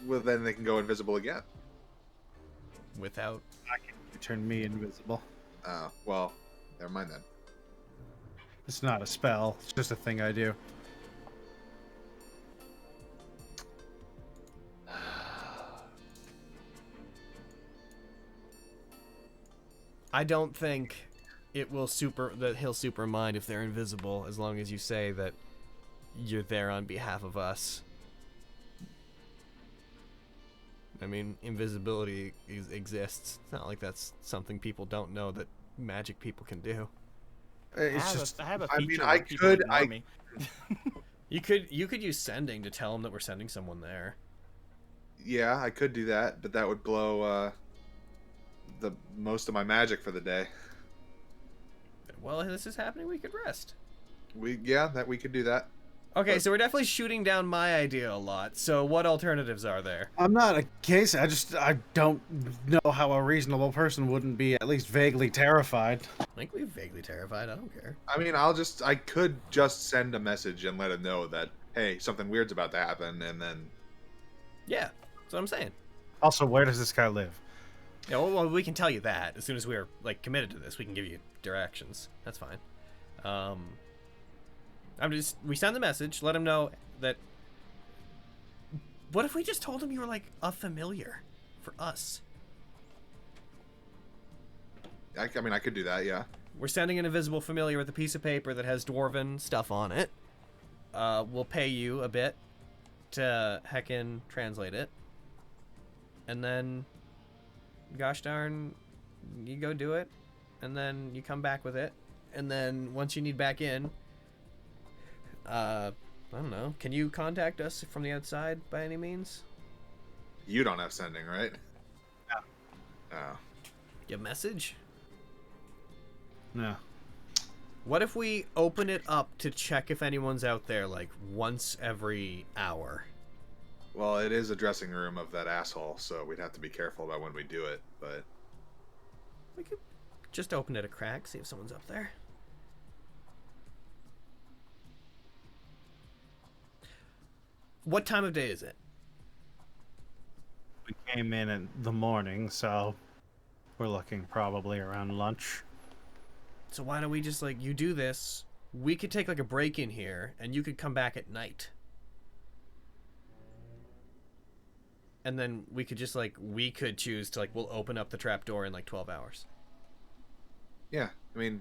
Well, then they can go invisible again. without... You turn me invisible. Oh, well, never mind then. It's not a spell. It's just a thing I do. I don't think it will he'll super mind if they're invisible, as long as you say that you're there on behalf of us. I mean, invisibility exists. It's not like that's something people don't know that magic people can do. It's just. I have a I feature mean, where I people could- ignore I- me. You could use sending to tell them that we're sending someone there. Yeah, I could do that, but that would blow the most of my magic for the day. Well, this is happening. We could rest. We could do that. Okay, so we're definitely shooting down my idea a lot. So what alternatives are there? I'm not a case. I don't know how a reasonable person wouldn't be at least vaguely terrified. I think we're vaguely terrified. I don't care. I mean, I could just send a message and let him know that, hey, something weird's about to happen, and then Yeah, that's what I'm saying. Also, where does this guy live? Yeah, well, we can tell you that as soon as we're like committed to this. We can give you directions. That's fine. We send the message. Let him know that. What if we just told him you were like a familiar for us? I mean, I could do that. Yeah. We're sending an invisible familiar with a piece of paper that has dwarven stuff on it. We'll pay you a bit to heckin' translate it, and then, gosh darn, you go do it, and then you come back with it, and then once you need back in, I don't know. Can you contact us from the outside by any means? You don't have sending, right? No. Oh. Your message? No. What if we open it up to check if anyone's out there like once every hour? Well, it is a dressing room of that asshole, so we'd have to be careful about when we do it, but We could just open it a crack, see if someone's up there. What time of day is it? We came in the morning, so we're looking probably around lunch. So why don't we just like, you do this, we could take like a break in here, and you could come back at night. And then we could just like, we could choose to like, we'll open up the trap door in like 12 hours. yeah, I mean,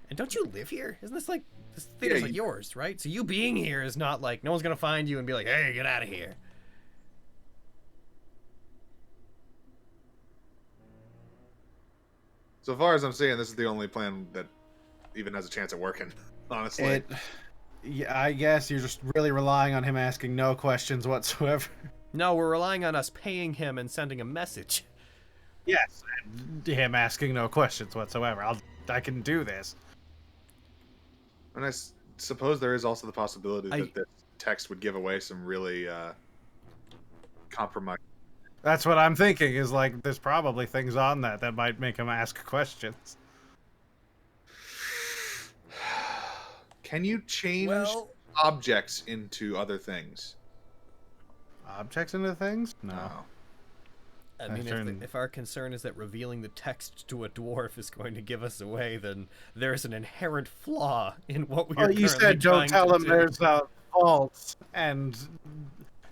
And don't you live here? Isn't this like, this theater's Yeah, like yours, right? So you being here is not like, no one's gonna find you and be like, hey, get out of here. so far as I'm seeing, this is the only plan that even has a chance of working, honestly. Yeah, I guess you're just really relying on him asking no questions whatsoever. No, we're relying on us paying him and sending a message. Yes, and him asking no questions whatsoever. I can do this. And suppose there is also the possibility I- that this text would give away some really compromise. That's what I'm thinking. Is like there's probably things on that might make him ask questions. Can you change Well, objects into other things? Objects into things? No. I mean, turn- if our concern is that revealing the text to a dwarf is going to give us away, then there's an inherent flaw in what we are Well, you currently said don't trying tell to him do. there's a vault and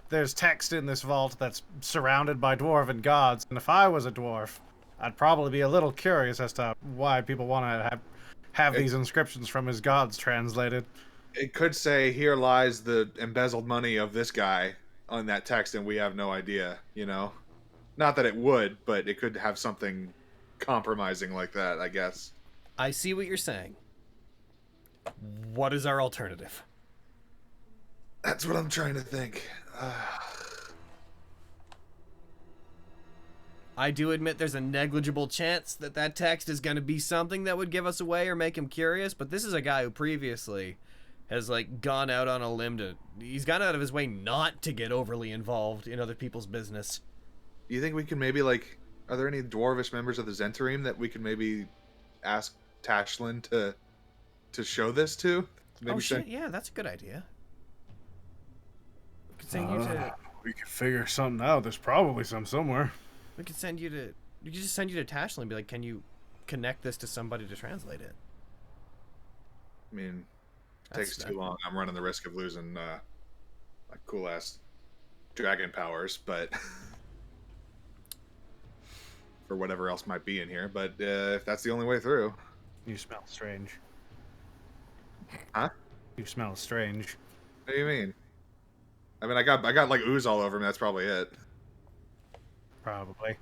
there's text in this vault that's surrounded by dwarven gods. And if I was a dwarf, I'd probably be a little curious as to why people want to have these inscriptions from his gods translated. It could say, "Here lies the embezzled money of this guy" on that text, and we have no idea. You know, not that it would, but it could have something compromising like that, I guess. I see what you're saying. What is our alternative? That's what I'm trying to think. I do admit there's a negligible chance that that text is going to be something that would give us away or make him curious, but this is a guy who previously has like gone out on a limb he's gone out of his way not to get overly involved in other people's business. Do you think we can maybe like? Are there any dwarvish members of the Zentarim that we could maybe ask Tashlin to show this to? Maybe Oh say- shit, yeah, that's a good idea. We could send you to We could figure something out. There's probably some somewhere. we could just send you to Tashlin and be like, can you connect this to somebody to translate it? I mean, if it That's takes too long, I'm running the risk of losing my cool ass dragon powers, but for whatever else might be in here. But if that's the only way through, You smell strange. huh? You smell strange. What do you mean? I mean, I got like ooze all over me. That's probably it. Probably.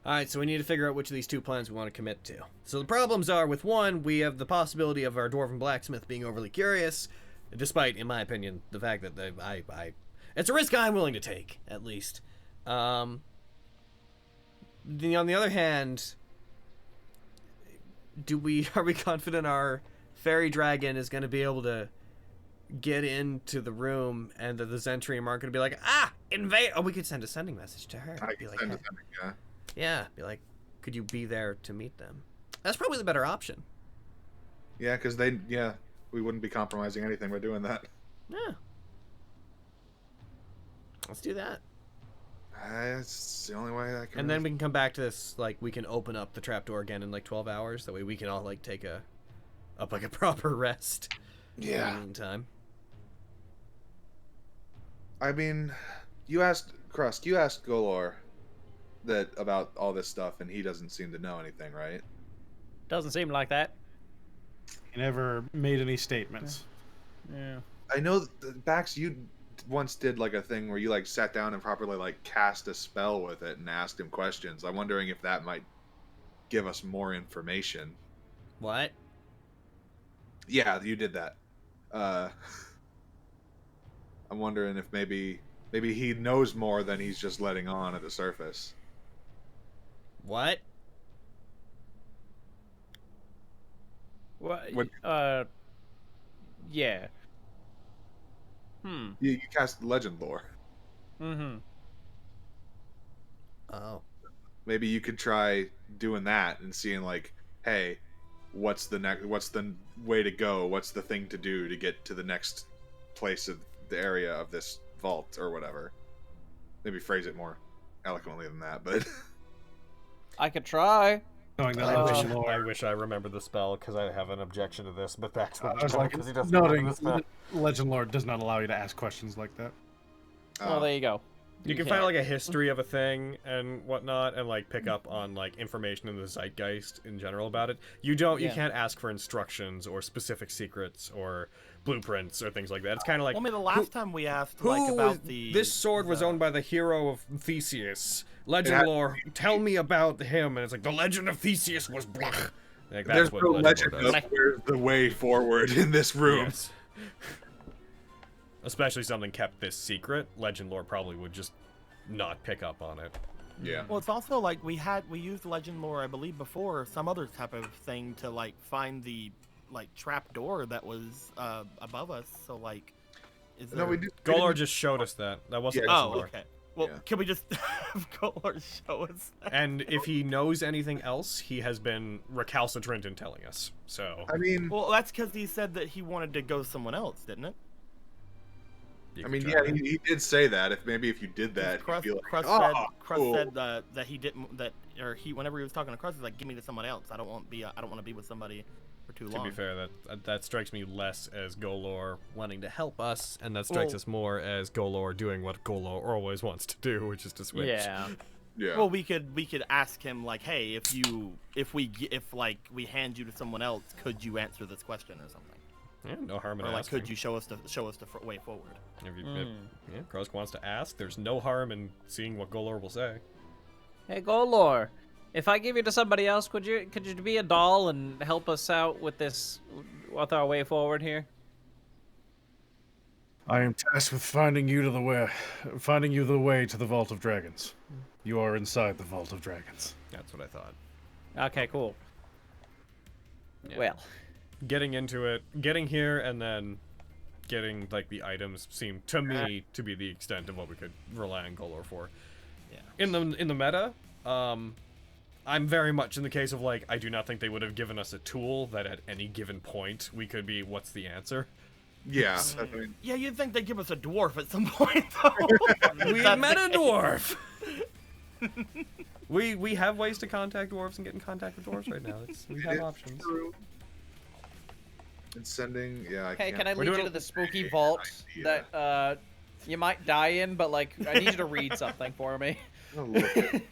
All right, so we need to figure out which of these two plans we want to commit to. So the problems are, with one, we have the possibility of our dwarven blacksmith being overly curious, despite, in my opinion, the fact that it's a risk I'm willing to take, at least. On the other hand, are we confident our fairy dragon is going to be able to get into the room, and that the Zentrium aren't going to be like, invade? Oh, we could send a sending message to her. I Be can like, send "Hey." it, yeah. Yeah, be like, could you be there to meet them? That's probably the better option. Yeah, because we wouldn't be compromising anything by doing that. Yeah. Let's do that. It's the only way I can. And then we can come back to this, like, we can open up the trapdoor again in, like, 12 hours. That way we can all, like, take a proper rest. Yeah. In the meantime. I mean, you asked Golor about all this stuff, and he doesn't seem to know anything, right? Doesn't seem like that. He never made any statements. Yeah. I know, Bax, you once did like a thing where you like sat down and properly like cast a spell with it and asked him questions. I'm wondering if that might give us more information. What? Yeah, you did that. I'm wondering if maybe he knows more than he's just letting on at the surface. What? What? Yeah. You cast legend lore. Mm-hmm. Oh. Maybe you could try doing that and seeing like, hey, what's the way to go? What's the thing to do to get to the next place of the area of this vault or whatever? Maybe phrase it more eloquently than that, but I could try. Knowing that I legend lore. wish I remembered the spell, because I have an objection to this, but that's I was like, because he doesn't noting remember the spell. legend lore does not allow you to ask questions like that. Well, there you go. You can find like a history of a thing and whatnot, and like pick up on like information in the zeitgeist in general about it. You can't ask for instructions or specific secrets or blueprints or things like that. It's kind of like, Well, I mean, the last time we asked like about this sword was owned by the hero of Theseus. Legend lore, tell me about him. And it's like, the legend of Theseus was blah. Like, that's there's what no legend legend lore of does. where's the way forward in this room. Yes. Especially something kept this secret, legend lore probably would just not pick up on it. Yeah. Well, it's also like we used legend lore, I believe, before, or some other type of thing to like find the like trap door that was above us. So like, is there... No, we did. Golor just showed us that. That wasn't Yeah, legend Oh, lore. okay. Well, Yeah. can we just have Golor show us that? And if he knows anything else, he has been recalcitrant in telling us. So I mean, Well, that's because he said that he wanted to go someone else, didn't it? you I can mean, try yeah, that. he did say that. If you did that, Crust, you'd be like, Crust oh, said, Crust cool. said that he didn't whenever he was talking to Crust, he's like, give me to someone else. I don't want to be with somebody for too To long. be fair, that strikes me less as Golor wanting to help us, and that strikes us more as Golor doing what Golor always wants to do, which is to switch. Yeah. Yeah. Well, we could ask him like, hey, if we hand you to someone else, could you answer this question or something? Yeah, no harm in Or like, asking. could you show us the way forward? If Krosk wants to ask, there's no harm in seeing what Golor will say. Hey, Golor, if I give you to somebody else, could you be a doll and help us out with our way forward here? I am tasked with finding you the way to the Vault of Dragons. You are inside the Vault of Dragons. That's what I thought. Okay, cool. Yeah. Well, Getting into it, getting here, and then getting like the items seemed to me to be the extent of what we could rely on Golor for. Yeah. In the meta, I'm very much in the case of like, I do not think they would have given us a tool that at any given point we could be, what's the answer? Yeah. I mean, Yeah, you'd think they'd give us a dwarf at some point, though. We met a dwarf. We have ways to contact dwarves and get in contact with dwarves right now. We have options. And sending, yeah, I Hey, can't. can I We're lead you doing- to the spooky Yeah, vault idea. that you might die in, but like I need you to read something for me. Oh, look at-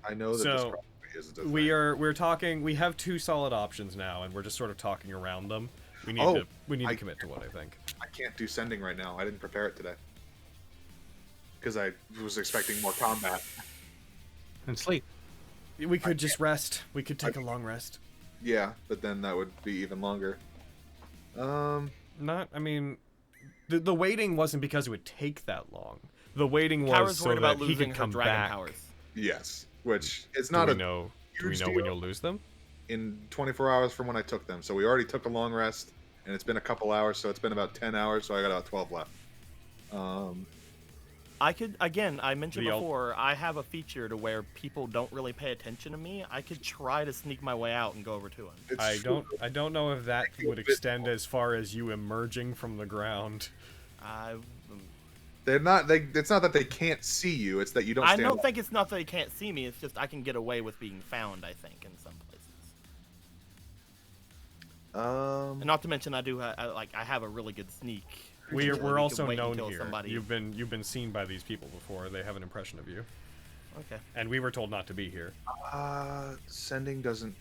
I know that this So, probably isn't a thing. we're talking. We have 2 solid options now, and we're just sort of talking around them. We need Oh, to I- commit to one, I think. I can't do sending right now. I didn't prepare it today. Because I was expecting more combat. And sleep. We could just rest. We could take a long rest. Yeah, but then that would be even longer. Not. I mean, the waiting wasn't because it would take that long. The waiting was Kara's so worried about that he losing could her come dragon back. powers. Yes, which it's Do not we a know? Do we huge know when deal. you'll lose them? in 24 hours from when I took them. So we already took a long rest, and it's been a couple hours, so it's been about 10 hours, so I got about 12 left. I could, again, I mentioned The before, I have a feature to where people don't really pay attention to me. I could try to sneak my way out and go over to him. It's I true. don't know if that feel would a bit extend as far as you emerging from the ground. They're not. It's not that they can't see you. It's that you don't. I Stand don't up. think it's not that they can't see me. It's just I can get away with being found, I think, in some places. And not to mention, I do I have a really good sneak. We're We can also wait known until here. somebody- You've been seen by these people before. They have an impression of you, Okay. and we were told not to be here. Sending doesn't.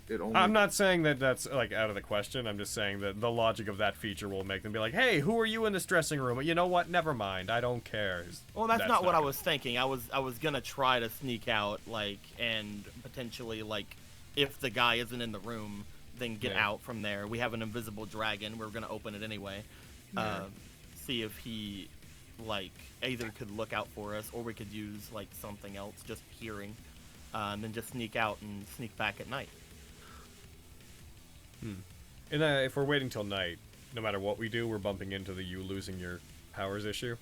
It only. I'm not saying that that's like out of the question. I'm just saying that the logic of that feature will make them be like, "Hey, who are you in this dressing room?" You know what? Never mind. I don't care. Well, that's not what I gonna- was thinking. I was gonna try to sneak out, like, and potentially, like, if the guy isn't in the room, then get Yeah. out from there. We have an invisible dragon. We're gonna open it anyway. See if he, like, either could look out for us, or we could use like something else, just hearing, and then just sneak out and sneak back at night. And if we're waiting till night, no matter what we do, we're bumping into the you losing your powers issue.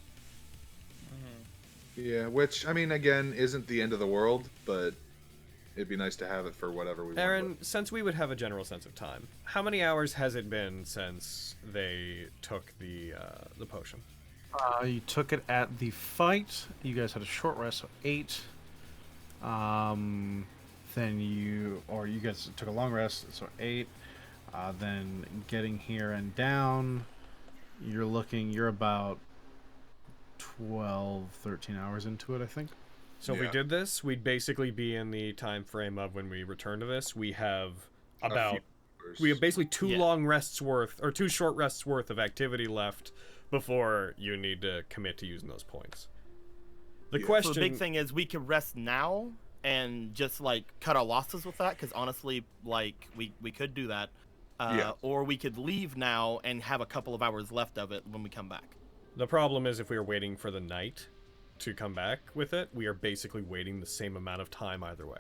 Yeah, which I mean, again, isn't the end of the world, but it'd be nice to have it for whatever we want. Aaron, since we would have a general sense of time, how many hours has it been since they took the potion? You took it at the fight. You guys had a short rest of 8. Then you guys took a long rest, so 8. Then getting here and down, you're about 12, 13 hours into it, I think. So if we Yeah. did this, we'd basically be in the time frame of when we return to this. We have about we have basically 2 Yeah. long rests worth, or 2 short rests worth of activity left before you need to commit to using those points. The Yeah. question, So the big thing is we could rest now and just like cut our losses with that, because honestly, like we could do that, Yeah. or we could leave now and have a couple of hours left of it when we come back. the problem is if we are waiting for the night to come back with it, we are basically waiting the same amount of time either way.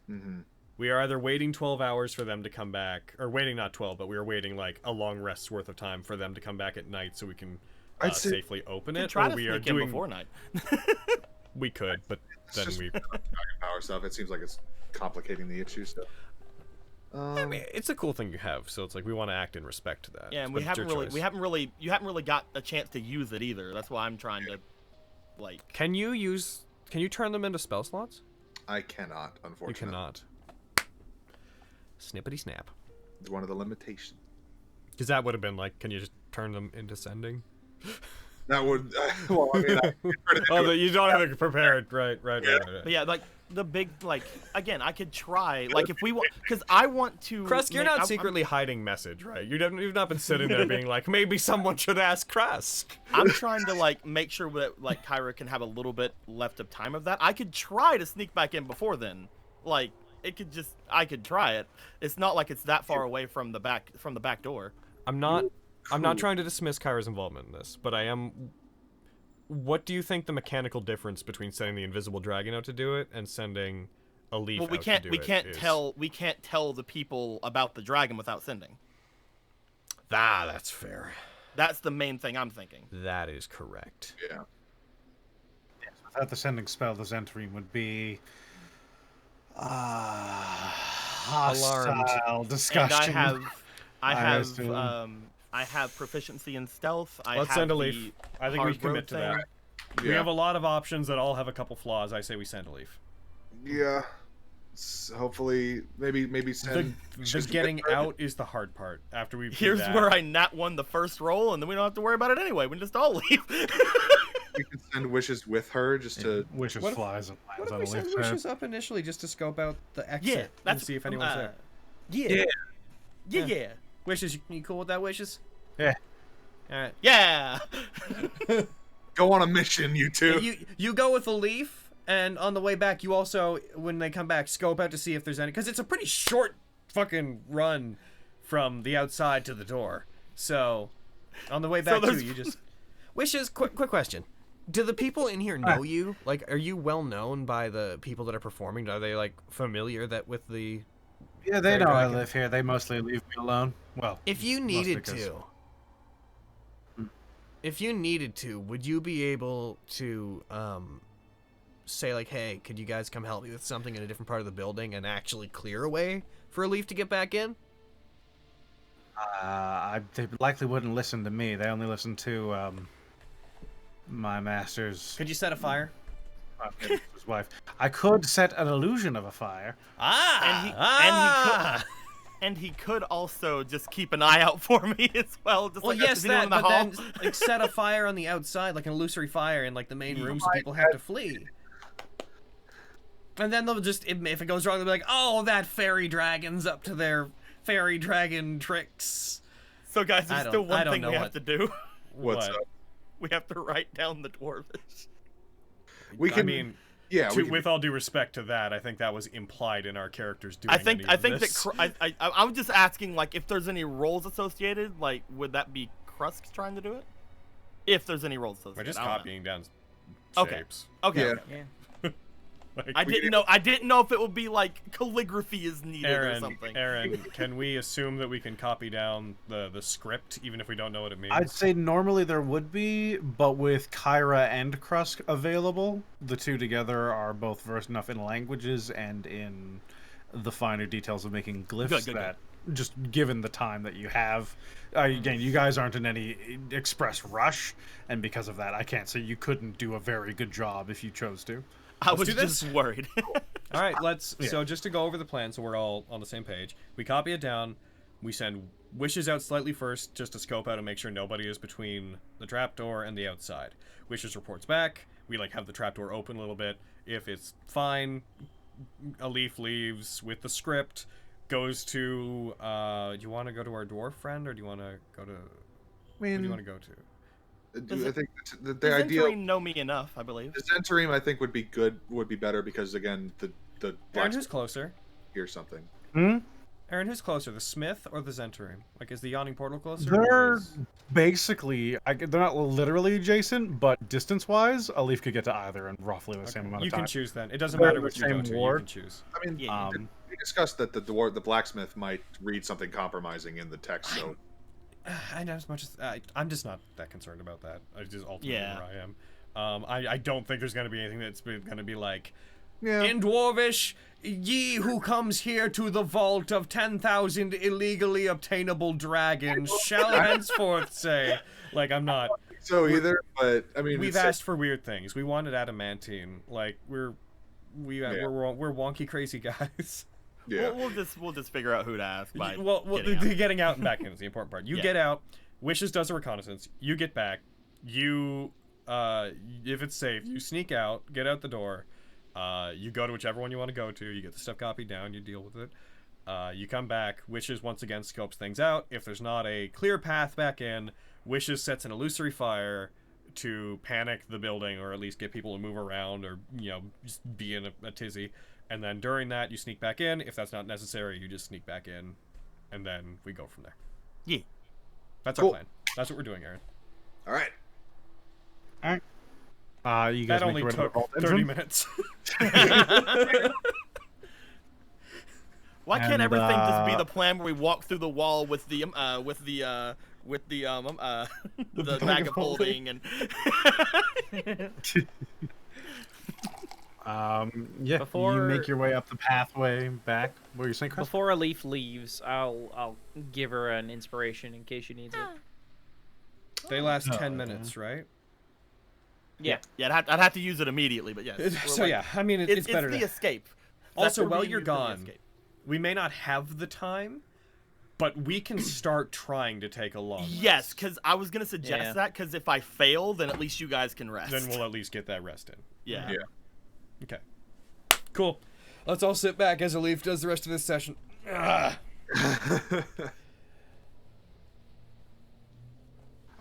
Mm-hmm. We are either waiting 12 hours for them to come back, or waiting not 12, but we are waiting like a long rest's worth of time for them to come back at night so we can I'd say- safely open We it, could try or to we are sneak in doing... before night. We could, but It's then just we... dragon power stuff. It seems like it's complicating the issue. So. I mean, it's a cool thing you have, so it's like we want to act in respect to that. Yeah, and but you it's your choice. haven't really got a chance to use it either. That's why I'm trying to, like. Can you turn them into spell slots? I cannot, unfortunately. You cannot. Snippety snap. It's one of the limitations. Because that would have been like, can you just turn them into sending? That would. Well, I mean, Oh, you don't have it prepared. Right. But yeah, like the big, like, again, I could try, like, if we want, because I want to. Kresk, you're make- not I'm- secretly hiding message, right? You've not been sitting there being like, maybe someone should ask Kresk. I'm trying to like make sure that like Kyra can have a little bit left of time of that. I could try to sneak back in before then. Like I could try it. It's not like it's that far away from the back door. I'm not trying to dismiss Kyra's involvement in this, but I am. What do you think the mechanical difference between sending the invisible dragon out to do it and sending a leaf Well, out to do it is? we can't tell the people about the dragon without sending. That's fair. That's the main thing I'm thinking. That is correct. yeah. Without the sending spell, the Zentrim would be hostile, disgusting. And I assume. have proficiency in stealth. Let's send a leaf. I think we commit to that. We Yeah. have a lot of options that all have a couple flaws. I say we send a leaf. Yeah. hopefully, maybe send. The getting out is the hard part. After we Here's where I nat won the first roll, and then we don't have to worry about it anyway. We can just all leave. We can send wishes with her just to. Wishes What if- flies and What lands if on we a send leaf. wishes up initially just to scope out the exit Yeah, and that's see if anyone's there? Yeah. Wishes, you cool with that, Wishes? Yeah. All right. Yeah. Go on a mission, you two. You go with a leaf, and on the way back, you also, when they come back, scope out to see if there's any, because it's a pretty short fucking run from the outside to the door. So, on the way back too, you just Wishes. Quick question: do the people in here know you? Like, are you well known by the people that are performing? Are they like familiar with the? Yeah, they Fairy know I dragon. live here. They mostly leave me alone. Well, If you mostly needed 'cause- to. If you needed to, would you be able to say like, "Hey, could you guys come help me with something in a different part of the building," and actually clear a way for a leaf to get back in? they likely wouldn't listen to me. They only listen to my master's Could you set a fire? his wife. I could set an illusion of a fire. And he could also just keep an eye out for me as well. Just Well, like, yes, is anyone that, in the but hall? then like set a fire on the outside, like an illusory fire in like the main room, so people have to flee. And then they'll just, if it goes wrong, they'll be like, "Oh, that fairy dragon's up to their fairy dragon tricks." So guys, I there's don't- still I one don't thing know we what- have to do. What's What? up? We have to write down the dwarvish. We can. I mean, yeah. we can- with all due respect to that, I think that was implied in our characters doing. I think this. that I'm just asking, like, if there's any roles associated, like, would that be Krusk trying to do it? If there's any roles associated, We're just I don't know. copying down Okay. shapes. Okay. Yeah. okay. Yeah. Like, I didn't know if it would be like calligraphy is needed or something. Aaron, can we assume that we can copy down the script even if we don't know what it means? I'd say normally there would be, but with Kyra and Krusk available, the two together are both versed enough in languages and in the finer details of making glyphs Good. that, just given the time that you have, again, you guys aren't in any express rush, and because of that, I can't say you couldn't do a very good job if you chose to. I was do this. just worried. All right, so just to go over the plan so we're all on the same page, we copy it down, we send Wishes out slightly first just to scope out and make sure nobody is between the trapdoor and the outside. Wishes reports back, we like have the trapdoor open a little bit. If it's fine, a leaf leaves with the script, goes to do you want to go to our dwarf friend or do you want to go to who do you want to go to? I think the Does ideal. Zentarine know me enough, I believe. The Zentarim, I think, would be better because again, the Aaron, blacksmith who's closer? hears something. Aaron, who's closer, the Smith or the Zentarim? Like, is the Yawning Portal closer? They're or is- basically, they're not literally adjacent, but distance-wise, a leaf could get to either in roughly the same amount of You time. can choose then. It doesn't They're matter the which you go same to. You ward. can choose. I mean, Yeah. we discussed that the blacksmith might read something compromising in the text, so I know as much as I'm just not that concerned about that. I just ultimately Yeah. where I am. I don't think there's going to be anything that's going to be like, yeah. in Dwarvish, ye who comes here to the vault of 10,000 illegally obtainable dragons shall henceforth say. Like, I'm not. So either, but I mean, We've it's- asked for weird things. We wanted adamantine. Like, we're wonky crazy guys. Yeah. We'll just figure out who to ask by Well, getting out. the getting out and back in is the important part. You Yeah. get out. Wishes does a reconnaissance. You get back. You, if it's safe, you sneak out, get out the door. You go to whichever one you want to go to. You get the stuff copied down. You deal with it. You come back. Wishes once again scopes things out. If there's not a clear path back in, Wishes sets an illusory fire to panic the building, or at least get people to move around, or just be in a tizzy. And then during that, you sneak back in. If that's not necessary, you just sneak back in, and then we go from there. Yeah. That's Cool. our plan. That's what we're doing, Aaron. All right. You guys That make only your way to the took vault 30 entrance. minutes. Why can't And, everything just be the plan where we walk through the wall with the bag of holding and Yeah, Before- you make your way up the pathway back. What were you saying, Chris? Before a leaf leaves, I'll give her an inspiration in case she needs it. They last 10 minutes, right? Yeah. yeah, I'd have to use it immediately, but yes. So yeah, I mean, it's better the to... escape. Also, where while we you're usually gone, escape. we may not have the time, but we can start trying to take a long Yes, rest. because I was gonna suggest Yeah. that. Because if I fail, then at least you guys can rest. Then we'll at least get that rest in. Yeah. Yeah. Okay. Cool. Let's all sit back as Alif does the rest of this session. Ah. All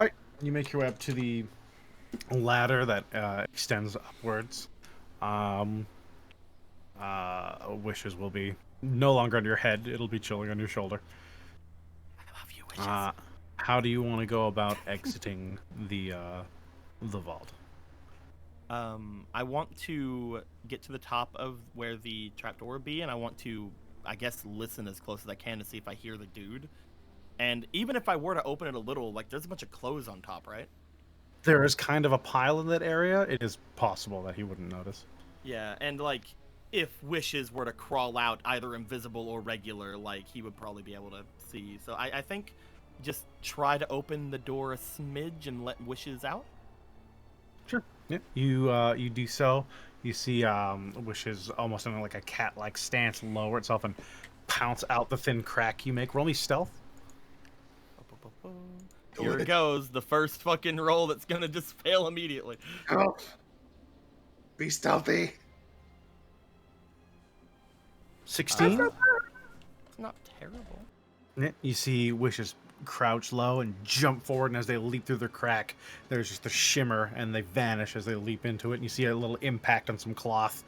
right, you make your way up to the ladder that extends upwards. Wishes will be no longer on your head; it'll be chilling on your shoulder. I love you, Wishes. How do you want to go about exiting the vault? I want to get to the top of where the trapdoor would be, and I want to, I guess, listen as close as I can to see if I hear the dude. And even if I were to open it a little, like, there's a bunch of clothes on top, right? There is kind of a pile in that area. It is possible that he wouldn't notice. Yeah, and, like, if Wishes were to crawl out, either invisible or regular, like, he would probably be able to see. So I think just try to open the door a smidge and let Wishes out. Sure. Yeah. You do so. You see Wishes almost in like a cat-like stance lower itself and pounce out the thin crack you make. Roll me stealth. Here it goes, the first fucking roll that's gonna just fail immediately. Help. Be stealthy. 16. It's not terrible. Yeah, you see Wishes crouch low and jump forward, and as they leap through the crack, there's just a shimmer, and they vanish as they leap into it, and you see a little impact on some cloth.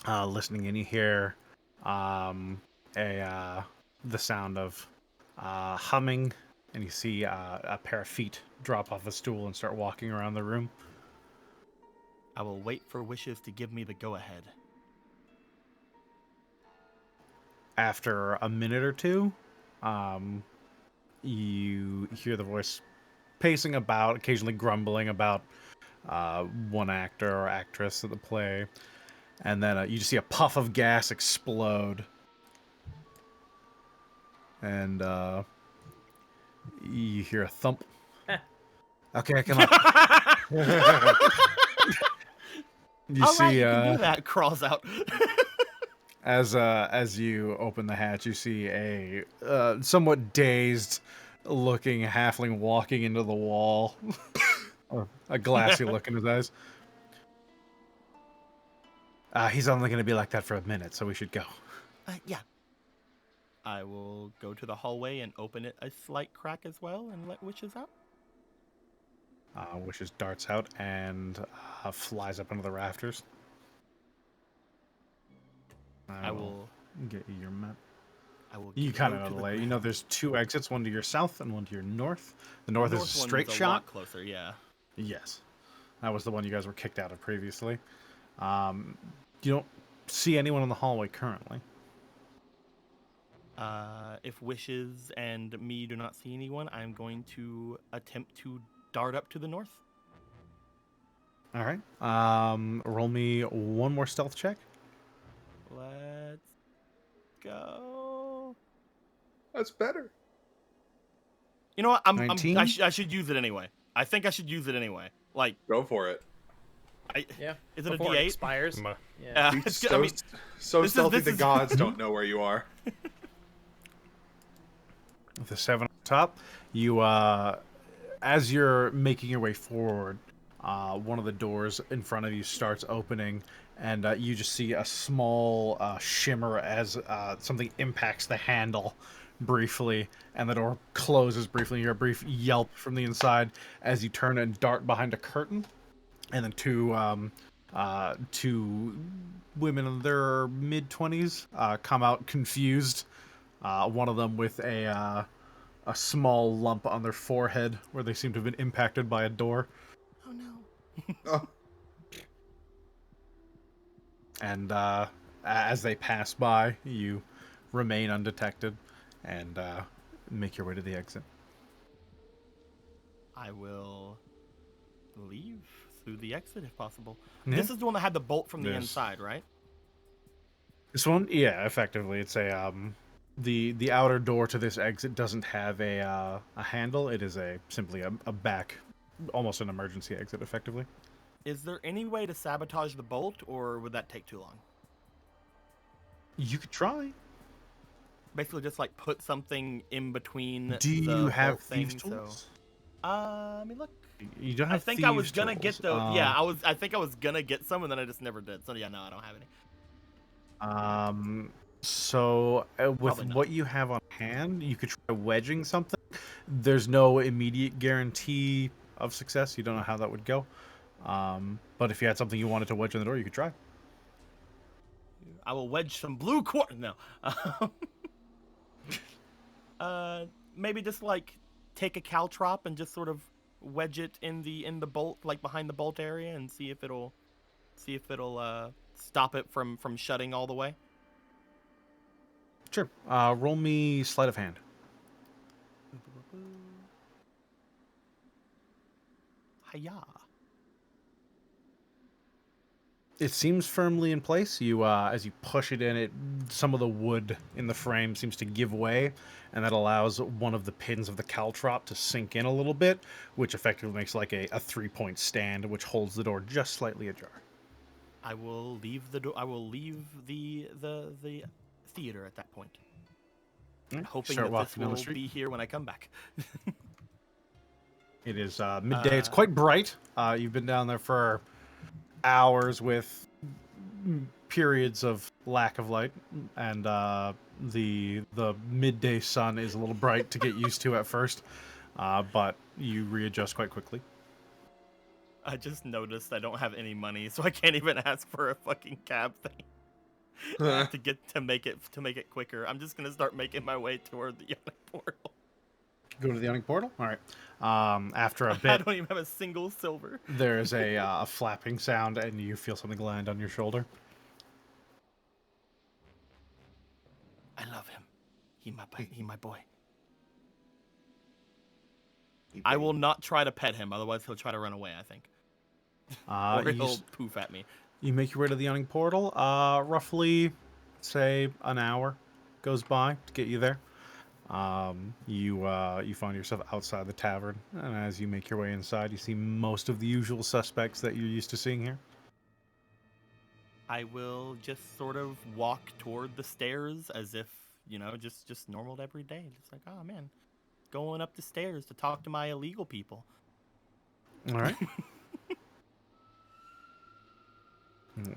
Listening in, you hear the sound of humming, and you see a pair of feet drop off a stool and start walking around the room. I will wait for Wishes to give me the go-ahead. After a minute or two, you hear the voice pacing about, occasionally grumbling about one actor or actress of the play, and then you just see a puff of gas explode, and you hear a thump. Okay, come on. You All see, right, you can do that. Crawls out. as you open the hatch, you see a somewhat dazed-looking halfling walking into the wall, a glassy look in his eyes. He's only going to be like that for a minute, so we should go. Yeah. I will go to the hallway and open it a slight crack as well and let Wishes out. Wishes darts out and flies up into the rafters. I will get you your map. I will. You go kind of to know the the lay. You ground. know there's two exits, one to your south and one to your north. The north is a one straight a shot. lot closer, yeah. Yes. That was the one you guys were kicked out of previously. You don't see anyone in the hallway currently. If Wishes and me do not see anyone, I'm going to attempt to dart up to the north. All right. Roll me one more stealth check. Let's go. That's better. You know what? 19? I should use it anyway. I think I should use it anyway. Like, Go for it. Yeah. is it a Before it D8? expires. Ma- Yeah. Be It's so, good. I mean, so this is- stealthy this the is- gods don't know where you are. With the 7 on top, you as you're making your way forward, one of the doors in front of you starts opening, and you just see a small shimmer as something impacts the handle briefly, and the door closes briefly. You hear a brief yelp from the inside as you turn and dart behind a curtain, and then two women in their mid-20s come out confused. One of them with a small lump on their forehead where they seem to have been impacted by a door. oh no. Oh, And as they pass by, you remain undetected and make your way to the exit. I will leave through the exit if possible. Yeah. This is the one that had the bolt from the Yes. inside, right? This one, yeah, effectively, it's a the outer door to this exit doesn't have a handle. It is simply a back almost an emergency exit, effectively. Is there any way to sabotage the bolt, or would that take too long? You could try. Basically, just like put something in between Do the you have bolt thing. thieves' tools? So, let me look. You don't I have think I was thieves' gonna tools. get the. I think I was gonna get some, and then I just never did. So yeah, no, I don't have any. So with Probably not. what you have on hand, you could try wedging something. There's no immediate guarantee of success. You don't know how that would go. But if you had something you wanted to wedge in the door, you could try. I will wedge some blue quartz. No. Maybe just like take a caltrop and just sort of wedge it in the bolt, like behind the bolt area, and see if it'll stop it from shutting all the way. Sure. Roll me sleight of hand. Hiya. It seems firmly in place. You, as you push it in, some of the wood in the frame seems to give way, and that allows one of the pins of the caltrop to sink in a little bit, which effectively makes like a 3-point stand, which holds the door just slightly ajar. I will leave the door. I will leave the theater at that point, hoping Start that this walking down the will street. be here when I come back. It is midday. It's quite bright. You've been down there for hours with periods of lack of light, and the midday sun is a little bright to get used to at first, but you readjust quite quickly. I just noticed I don't have any money, so I can't even ask for a fucking cab thing to make it quicker. I'm just gonna start making my way toward the yawning portal. Go to the yawning portal. All right. After a I bit, don't even have a single silver. there's a flapping sound, and you feel something land on your shoulder. I love him. He my boy. I will not try to pet him, otherwise he'll try to run away, I think. Or he'll poof at me. You make your way to the yawning portal. Roughly, say, an hour goes by to get you there. You find yourself outside the tavern, and as you make your way inside, you see most of the usual suspects that you're used to seeing here. I will just sort of walk toward the stairs as if, just normal every day. Just like, oh man, going up the stairs to talk to my illegal people. All right.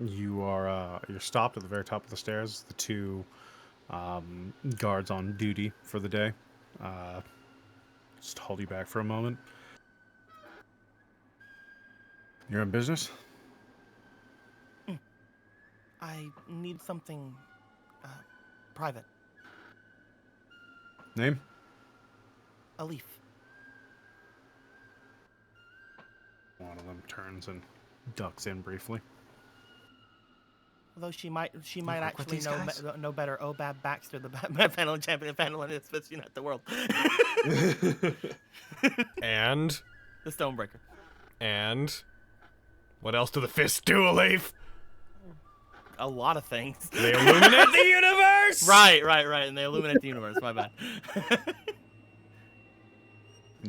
You're stopped at the very top of the stairs. The two guards on duty for the day just hold you back for a moment. You're in business? I need something private. Name? A leaf. One of them turns and ducks in briefly. Although she might work with actually these guys? know better. Obab Baxter, the Batman Fantasy champion, Fantasy especially not the world. And The Stonebreaker. And what else do the fists do, Alif? A lot of things. They illuminate the universe! Right. And they illuminate the universe. My bad.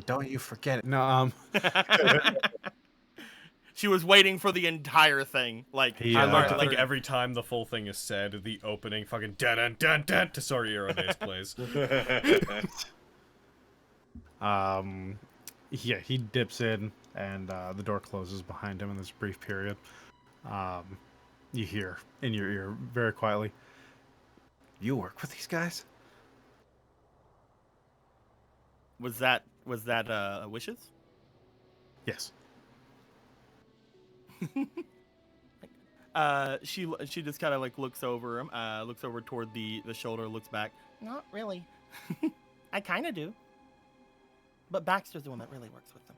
Don't you forget it. No, She was waiting for the entire thing. Like, Yeah. I like to like, think every time the full thing is said, the opening fucking dun dun dun dun to Sorry Hero Days plays. Yeah, he dips in, and the door closes behind him in this brief period. You hear in your ear very quietly, "You work with these guys?" Was that wishes? Yes. She just kind of like looks over him, looks over toward the shoulder, looks back. Not really. I kind of do. But Baxter's the one that really works with them.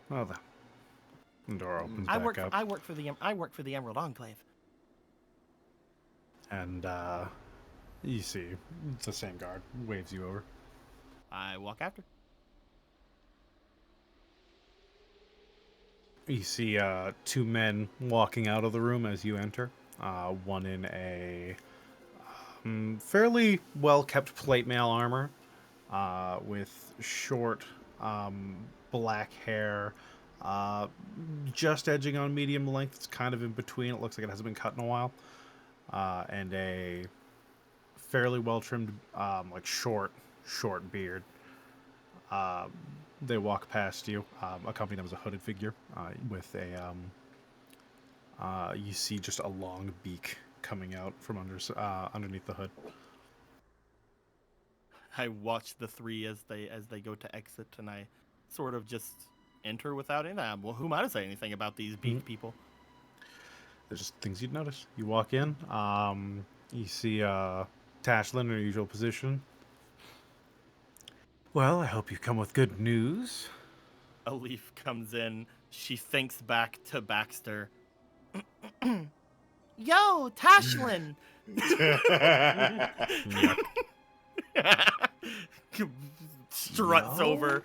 Well, the door opens I back work up, for the Emerald Enclave. and you see it's the same guard waves you over. I walk after. You see two men walking out of the room as you enter. One in a fairly well-kept plate mail armor, with short black hair, just edging on medium length. It's kind of in between. It looks like it hasn't been cut in a while. And a fairly well trimmed, like short beard. They walk past you, accompanying them as a hooded figure with a. You see just a long beak coming out from underneath the hood. I watch the three as they go to exit, and I sort of just enter without any. Well, who am I to say anything about these beak people? There's just things you'd notice. You walk in, you see Tashlin in her usual position. Well, I hope you come with good news. A leaf comes in. She thinks back to Baxter. Yo, Tashlin! Struts over.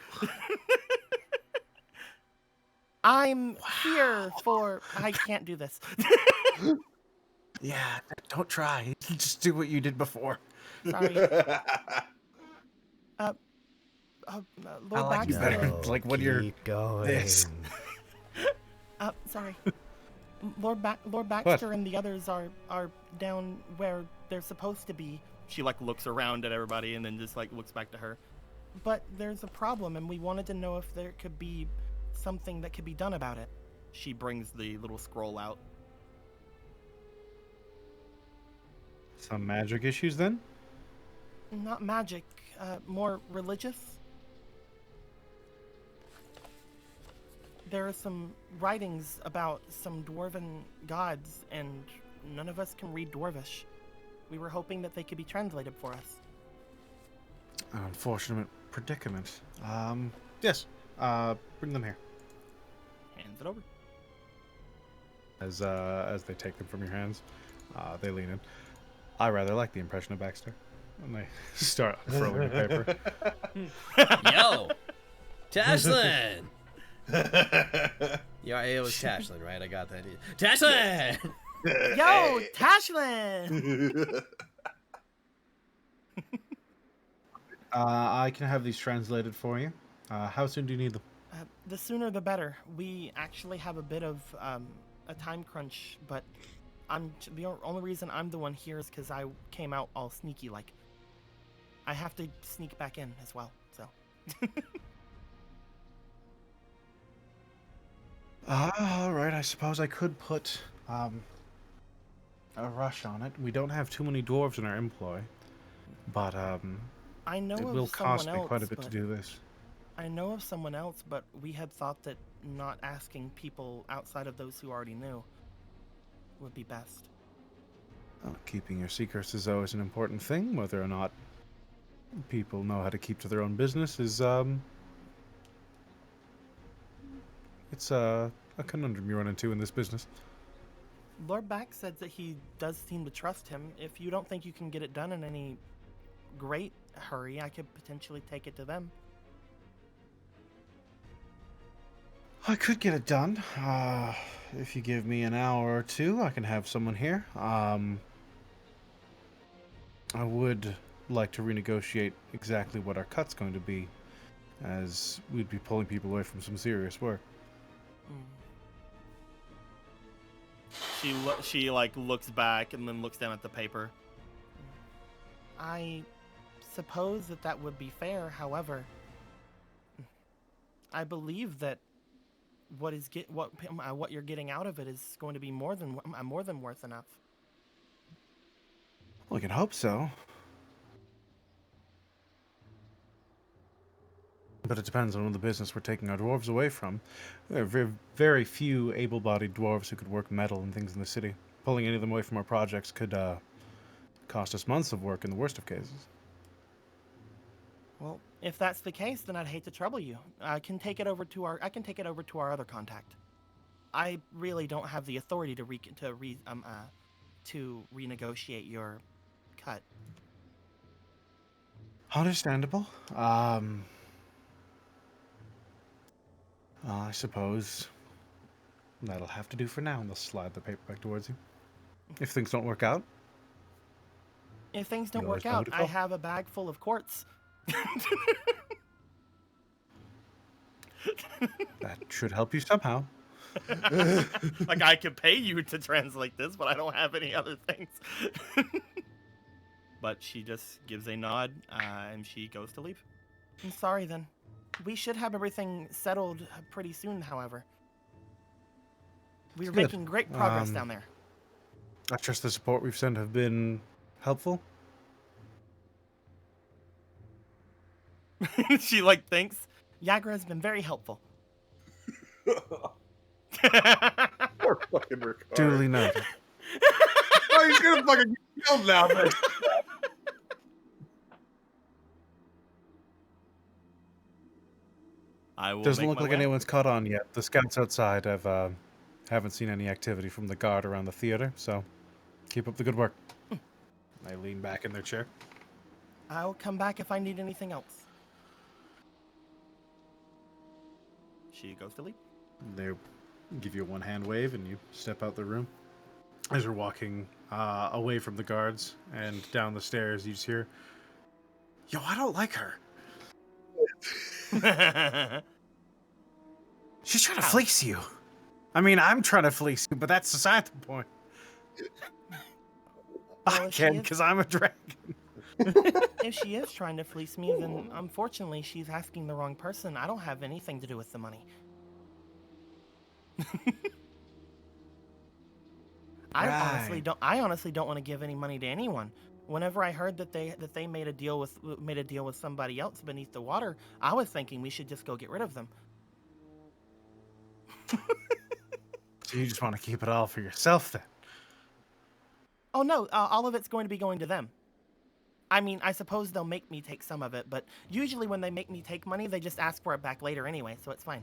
I'm here for... I can't do this. Yeah, don't try. Just do what you did before. Sorry. Lord Baxter. better. Like when you're going. this. Sorry. Lord Baxter and the others are down where they're supposed to be. She like looks around at everybody and then just like looks back to her. But there's a problem, and we wanted to know if there could be something that could be done about it. She brings the little scroll out. Some magic issues then? Not magic, more religious. There are some writings about some dwarven gods, and none of us can read Dwarvish. We were hoping that they could be translated for us. An unfortunate predicament. Yes. Bring them here. Hands it over. As they take them from your hands, they lean in. I rather like the impression of Baxter. And they start unfurling the paper. Yo, Tashlin. Yeah, it was Tashlin, right? I got that. Tashlin. Yo, Tashlin! I can have these translated for you. How soon do you need them? The sooner the better. We actually have a bit of a time crunch, but the only reason I'm the one here is because I came out all sneaky like. I have to sneak back in as well, so. All right, I suppose I could put a rush on it. We don't have too many dwarves in our employ, but I know it of will cost someone me quite a else, bit to but- do this. I know of someone else, but we had thought that not asking people outside of those who already knew would be best. Well, keeping your secrets is always an important thing. Whether or not people know how to keep to their own business is it's a conundrum you run into in this business. Lord Back said that he does seem to trust him. If you don't think you can get it done in any great hurry, I could potentially take it to them. I could get it done. If you give me an hour or two, I can have someone here. I would like to renegotiate exactly what our cut's going to be, as we'd be pulling people away from some serious work. She like looks back and then looks down at the paper. I suppose that would be fair. However, I believe that what you're getting out of it is going to be more than worth enough. Well, I can hope so. But it depends on the business we're taking our dwarves away from. There are very, very few able-bodied dwarves who could work metal and things in the city. Pulling any of them away from our projects could cost us months of work in the worst of cases. Well, if that's the case, then I'd hate to trouble you. I can take it over to our other contact. I really don't have the authority to renegotiate your cut. Understandable. I suppose that'll have to do for now, and they'll slide the paper back towards you. If things don't work out, If things don't You always work know who out, to I call. have a bag full of quartz That should help you somehow. Like, I could pay you to translate this, but I don't have any other things. But she just gives a nod, and she goes to leave. I'm sorry then. We should have everything settled pretty soon, however. We're Good. making great progress down there. I trust the support we've sent have been helpful. She, like, thinks. Yagra has been very helpful. Poor fucking Ricard. Duly noted. Oh, he's gonna fucking get killed now, man. I will Doesn't make look my like way. anyone's caught on yet. The scouts outside haven't seen any activity from the guard around the theater, so keep up the good work. They lean back in their chair. I'll come back if I need anything else. She goes to leave. They give you a one-hand wave, and you step out the room. As you're walking away from the guards and down the stairs, you just hear, "Yo, I don't like her. She's trying to fleece you." I mean, I'm trying to fleece you, but that's beside the point. I Well, can, because I'm a dragon. If she is trying to fleece me, then unfortunately she's asking the wrong person. I don't have anything to do with the money. I honestly don't want to give any money to anyone. Whenever I heard that they made a deal with somebody else beneath the water, I was thinking we should just go get rid of them. So you just want to keep it all for yourself, then? Oh no, all of it's going to be going to them. I mean, I suppose they'll make me take some of it, but usually when they make me take money, they just ask for it back later anyway, so it's fine.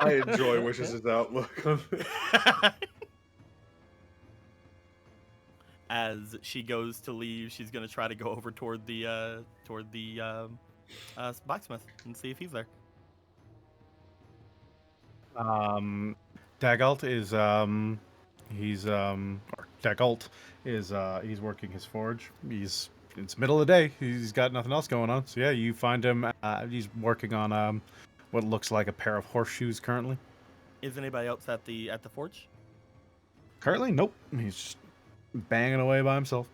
I enjoy Wishes' outlook. As she goes to leave, she's gonna try to go over toward the blacksmith and see if he's there. Dagalt is he's working his forge. It's middle of the day. He's got nothing else going on. So yeah, you find him. He's working on what looks like a pair of horseshoes currently. Is anybody else at the forge? Currently, nope. He's just banging away by himself.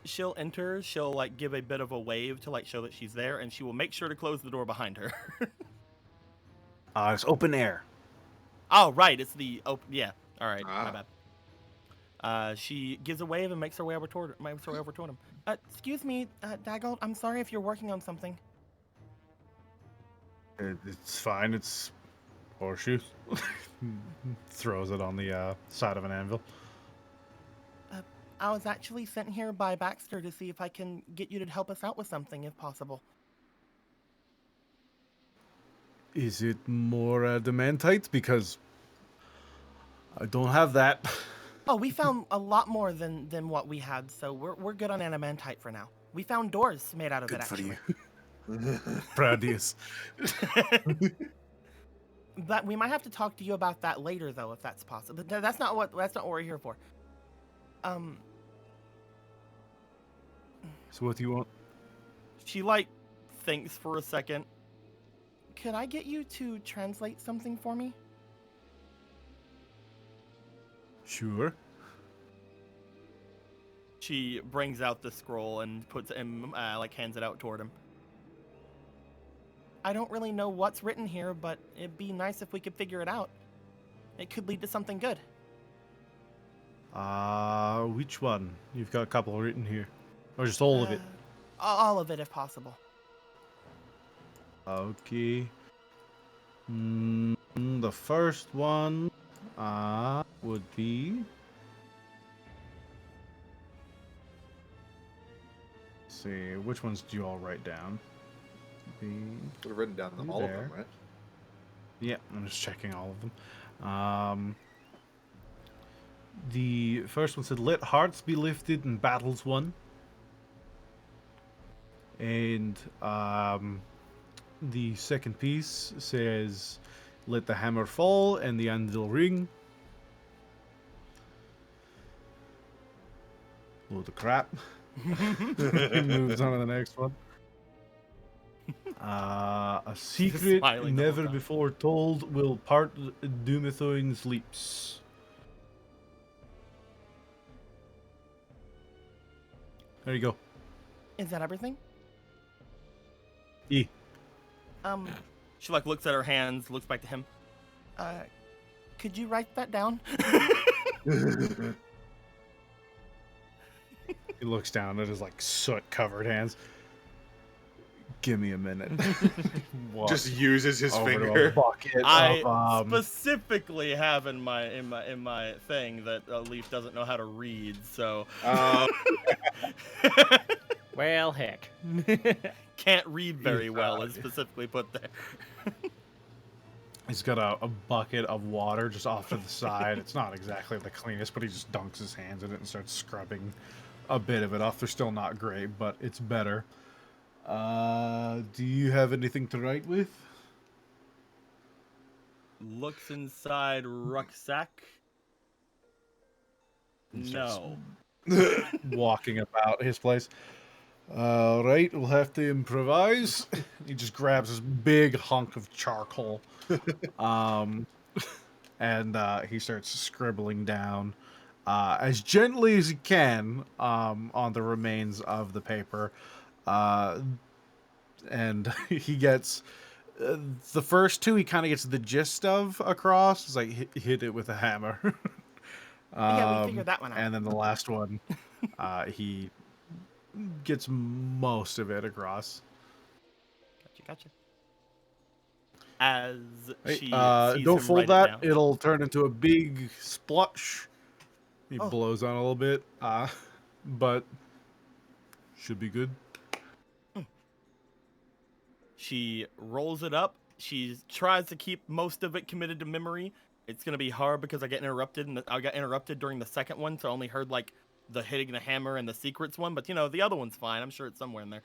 She'll enter. She'll like give a bit of a wave to like show that she's there, and she will make sure to close the door behind her. It's open air. Oh, right. It's the open. Yeah. All right. Ah. My bad. She gives a wave and makes her way over toward him. Excuse me, Daggold, I'm sorry if you're working on something. It's fine. It's horseshoes. Throws it on the side of an anvil. I was actually sent here by Baxter to see if I can get you to help us out with something, if possible. Is it more adamantite? Because I don't have that. Oh, we found a lot more than what we had, so we're good on adamantite for now. We found doors made out of it, actually. Proud of you. But we might have to talk to you about that later, though, if that's possible. That's not what we're here for. So what do you want? She like thinks for a second. Could I get you to translate something for me? Sure. She brings out the scroll and puts it in, like hands it out toward him. I don't really know what's written here, but it'd be nice if we could figure it out. It could lead to something good. Which one? You've got a couple written here. Or just all of it? All of it, if possible. Okay. The first one would be... Let's see, which ones do you all write down? Would have written down You all of there. them, right? Yeah, I'm just checking all of them. The first one said, "Let hearts be lifted and battles won." And the second piece says, let the hammer fall and the anvil ring. Load of crap. Moves on to the next one. A secret smiling the whole never time. before told will part Doomathoin's lips. There you go. Is that everything? E. She like looks at her hands, looks back to him. Could you write that down? He looks down at his like soot-covered hands. Give me a minute. Just uses his Over to a finger. bucket I of, specifically have in my thing that Leaf doesn't know how to read, so Well, heck. can't read very well is specifically put there. he's got a bucket of water just off to the side. It's not exactly the cleanest, but he just dunks his hands in it and starts scrubbing a bit of it off. They're still not great, but it's better. Do you have anything to write with? Looks inside rucksack. No. Walking about his place. All right, we'll have to improvise. He just grabs this big hunk of charcoal, and he starts scribbling down as gently as he can on the remains of the paper. And he gets the first two. He kind of gets the gist of across. It's like hit it with a hammer. Yeah, we figured that one out. And then the last one, he gets most of it across. Gotcha. As Hey, she sees don't him fold write it that. down. It'll turn into a big splotch. He blows on a little bit, but should be good. She rolls it up. She tries to keep most of it committed to memory. It's gonna be hard because I got interrupted during the second one, so I only heard like the hitting the hammer and the secrets one. But you know the other one's fine. I'm sure it's somewhere in there.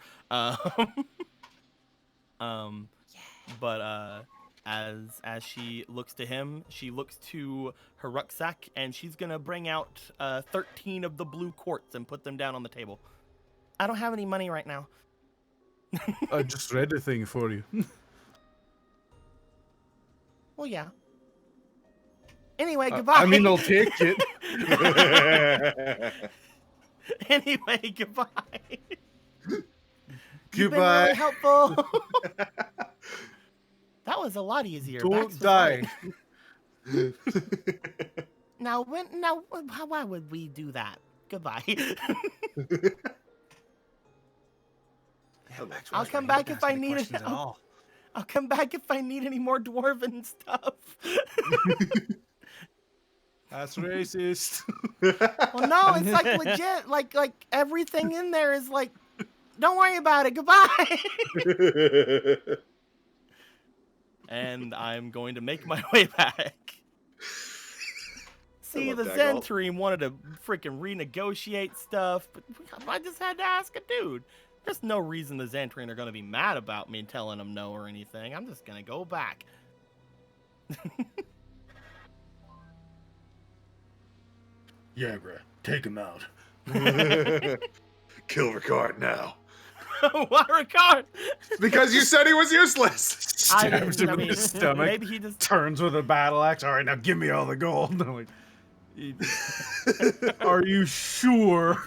But as she looks to him, she looks to her rucksack, and she's gonna bring out 13 of the blue quartz and put them down on the table. I don't have any money right now. I just read a thing for you. Well, yeah. Anyway, goodbye. I mean, I'll take it. Anyway, goodbye. You've been Goodbye. really helpful. That was a lot easier. Max Don't was die. right. Now, why would we do that? Goodbye. I'll come back if I need it. I'll come back if I need any more dwarven stuff. That's racist. Well, no, it's like legit. Like everything in there is like, don't worry about it. Goodbye. And I'm going to make my way back. See, love the Daggalt. Zentry wanted to freaking renegotiate stuff, but I just had to ask a dude. There's no reason the Xantrian are going to be mad about me telling them no or anything. I'm just going to go back. Yeah, bro. Take him out. Kill Ricard now. Why Ricard? Because you said he was useless. Stabs him in the stomach. Maybe he just... Turns with a battle axe. All right, now give me all the gold. I'm like, are you sure?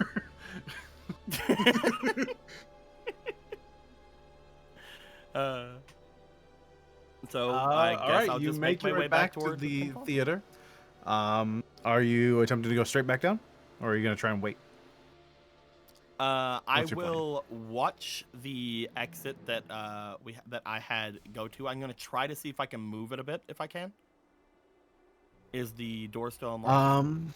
So I guess all right, I'll you just make my your way way back to toward the temple. theater. Are you attempting to go straight back down, or are you gonna try and wait? I What's your plan? will watch the exit that that I had go to. I'm gonna try to see if I can move it a bit, if I can. Is the door still unlocked?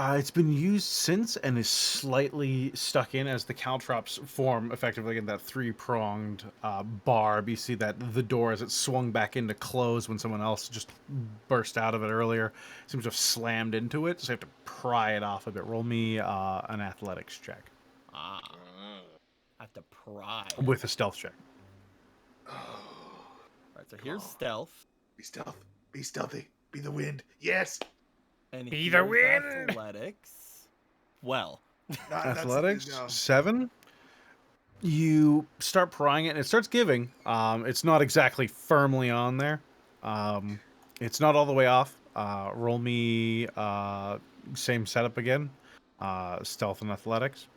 It's been used since and is slightly stuck in as the caltrops form effectively in that three-pronged barb. You see that the door, as it swung back into close when someone else just burst out of it earlier, seems to have slammed into it. So you have to pry it off a bit. Roll me an athletics check I have to pry. with a stealth check. Alright, so here's stealth. Be stealth. Be stealthy. Be the wind. Yes. And Be the here's wind. Athletics. Well, Athletics, no. 7. You start prying it, and it starts giving. It's not exactly firmly on there. It's not all the way off. Roll me same setup again. Stealth and athletics.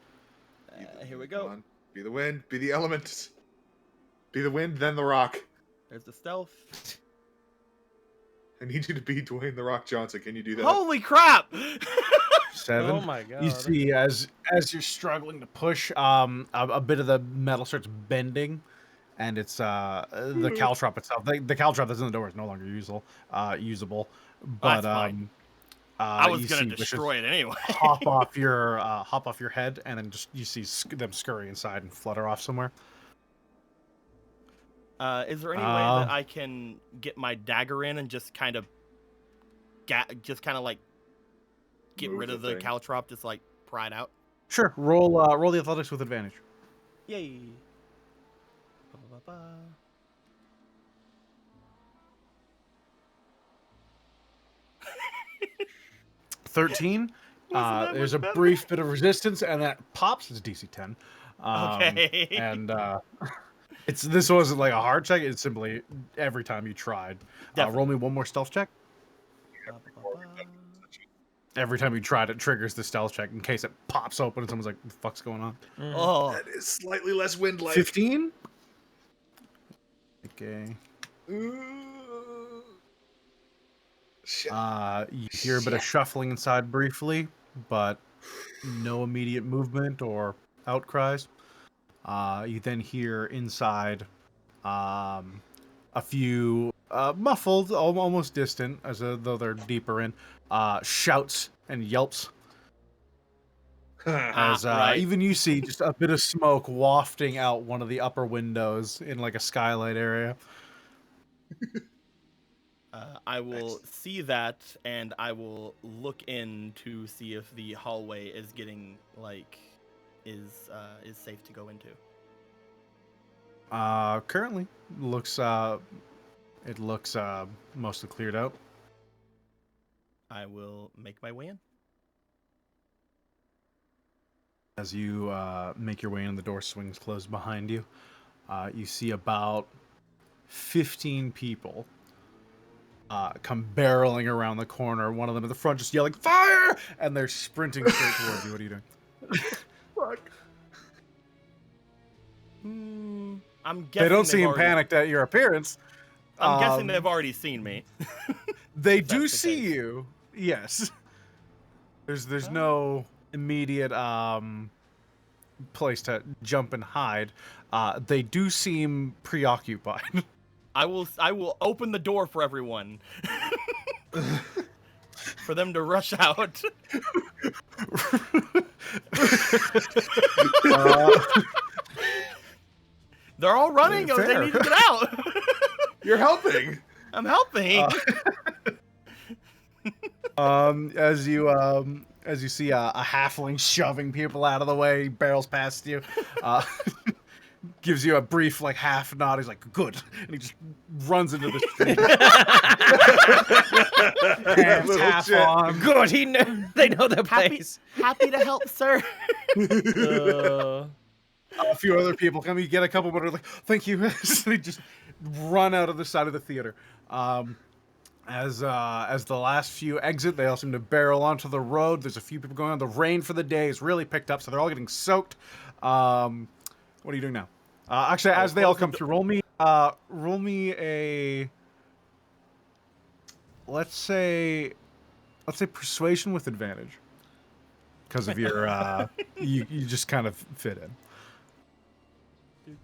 here we Come go. on. Be the wind. Be the element. Be the wind, then the rock. There's the stealth. I need you to be Dwayne the Rock Johnson. Can you do that? Holy crap! 7. Oh my god. You see, as you're struggling to push, a bit of the metal starts bending, and it's the caltrop itself. The caltrop that's in the door is no longer usable. But That's fine. I was you gonna see Vicious destroy it anyway. hop off your head, and then just you see them scurry inside and flutter off somewhere. Is there any way that I can get my dagger in and just kind of, like, get Move rid of the the thing. caltrop, just like pry it out? Sure, roll the athletics with advantage. Yay! Ba-ba-ba-ba. 13. There's a brief bit of resistance, and that pops. It's DC 10. Okay. And this wasn't like a hard check. It's simply every time you tried. Roll me one more stealth check. Ba-ba-ba-ba. Every time you tried, it triggers the stealth check in case it pops open and someone's like, "What the fuck's going on?" Oh, That is slightly less wind-like. 15. Okay. Shit. You hear a bit of shuffling inside briefly, but no immediate movement or outcries. You then hear inside a few muffled, almost distant, as though they're deeper in, shouts and yelps. As right. even you see just a bit of smoke wafting out one of the upper windows in like a skylight area. I will see that, and I will look in to see if the hallway is getting is safe to go into. Currently looks mostly cleared out. I will make my way in. As you make your way in, the door swings closed behind you. You see about 15 people come barreling around the corner. One of them at the front just yelling, "Fire!" And they're sprinting straight towards you. What are you doing? Fuck. I'm guessing They don't they've seem already- panicked at your appearance. I'm guessing Um, they've already seen me. They if do that's the see case. you. Yes. There's no immediate place to jump and hide. They do seem preoccupied. I will open the door for everyone. For them to rush out. They're all running. Or they Fair. need to get out. You're helping. I'm helping. As you see a halfling shoving people out of the way, he barrels past you, gives you a brief like half nod. He's like, "Good," and he just runs into the street. Hands Little half shit. on. Good, they know the Happy, place. happy to help, sir. A few other people come. You get a couple, but are like, "Thank you." So they just run out of the side of the theater. As the last few exit, they all seem to barrel onto the road. There's a few people going on. The rain for the day is really picked up, so they're all getting soaked. What are you doing now? Actually, as they all come through, roll me a let's say persuasion with advantage because of your you just kind of fit in.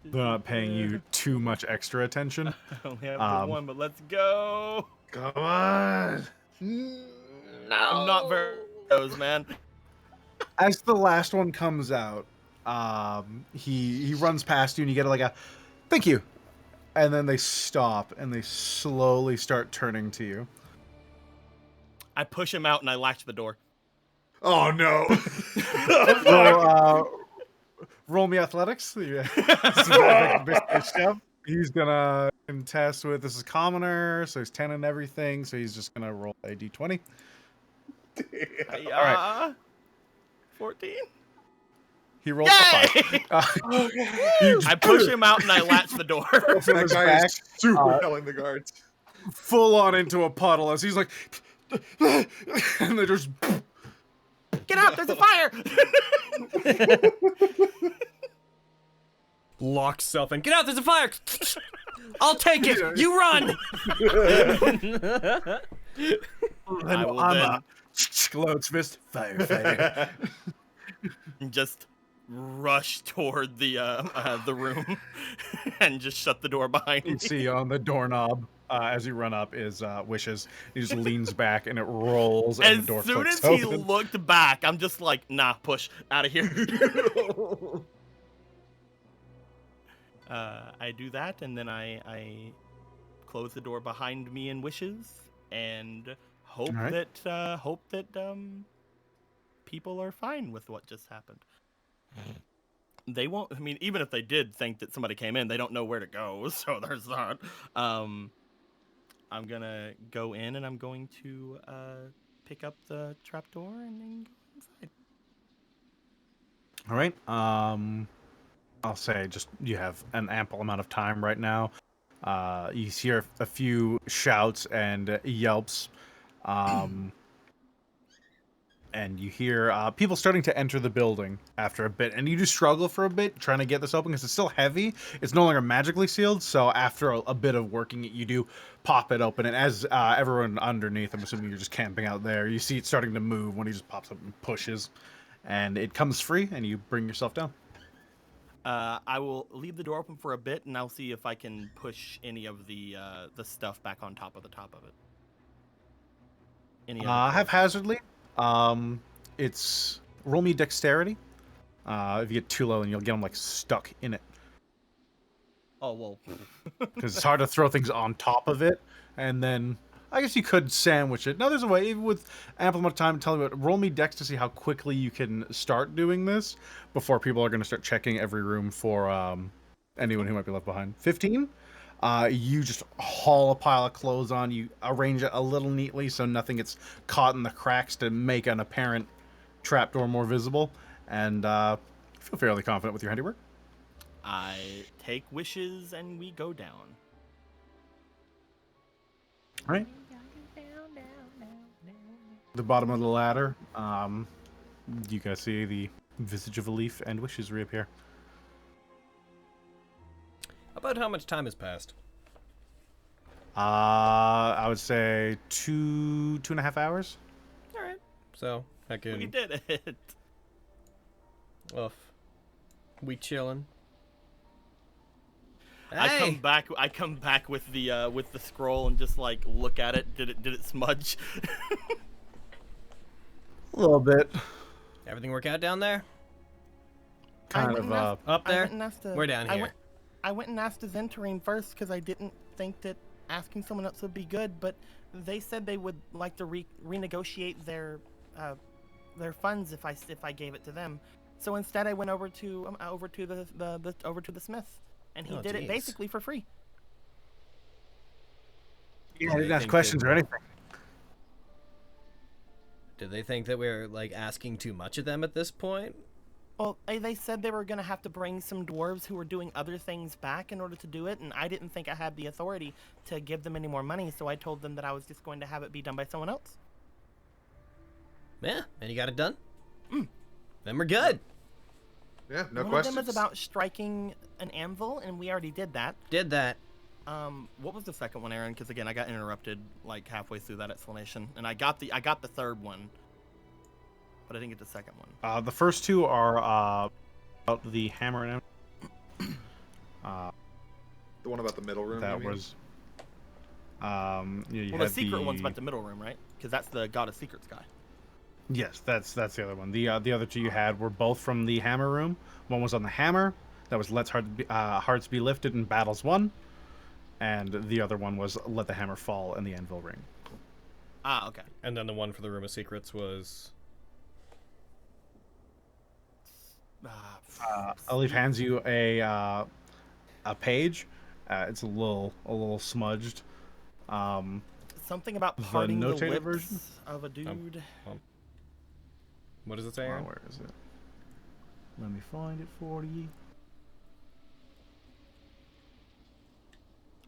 They're not paying you too much extra attention. I only have the one, but let's go. Come on. I'm not very those, man. As the last one comes out, he runs past you, and you get like a "thank you," and then they stop and they slowly start turning to you. I push him out and I latch the door. Oh no. Roll me athletics. Yeah. He's gonna contest with, this is commoner, so he's 10 and everything, so he's just gonna roll a d20. All right. 14. He rolled a 5. I push him out and I latch the door. That his guy back, is super telling the guards. full on into a puddle as he's like, and they just. Get out! There's a fire! Locks self in. Get out! There's a fire! I'll take it! You run! I will I'm Loads fist. Fire. then just rush toward the room and just shut the door behind me. You see on the doorknob as you run up is Wishes. He just leans back and it rolls and As the door soon clicks as he open. looked back, I'm just like, nah, push out of here. I do that, and then I close the door behind me and Wishes, and hope All right. that people are fine with what just happened. They won't. I mean, even if they did think that somebody came in, they don't know where to go. So there's that. I'm gonna go in and I'm going to pick up the trapdoor and then go inside. All right. I'll say just you have an ample amount of time right now. You hear a few shouts and yelps, and you hear people starting to enter the building after a bit. And you do struggle for a bit trying to get this open because it's still heavy. It's no longer magically sealed, so after a bit of working it, you do pop it open. And as everyone underneath, I'm assuming you're just camping out there, you see it starting to move when he just pops up and pushes. And it comes free, and you bring yourself down. I will leave the door open for a bit, and I'll see if I can push any of the stuff back on top of the top of it. Any other Haphazardly. It's roll me dexterity. If you get too low, then you'll get them like stuck in it Oh well. because it's hard to throw things on top of it, and then I guess you could sandwich it. No, there's a way, even with ample amount of time to tell you what. Roll me dex to see how quickly you can start doing this before people are going to start checking every room for anyone who might be left behind. 15. You just haul a pile of clothes on. You arrange it a little neatly so nothing gets caught in the cracks to make an apparent trapdoor more visible. And feel fairly confident with your handiwork. I take Wishes and we go down. All right. The bottom of the ladder. You guys see the visage of a leaf and Wishes reappear. About how much time has passed? I would say 2.5 hours. All right. So I We can. did it. Oof. We chilling. I come back with the scroll and just like look at it. Did it smudge? A little bit. Everything work out down there? Kind went of and asked- Up I there? went and asked We're down here. I went and asked the Zentarine first because I didn't think that asking someone else would be good, but they said they would like to renegotiate their funds if I gave it to them. So instead, I went over to the smith, and he Oh, did it geez. basically for free. Yeah, I didn't ask questions or anything. Did they think that we're like asking too much of them at this point? Well, they said they were going to have to bring some dwarves who were doing other things back in order to do it, and I didn't think I had the authority to give them any more money, so I told them that I was just going to have it be done by someone else. Yeah, and you got it done? Then we're good. Yeah, no One questions. of them is about striking an anvil, and we already did that. Did that. What was the second one, Aaron? Because again, I got interrupted like halfway through that explanation, and I got the third one, but I didn't get the second one. The first two are about the hammer and The one about the middle room. that you mean? was. Yeah, you Well, had the secret one's about the middle room, right? Because that's the God of Secrets guy. Yes, that's the other one. The other two you had were both from the hammer room. One was on the hammer. That was Let's Hearts Be Lifted in Battles Won. And the other one was Let the Hammer Fall in the Anvil Ring. Ah, okay. And then the one for the Room of Secrets was. Alif hands you a page, It's a little smudged. Something about The parting the notated lips version? of a dude. What does it say, Aaron? Where is it? Let me find it for you.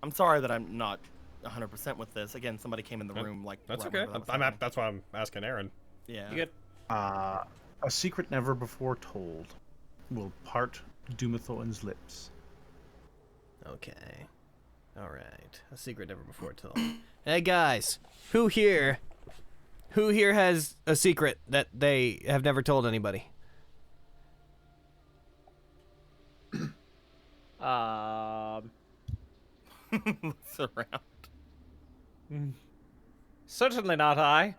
I'm sorry that I'm not 100% with this. Again, somebody came in the room like. That's right okay. whenever that was happening. That's why I'm asking Aaron. Yeah. You good? A secret never before told will part Dumathorin's lips. Okay. All right. A secret never before told. Hey guys, who here has a secret that they have never told anybody? Looks around. Certainly not I.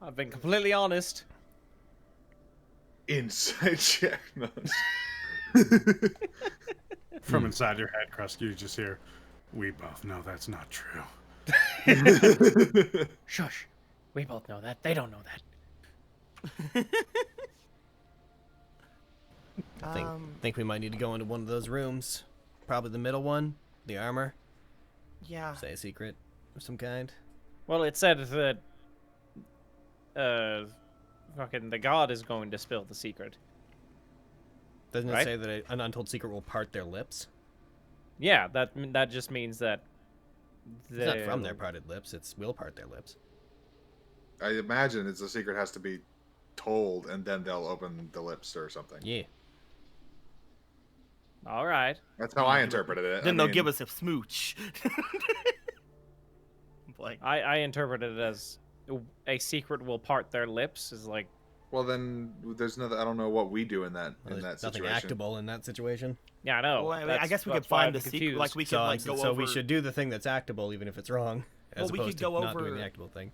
I've been completely honest. Inside check. No. From inside your head, Crust, you just hear, "We both know that's not true." Shush. We both know that. They don't know that. I think we might need to go into one of those rooms. Probably the middle one, the armor. Yeah. Say a secret of some kind. Well, it said that fucking the god is going to spill the secret. Doesn't it Right? say that an untold secret will part their lips? Yeah, that just means that It's not from their parted lips. It's will part their lips. I imagine it's a secret has to be told, and then they'll open the lips or something. Yeah. All right. That's how I interpreted it. Then I they'll mean, give us a smooch. Like, I interpreted it as a secret will part their lips is like Well, then there's nothing. I don't know what we do in that Well, in there's that nothing situation. actable in that situation. yeah, I know. well, I mean, I That's- guess we could that's why find I'm the secret. confused. Like we could So, like go so over. we should do the thing that's actable, even if it's wrong, as Well, we could opposed to go not doing over- the actable thing.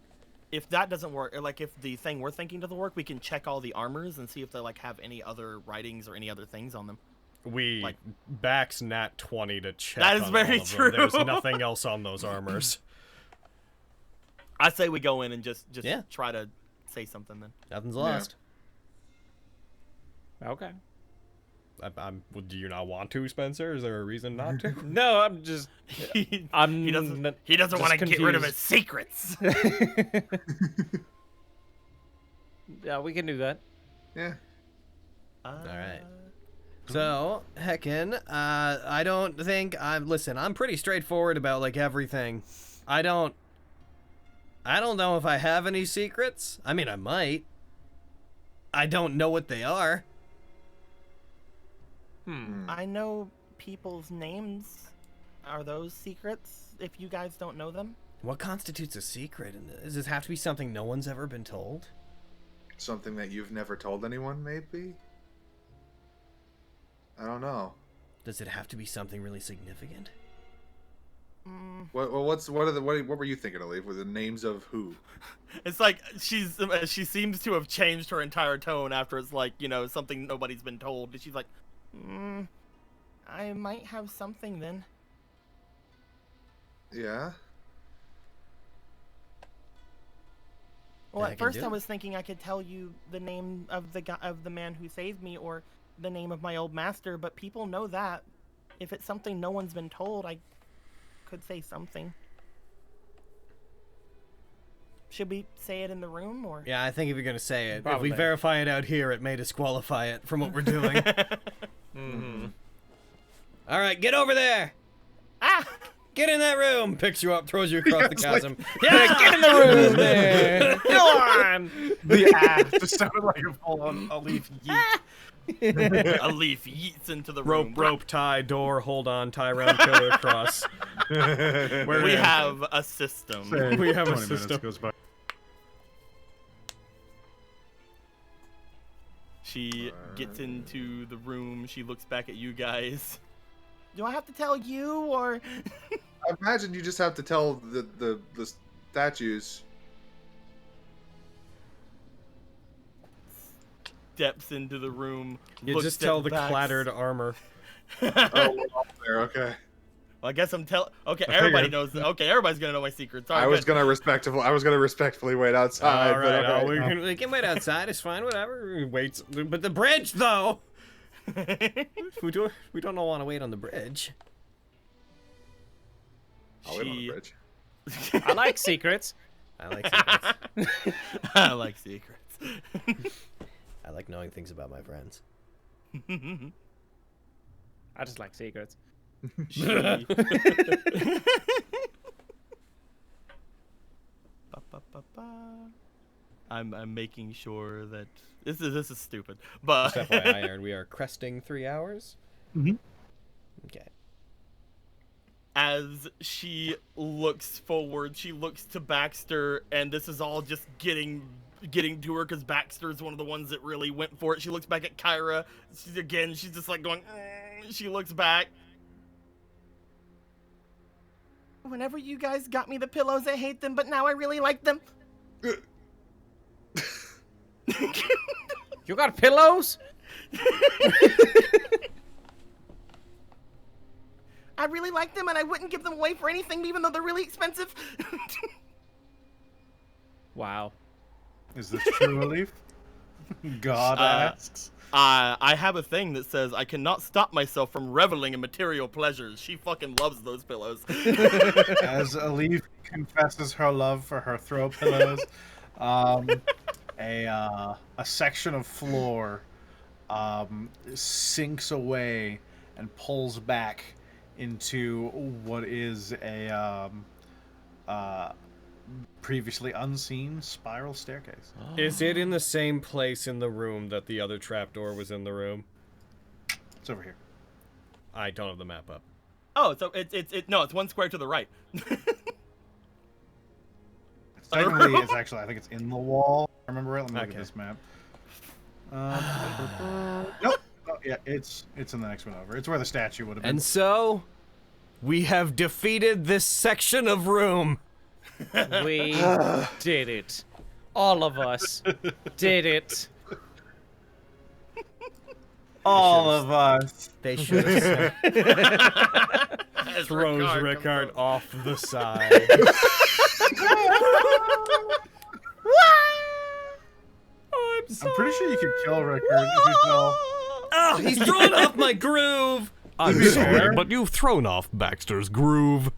If that doesn't work, or like if the thing we're thinking doesn't work, we can check all the armors and see if they like have any other writings or any other things on them. We Like- backs Nat19 to check. That is on very all of them. There's true. nothing else on those armors. I say we go in and just Yeah. try to say something then. Nothing's lost. Okay. Well, do you not want to, Spencer? Is there a reason not to? No, I'm just he I'm doesn't. n- He doesn't just want to get rid of his confused. secrets. Yeah, we can do that. Yeah. All right. So, heckin', I don't think listen, I'm pretty straightforward about like everything. I don't know if I have any secrets. I mean, I might. I don't know what they are. I know people's names. Are those secrets? If you guys don't know them. What constitutes a secret? And does this have to be something no one's ever been told? Something that you've never told anyone, maybe. I don't know. Does it have to be something really significant? What were you thinking, Alif? Were the names of who? It's like she seems to have changed her entire tone after it's like, you know, something nobody's been told. She's like, I might have something then. Yeah. Well, I at can first do I it. was thinking I could tell you the name of the guy, of the man who saved me, or the name of my old master, but people know that. If it's something no one's been told, I could say something. Should we say it in the room, or? Yeah, I think if you're gonna say it, if Probably. we verify it out here, it may disqualify it from what we're doing. All right, get over there. Ah! Get in that room. Picks you up, throws you across the chasm. Yeah, get in the room there. Go on. The ass just sounded like a full-on Alif yeet. A leaf yeets into the room. Rope, tie, door, hold on, tie around, pillar across. We have a system. We have a 20 minutes system. goes by. She gets into the room. She looks back at you guys. Do I have to tell you, or? I imagine you just have to tell the statues. Steps into the room. You looks just at tell the backs. clattered armor. Oh, we're all there. Okay. Well, I guess I'm Okay, everybody knows. Okay, everybody's gonna know my secrets. All right, I was good. gonna respectfully wait outside. All but right, okay. We can wait outside. It's fine. Whatever. Wait, But the bridge, though. We don't want to wait on the bridge. I'll live on the bridge. I like secrets. I like secrets. I like secrets. I like knowing things about my friends. I just like secrets. I'm making sure that this is stupid, but Just FYI, Aaron, we are cresting 3 hours. Mhm. Okay. as she looks forward, she looks to Baxter, and this is all just getting to her because Baxter is one of the ones that really went for it. She looks back at Kyra. She's just like going. She looks back. Whenever you guys got me the pillows, I hate them, but now I really like them. You got pillows? I really like them, and I wouldn't give them away for anything, even though they're really expensive. Wow. Is this true, Alif? God asks. I have a thing that says I cannot stop myself from reveling in material pleasures. She fucking loves those pillows. As Alif confesses her love for her throw pillows, a section of floor sinks away and pulls back into what is a previously unseen spiral staircase. Is it in the same place in the room that the other trapdoor was in the room? It's over here. I don't have the map up. Oh, so it's 1 square to the right. Technically, it's actually, I think it's in the wall. I remember right. Let me look Okay. at this map. Nope. Oh, yeah, it's in the next one over. It's where the statue would have been. And so, we have defeated this section of room. We did it. All of us did it. All of us. They should have said. As Throws Ricard Rickard comes off the side. I'm pretty sure you could kill Rickard if he fell. Oh, he's throwing off my groove. I'm be sorry, fair. but you've thrown off Baxter's groove.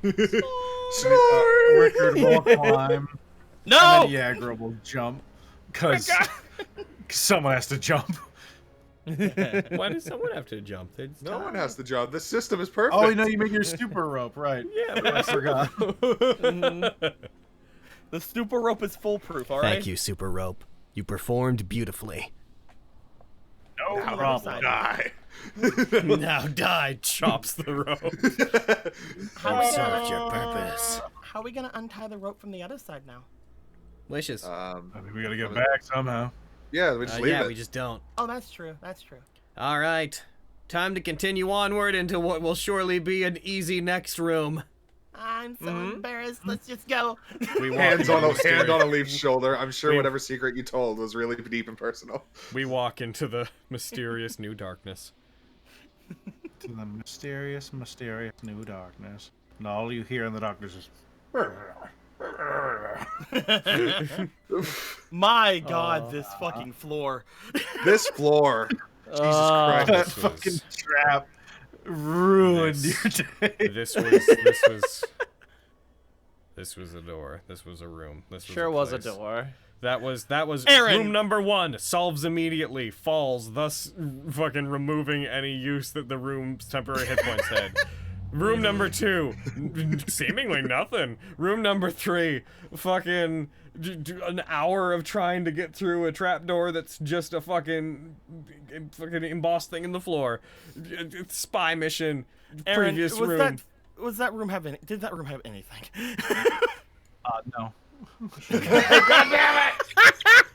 Rickard will climb. No! And then Yagra will jump. Because someone has to jump. Why does someone have to jump? It's No time. one has the job. This system is perfect. Oh, no, you make your super rope, right. Yeah, but I forgot. The super rope is foolproof, alright? Thank you, Super Rope. You performed beautifully. No Now problem. Die. Now die, chops the rope. I've served your purpose. How are we gonna untie the rope from the other side now? Wishes. I think we gotta get back somehow. Yeah, we just leave Yeah, it. we just don't. Oh, that's true. That's true. All right. Time to continue onward into what will surely be an easy next room. I'm so embarrassed. Let's just go. We walk Hands into on the a hand on a mysterious- leaf's shoulder. I'm sure We- whatever secret you told was really deep and personal. We walk into the mysterious new darkness. To the mysterious new darkness. And all you hear in the darkness is... My god, this fucking floor. This floor. Jesus Christ. That This was- fucking trap ruined This- your day. This was a door. This was a room. This was Sure was a place. door. That was Aaron! room number 1. Solves immediately. Falls, thus fucking removing any use that the room's temporary hit points had. Room number 2, seemingly nothing. Room number 3, fucking an hour of trying to get through a trapdoor that's just a fucking embossed thing in the floor. Spy mission. Aaron, Previous was room. did that room have anything? No.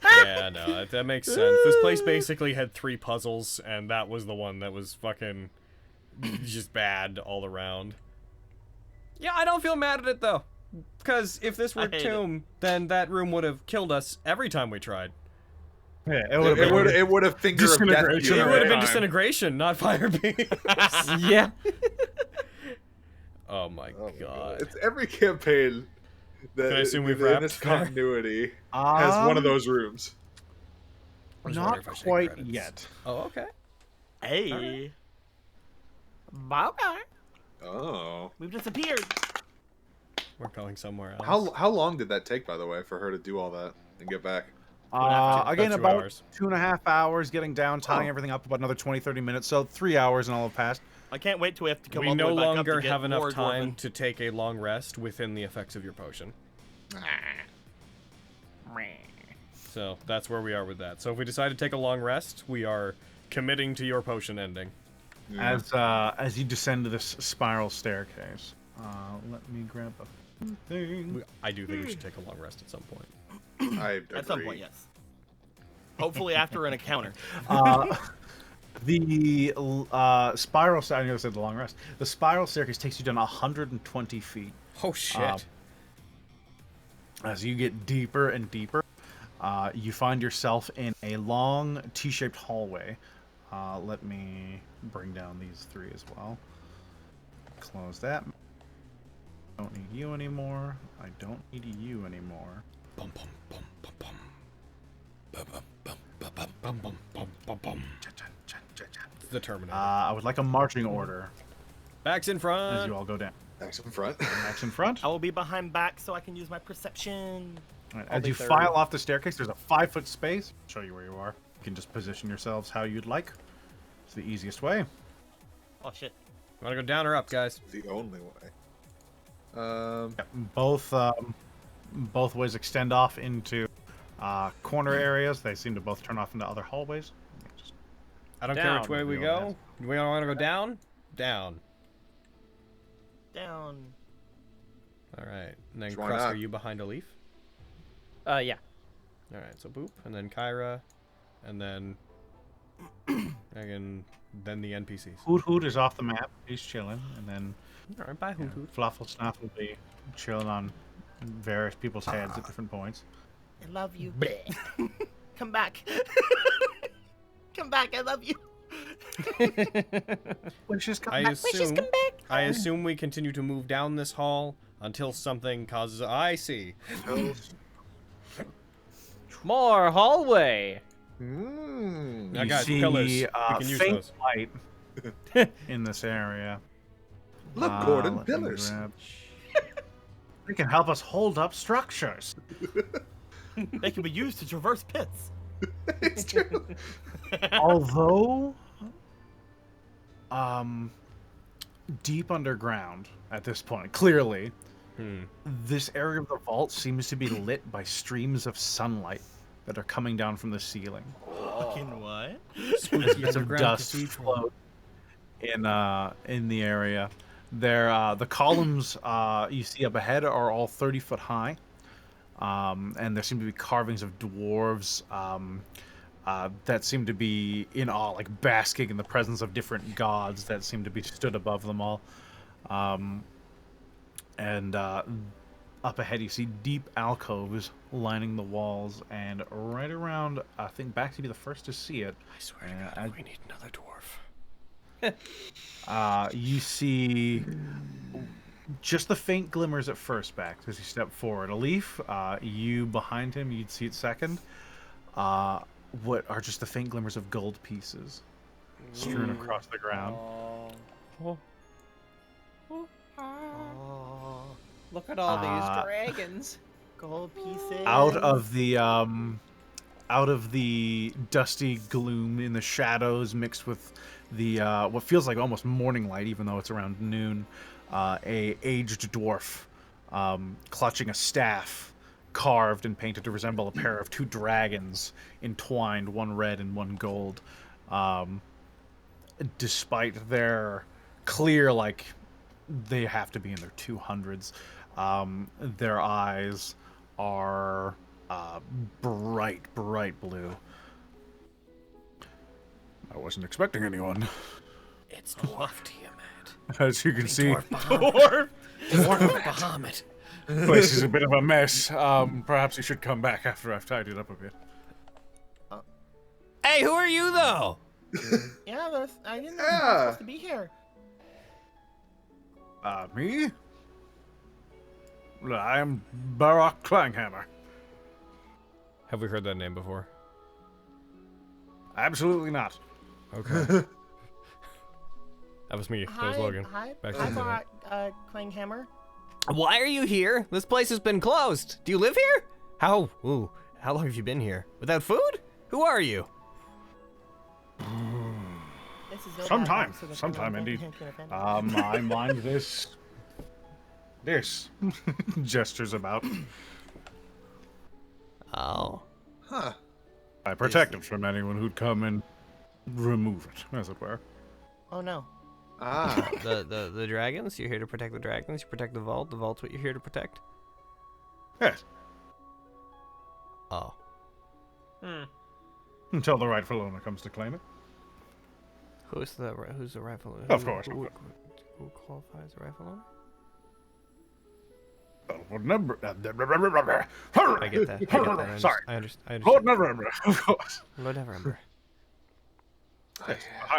Yeah, no, that makes sense. This place basically had 3 puzzles, and that was the one that was fucking just bad all around. Yeah, I don't feel mad at it though, because if this were I hate Tomb, then that room would have killed us every time we tried. Yeah, It would have finger of death. Disintegration. you It Yeah, would have every been time. disintegration, not fire beams. Yeah. Oh my Oh my god. It's every campaign that Can I assume we've in wrapped this there? continuity has one of those rooms. I was Not wondering if I should quite credits. yet. Oh, okay. Hey. Okay. Oh. We've disappeared. We're going somewhere else. How long did that take, by the way, for her to do all that and get back? Again, About 2 about hours. 2.5 hours getting down, tying Oh. everything up, about another 20-30 minutes. So 3 hours and all have passed. I can't wait till we have to come We all the no way back up longer to get have enough more time dwarven. to take a long rest within the effects of your potion. So that's where we are with that. So if we decide to take a long rest, we are committing to your potion ending. Yeah. As you descend to this spiral staircase. Let me grab a thing. I do think we should take a long rest at some point. I agree. At some point, yes. Hopefully after an encounter. The spiral. I know I said the long rest. The spiral staircase takes you down 120 feet. Oh shit. As you get deeper and deeper, you find yourself in a long T-shaped hallway. Let me bring down these 3 as well. Close that. Don't need you anymore. I don't need you anymore. Bum, bum, bum, bum, bum. Bum, bum, bum, bum, bum, bum, bum, bum, bum. It's the Terminator. I would like a marching order Backs in as front. you all go down. Next in front. Max in front. I will be behind back so I can use my perception. All right, I'll as be you third. file off the staircase, there's a 5-foot space. I'll show you where you are. You can just position yourselves how you'd like. It's the easiest way. Oh shit. Want to go down or up, guys? The only way. Both ways extend off into corner areas. They seem to both turn off into other hallways. Just I don't care Down. which way we go. Do we want to go down? Down. Down. All right. And then Why Cross, not? are you behind a leaf? Yeah. All right. So Boop, and then Kyra, and then again, then the NPCs. Hoot Hoot is off the map. He's chilling, and then All right. Bye, Hoot Hoot. Fluffle Snuff will be chilling on various people's heads at different points. I love you. Come back. Come back. I love you. Wishes come I back. assume we continue to move down this hall until something causes. I see. More hallway. Now, You guys, see pillars. We can use faint those. light in this area. Look, Gordon, let me pillars. grab- They can help us hold up structures. They can be used to traverse pits. It's true. Although, deep underground at this point, clearly, this area of the vault seems to be lit by streams of sunlight that are coming down from the ceiling. Fucking what? As bits of dust float in the area. The columns you see up ahead are all 30 foot high, and there seem to be carvings of dwarves that seem to be in awe, like basking in the presence of different gods that seem to be stood above them all. And up ahead, you see deep alcoves lining the walls, and right around, I think back to be the first to see it. I swear to God, we need another dwarf. You see just the faint glimmers at first, back as you step forward. A leaf, you behind him, you'd see it second. What are just the faint glimmers of gold pieces strewn across the ground. Look at all Uh, these dragons. Gold pieces. Out of the dusty gloom in the shadows, mixed with the what feels like almost morning light, even though it's around noon, a aged dwarf clutching a staff carved and painted to resemble a pair of 2 dragons entwined, one red and one gold. Despite their clear, like, they have to be in their 200s, their eyes are bright blue. I wasn't expecting anyone. It's dwarf Tiamat. As you can see, Dwarf. Dwarf Bahamut. the place is a bit of a mess. Perhaps you should come back after I've tidied up a bit. Hey, who are you though? Yeah, I didn't know Yeah. you were supposed to be here. Me? I am Barak Clanghammer. Have we heard that name before? Absolutely not. Okay. That was me. That was Logan. Hi, Back to hi, you. Bart, Clanghammer. Why are you here? This place has been closed. Do you live here? How long have you been here? Without food? Who are you? This is Sometime, so that sometime everyone indeed. can offend. I mind this gestures about. Oh. Huh. I protect it from anyone who'd come and remove it, as it were. Oh no. Ah. The dragons? You're here to protect the dragons? You protect the vault? The vault's what you're here to protect? Yes, Oh. until the rightful owner comes to claim it. Who's the rifle owner? Of course. Who qualifies a rifle owner? What number? I get that. Sorry. I understand. Lord November, of course. Lord Neverember.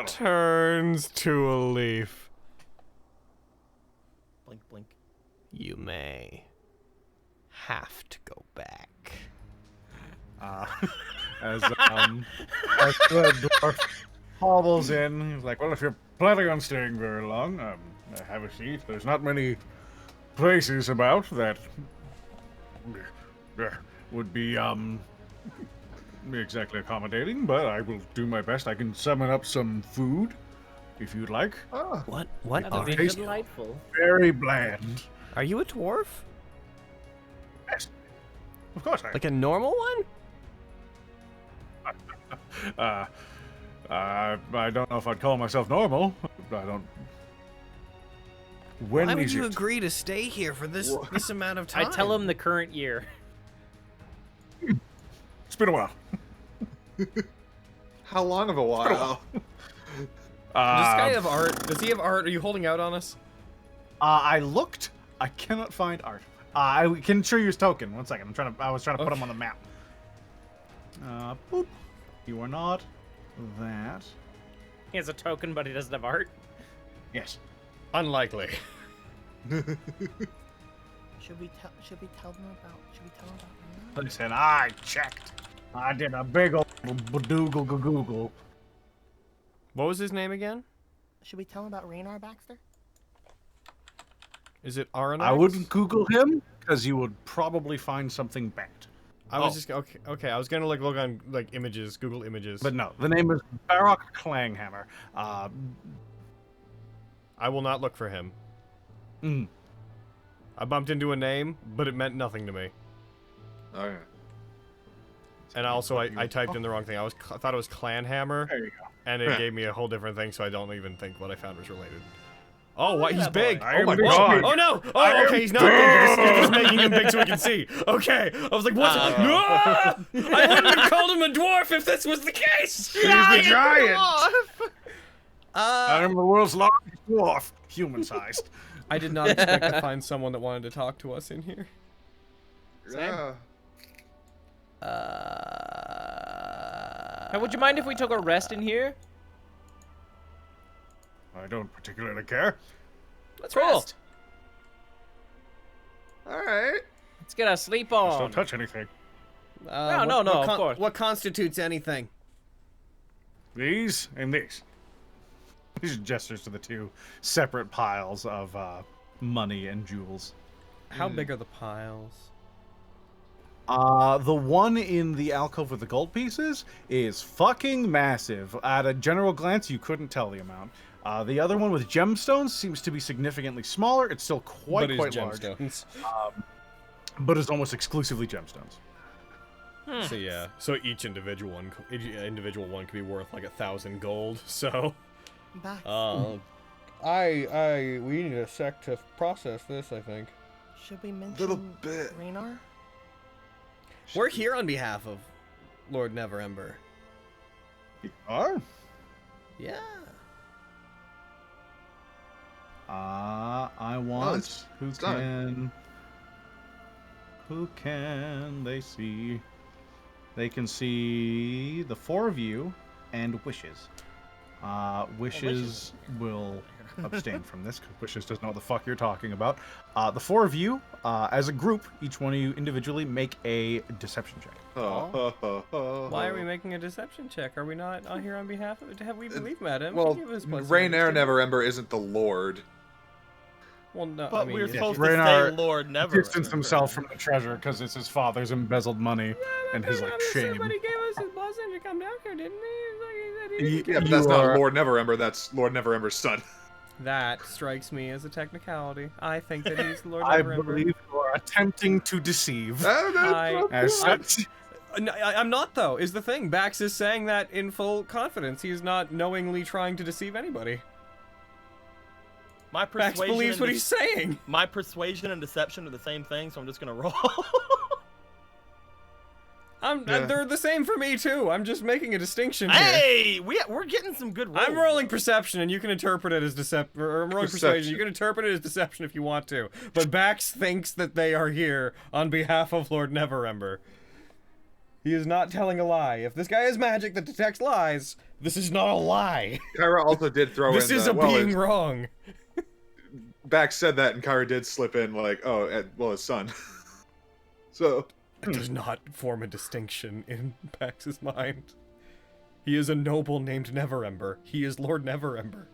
Turns to a leaf. Blink, blink. You may have to go back. As the dwarf hobbles in, he's like, well, if you're planning on staying very long, have a seat. There's not many places about that would be exactly accommodating, but I will do my best. I can summon up some food if you'd like. What That are would be tasty. you? delightful. Very bland. Are you a dwarf? Yes. Of course I Like a normal one? I don't know if I'd call myself normal. I don't. When Why would is you it? agree to stay here for this amount of I time? tell him the current year. It's been a while. How long of a while? Does this guy have art? Does he have art? Are you holding out on us? I looked. I cannot find art. I can show you his token. 1 second. I was trying to put him on the map. Boop. You are not that. He has a token, but he doesn't have art. Yes. Unlikely. Should we tell them about? Listen, I checked. I did a big old Google. What was his name again? Should we tell them about Raynar Baxter? Is it Aranax? I wouldn't Google him because you would probably find something bad. I was just okay. I was gonna look on images, Google images. But no, the name is Barock Clanghammer. I will not look for him. I bumped into a name, but it meant nothing to me. Okay. And also, I typed in the wrong thing. I thought it was Clanhammer, There you go. and it gave me a whole different thing, so I don't even think what I found was related. Oh, what? He's big. I am my big. god. Oh no. Oh, okay. He's not big. You're just making him big so we can see. Okay. I was like, what? No! I wouldn't have called him a dwarf if this was the case. He's the giant. I am the world's largest dwarf, human-sized. I did not expect to find someone that wanted to talk to us in here. Yeah. Hey, would you mind if we took a rest in here? I don't particularly care. Let's Cool. rest. All right. Let's get our sleep Just on. don't touch anything. No, of course. What constitutes anything? These and these. These are gestures to the two separate piles of money and jewels. How big are the piles? The one in the alcove with the gold pieces is fucking massive. At a general glance, you couldn't tell the amount. The other one with gemstones seems to be significantly smaller. It's still quite large, gemstones. but it's almost exclusively gemstones. So yeah. So each individual one could be worth like 1,000 gold. So. Bax. We need a sec to process this, I think. Should we mention Little bit. Raynar? We're here on behalf of Lord Neverember. You are? Yeah. I want it's done. Who can they see? They can see the four of you and Wishes. Wishes will abstain from this because Wishes doesn't know what the fuck you're talking about. The four of you, as a group, each one of you individually make a deception check. Why are we making a deception check? Are we not here on behalf of? We've met him. Well, He gave us blessing Rain Air understanding. Neverember isn't the Lord. Well, no, But I mean, we were it's- supposed Raynar to say Lord never. Distance himself from the treasure because it's his father's embezzled money and his like shame. Somebody gave us his blessing to come down here, didn't Yeah, but that's not Lord Neverember. That's Lord Neverember's son. That strikes me as a technicality. I think that he's Lord I Neverember. believe you are attempting to deceive. As such, I'm not, though, is the thing. Bax is saying that in full confidence. He's not knowingly trying to deceive anybody. My Bax persuasion. believes and what he's saying. My persuasion and deception are the same thing, so I'm just gonna roll. They're the same for me, too. I'm just making a distinction here. Hey, we're getting some good rolls. I'm rolling perception, and you can interpret it as deception. Or I'm rolling persuasion. You can interpret it as deception if you want to. But Bax thinks that they are here on behalf of Lord Neverember. He is not telling a lie. If this guy has magic that detects lies, this is not a lie. Kyra also did throw This in is the, a being wrong. Bax said that, and Kyra did slip in like, his son. So It does not form a distinction in Bax's mind. He is a noble named Neverember. He is Lord Neverember.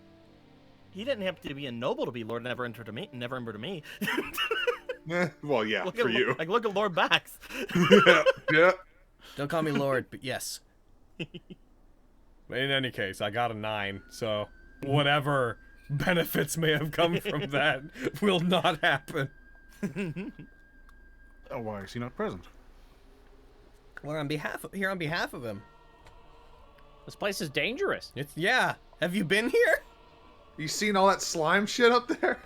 He didn't have to be a noble to be Lord Neverember to me. Neverember to me. well, yeah, Look for at, you. Like, look at Lord Bax. yeah. Don't call me Lord, but yes. But in any case, I got a 9, so whatever benefits may have come from that will not happen. oh, why is he not present? We're on behalf of him. This place is dangerous. Yeah. Have you been here? You seen all that slime shit up there?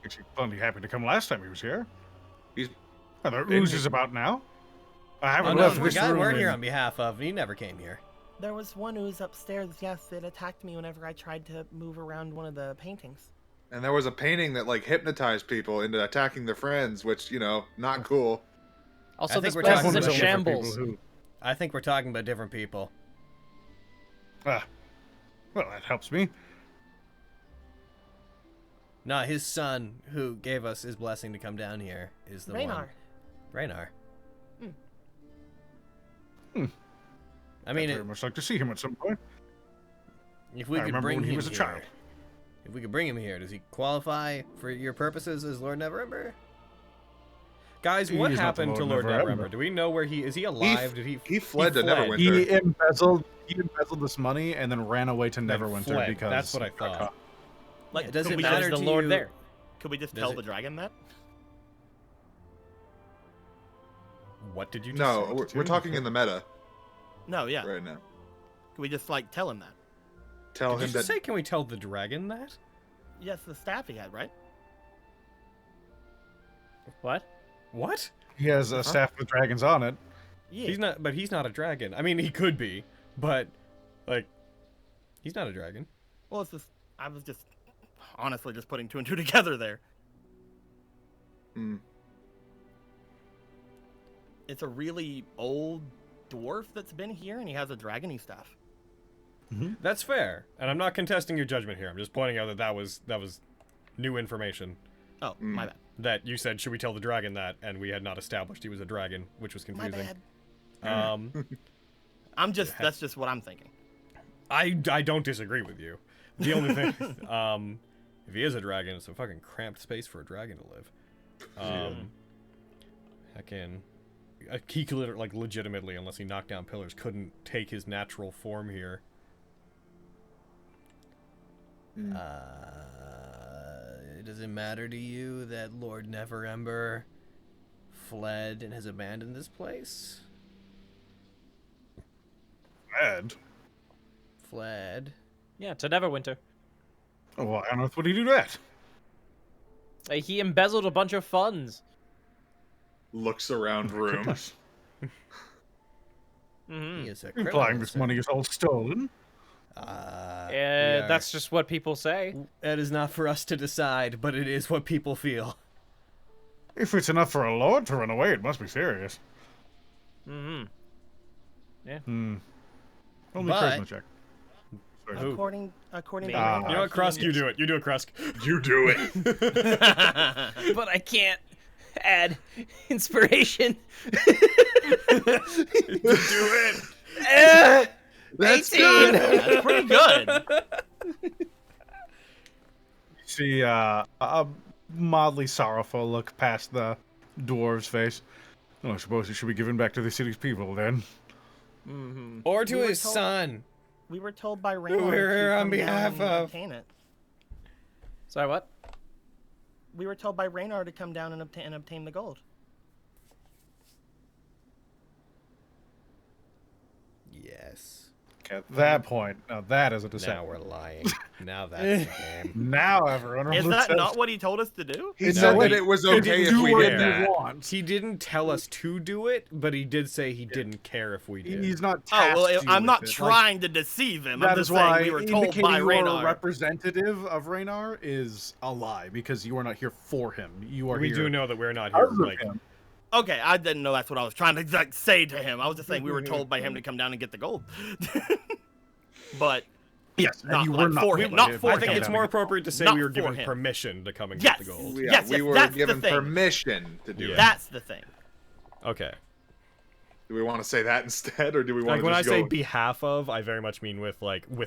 Actually, plenty happy to come last time he was here. He's Are there been oozes here. about now? I Oh, haven't no, left the this guy room we're here in- on behalf of. He never came here. There was one ooze upstairs, yes, it attacked me whenever I tried to move around one of the paintings. And there was a painting that like hypnotized people into attacking their friends, which not cool. Also, I think this we're place talking is in about different shambles. I think we're talking about different people. Well, that helps me. No, his son, who gave us his blessing to come down here, is the one. Raynar. I mean, I'd very much like to see him at some point. if we I could remember bring when him he was a here, child. if we could bring him here, does he qualify for your purposes as Lord Neverember? Guys, what He's not the happened to Lord Lord Neverember. Neverember? Do we know where he is? He alive? Did He fled to fled. Neverwinter. He embezzled this money and then ran away to Then Neverwinter fled. because That's what I he got thought. caught. Like, does could it we matter just, the to Lord you? there. Could we just Does tell it- the dragon that? What did you just No, say? we're talking in the meta No, yeah. right now. Could we just like tell him that? Tell Did him you that just say, can we tell the dragon that? Yes, the staff he had, right? What? What? He has a staff with dragons on it. Yeah. He's not, but he's not a dragon. I mean, he could be, but, like, he's not a dragon. Well, it's just I was just honestly just putting two and two together there. Mm. It's a really old dwarf that's been here, and he has a dragony staff. That's fair, and I'm not contesting your judgment here. I'm just pointing out that that was new information. Oh, my bad. That you said, should we tell the dragon that, and we had not established he was a dragon, which was My confusing. bad. I'm just that's just what I'm thinking. I don't disagree with you. The only thing, if he is a dragon, it's a fucking cramped space for a dragon to live. Heckin', he could like legitimately, unless he knocked down pillars, couldn't take his natural form here. Does it matter to you that Lord Neverember fled and has abandoned this place? Ed. Fled. Yeah, to Neverwinter. Oh, why on earth would he do that? He embezzled a bunch of funds. looks around rooms. He is a Implying criminal, this sir. money is all stolen. That's just what people say. That is not for us to decide, but it is what people feel. If it's enough for a lord to run away, it must be serious. Yeah. Only But- charisma check. Sorry. According Me. to Ah. You know what, Krusk? You do it. You do it, Krusk. You do it. But I can't add inspiration. Do it. That's 18. good. That's pretty good. see a mildly sorrowful look past the dwarf's face. Well, I suppose it should be given back to the city's people then. Mm-hmm. Or to We were his told- son. We were told by Raynor We're to here on come down behalf and of- obtain it. Sorry, what? We were told by Raynor to come down and obtain the gold. Yes. At that point, now that is a Now deception. we're lying. Now that's the game. Now everyone Is will that test- not what he told us to do? He No, said wait. that it was You okay if do we what did you that. want. He didn't tell us to do it, but he did say he didn't care if we did. He's not. Oh, tasked well, you I'm with not it. Like, trying to deceive him. that I'm is just saying why we were told indicating by you are a Raynor. representative of Raynar is a lie because you are not here for him. You are We here. do know that we're not here. because of Like, him. Okay, I didn't know that's what I was trying to like, say to him. I was just saying we were told by him to come down and get the gold. But Yes, and not you like were not for told him, by not him. for I think him. it's more appropriate to say Not we were for given him. permission to come and Yes. get the gold. Yeah, Yes, we yes, were that's the given thing. permission to do Yeah. it. That's the thing. Okay. Do we want to say that instead, or do we want Like to when I just say go? behalf of, I very much mean with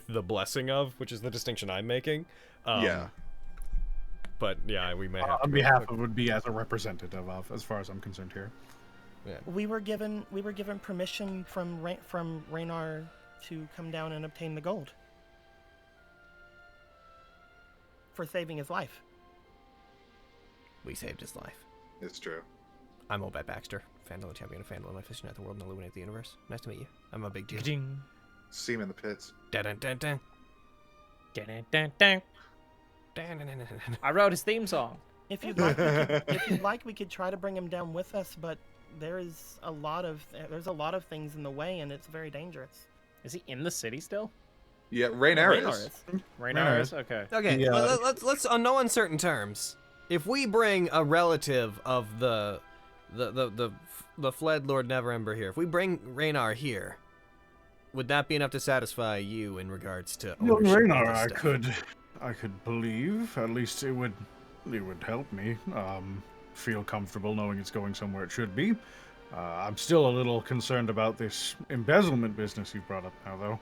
the blessing of, which is the distinction I'm making. Yeah. But yeah, we may have to On go behalf with- of would be as a representative of, as far as I'm concerned here. We were given permission from Raynor to come down and obtain the gold for saving his life. We saved his life. It's true. I'm Obed Baxter, Fandom champion of Fandom. My fishing at the world and illuminate the universe. Nice to meet you. I'm a big deal. Ding. See him in the pits. Dun dun dun dun. Dun, dun, dun. Dun, dun, dun, dun, dun. I wrote his theme song. If you'd like, we could try to bring him down with us, but there's a lot of things in the way, and it's very dangerous. Is he in the city still? Yeah, Raynor Raynor is. Raynor is? Okay. Okay, Yeah. let's on no uncertain terms. If we bring a relative of the fled Lord Neverember here, if we bring Raynor here, would that be enough to satisfy you in regards to Young ownership of Raynar, this stuff? I could believe. At least it would help me feel comfortable knowing it's going somewhere it should be. I'm still a little concerned about this embezzlement business you brought up now, though.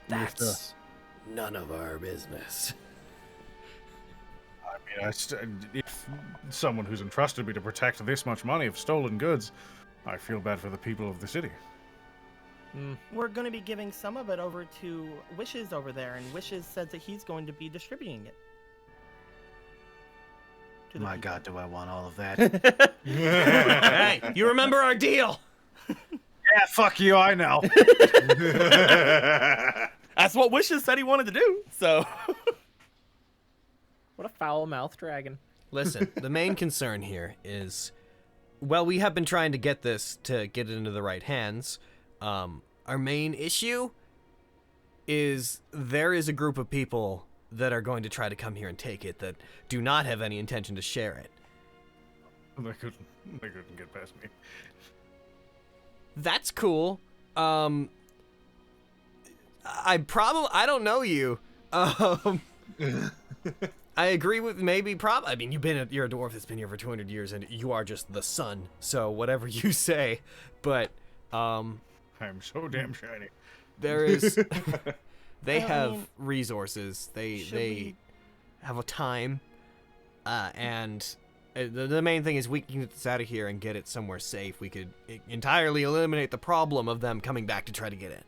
That's none of our business. I mean, if someone who's entrusted me to protect this much money of stolen goods, I feel bad for the people of the city. We're going to be giving some of it over to Wishes over there, and Wishes says that he's going to be distributing it. To the My people. God, do I want all of that? Hey, you remember our deal? Yeah, fuck you, I know. That's what Wishes said he wanted to do. So What a foul-mouthed dragon. Listen, the main concern here is, well, we have been trying to get this to get it into the right hands. Our main issue is there is a group of people that are going to try to come here and take it that do not have any intention to share it. They couldn't get past me. That's cool. I don't know you. I agree with I mean, you're a dwarf that's been here for 200 years and you are just the sun. So whatever you say, but I'm so damn shiny. there is they Well, I have mean, resources. They we- have a time and the main thing is we can get this out of here and get it somewhere safe. We could entirely eliminate the problem of them coming back to try to get in.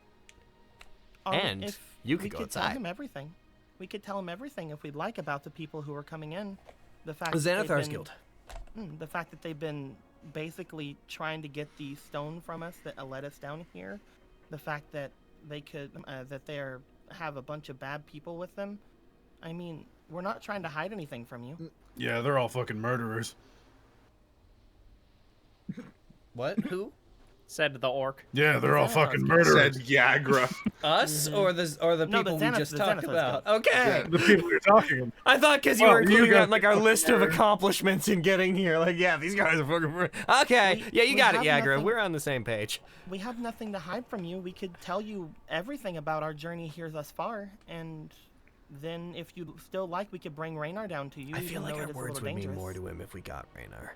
And if you could we go could tell outside. him everything. We could tell him everything if we'd like about the people who are coming in. The fact that they've Xanathar's been- Guild. The fact that they've been basically trying to get the stone from us that led us down here. The fact that they could that they have a bunch of bad people with them. I mean, we're not trying to hide anything from you. Yeah, they're all fucking murderers. What? Who? Said the orc. Yeah, they're all Xanathar's fucking Guild. murderers. Said Yagra. Us or the No, people we Xanath- just the talked Xanathars about? Guild. Okay. The people you're talking about. I thought because you Well, were you including got that in like our the list of fucking- accomplishments in getting here. Like, yeah, these guys are fucking. Okay, yeah, you we got it, have Yagra. nothing- We're on the same page. We have nothing to hide from you. We could tell you everything about our journey here thus far, and then if you still like, we could bring Raynor down to you. I feel even like though our it is a words little would mean dangerous. more to him if we got Raynar.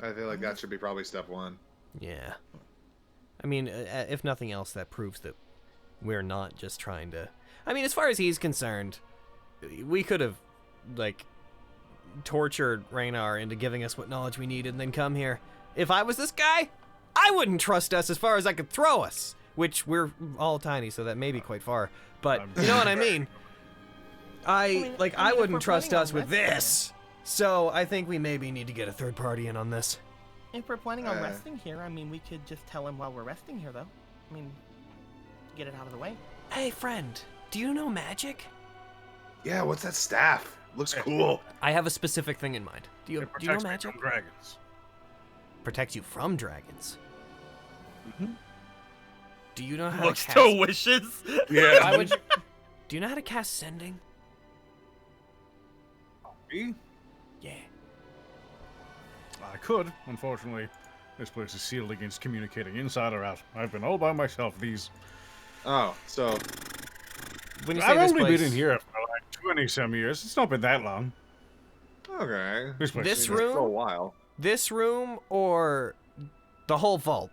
I feel like that should be probably step one. Yeah. I mean, if nothing else, that proves that we're not just trying to. I mean, as far as he's concerned, we could have, like, tortured Raynar into giving us what knowledge we needed and then come here. If I was this guy, I wouldn't trust us as far as I could throw us, which we're all tiny, so that may be quite far. But you know what I mean? I wouldn't trust us with this. So I think we maybe need to get a third party in on this. If we're planning on resting here, I mean, we could just tell him while we're resting here, though. I mean, get it out of the way. Hey, friend, do you know magic? Yeah, what's that staff? Looks cool. I have a specific thing in mind. Do you know Protects me magic? from dragons. Protects you from dragons. Do you know how Looks to to cast... wishes. Yeah. Why would you... Do you know how to cast sending? Me? Yeah. I could. Unfortunately, this place is sealed against communicating inside or out. I've been all by myself these... Oh, so When you say I've this only place, been in here for like 20-some years. It's not been that long. okay. This place This is- room? For a while. this room or the whole vault?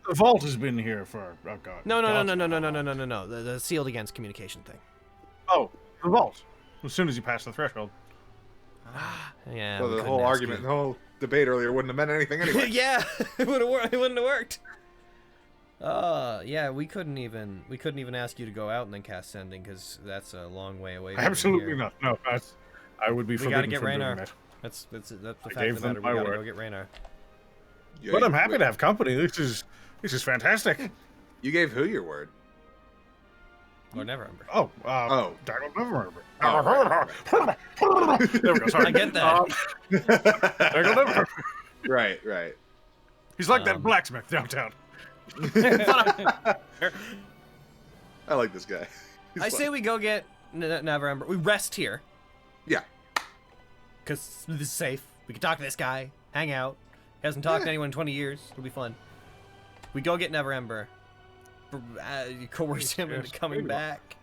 The vault has been here for, oh god. No. God's- The sealed against communication thing. Oh, the vault. As soon as you pass the threshold. Yeah. So we the couldn't whole ask argument, you. the whole debate earlier wouldn't have meant anything anyway. Yeah, it wouldn't have worked. Yeah, we couldn't even ask you to go out and then cast sending because that's a long way away. From Absolutely here. not. No, I would be We forbidden gotta get from doing Raynar. that. That's the fact gave of the matter. them We my gotta word. go get Raynar. Yeah, But I'm you- happy to have company. This is fantastic. You gave who your word? Or never remember. Oh, Oh. Darnell Neverember. Oh, There we go. Sorry. I get that. Darnell Neverember. Right. He's like that blacksmith downtown. I like this guy. He's I fun. say we go get Neverember. We rest here Yeah. because this is safe. We can talk to this guy, hang out. He hasn't talked to anyone in 20 years. It'll be fun. We go get Neverember. You coerce him into coming back.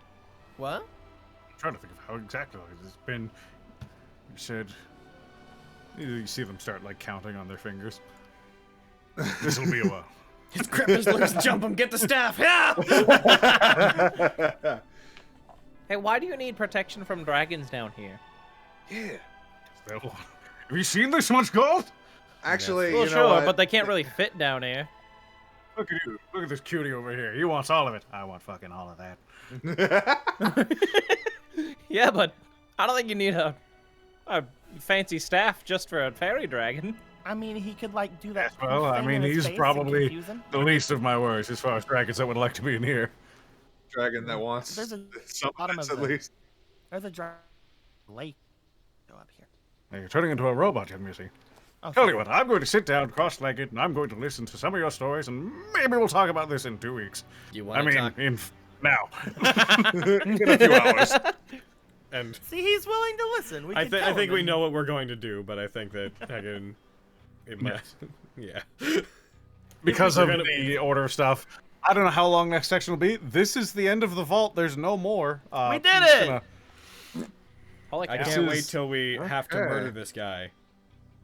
What? I'm trying to think of how exactly it's been. You said you see them start like counting on their fingers. This will be a while. His grippers loose, jump him, get the staff. Yeah. Hey, why do you need protection from dragons down here? Yeah. Have you seen this much gold? Actually, Well, you know sure, what? but they can't really fit down here. Look at you. Look at this cutie over here. He wants all of it. I want fucking all of that. Yeah, but I don't think you need a fancy staff just for a fairy dragon. I mean, he could, like, do that. Yes, well, I thing mean, in his he's face and probably confuse him. the least of my worries as far as dragons that would like to be in here. Dragon that wants There's a some bottom of of at the- least. There's a lake. Go up here. Now you're turning into a robot, young Missy. Oh, Tell sorry. you what, I'm going to sit down cross-legged and I'm going to listen to some of your stories and maybe we'll talk about this in 2 weeks. You I want mean, to talk? now. In a few hours. And See, he's willing to listen. We I can think tell we him. know what we're going to do, but I think that again, it might. Yeah. Because We're of gonna- the order of stuff. I don't know how long next section will be. This is the end of the vault. There's no more. We did I'm just it! gonna- Holy I cow. can't is- wait till we have to Okay. murder this guy,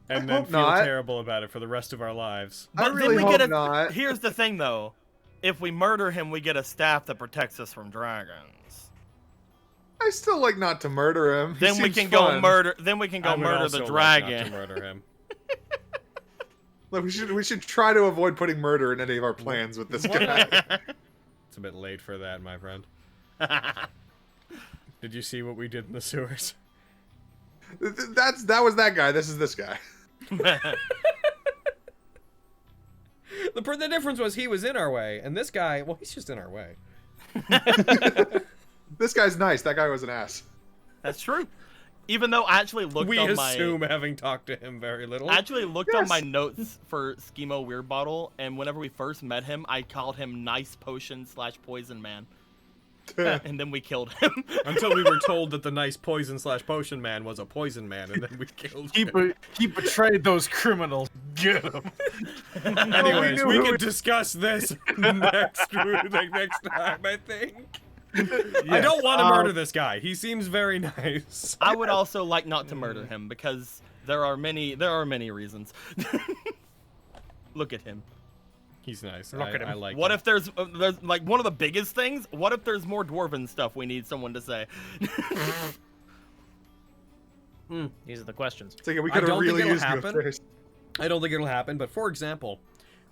and I then hope feel not. terrible about it for the rest of our lives. I But really then we hope get a. not. Here's the thing, though. If we murder him, we get a staff that protects us from dragons. I still like not to murder him. He Then we seems can fun. go murder. Then we can I go would murder also the like not dragon. to murder him. Look, we should try to avoid putting murder in any of our plans with this guy. It's a bit late for that, my friend. Did you see what we did in the sewers? That was that guy. This is this guy. The difference was he was in our way, and this guy, well, he's just in our way. This guy's nice. That guy was an ass. That's true. Even though I actually looked We on assume, my having talked to him very little. I actually looked on Yes. my notes for Schemo Weird Bottle, and whenever we first met him, I called him Nice Potion / Poison Man, and then we killed him. Until we were told that the nice poison/potion man was a poison man, and then we killed him. He betrayed those criminals. Get him. Anyways, knew we who can it- discuss this next time, I think. I don't want to murder this guy. He seems very nice. I would also like not to murder him because there are many reasons. Look at him. He's nice. Look at him. I like What him. if there's like one of the biggest things? What if there's more dwarven stuff we need someone to say? These are the questions. It's like we I could have don't think really it'll used you happen. first. I don't think it'll happen, but for example,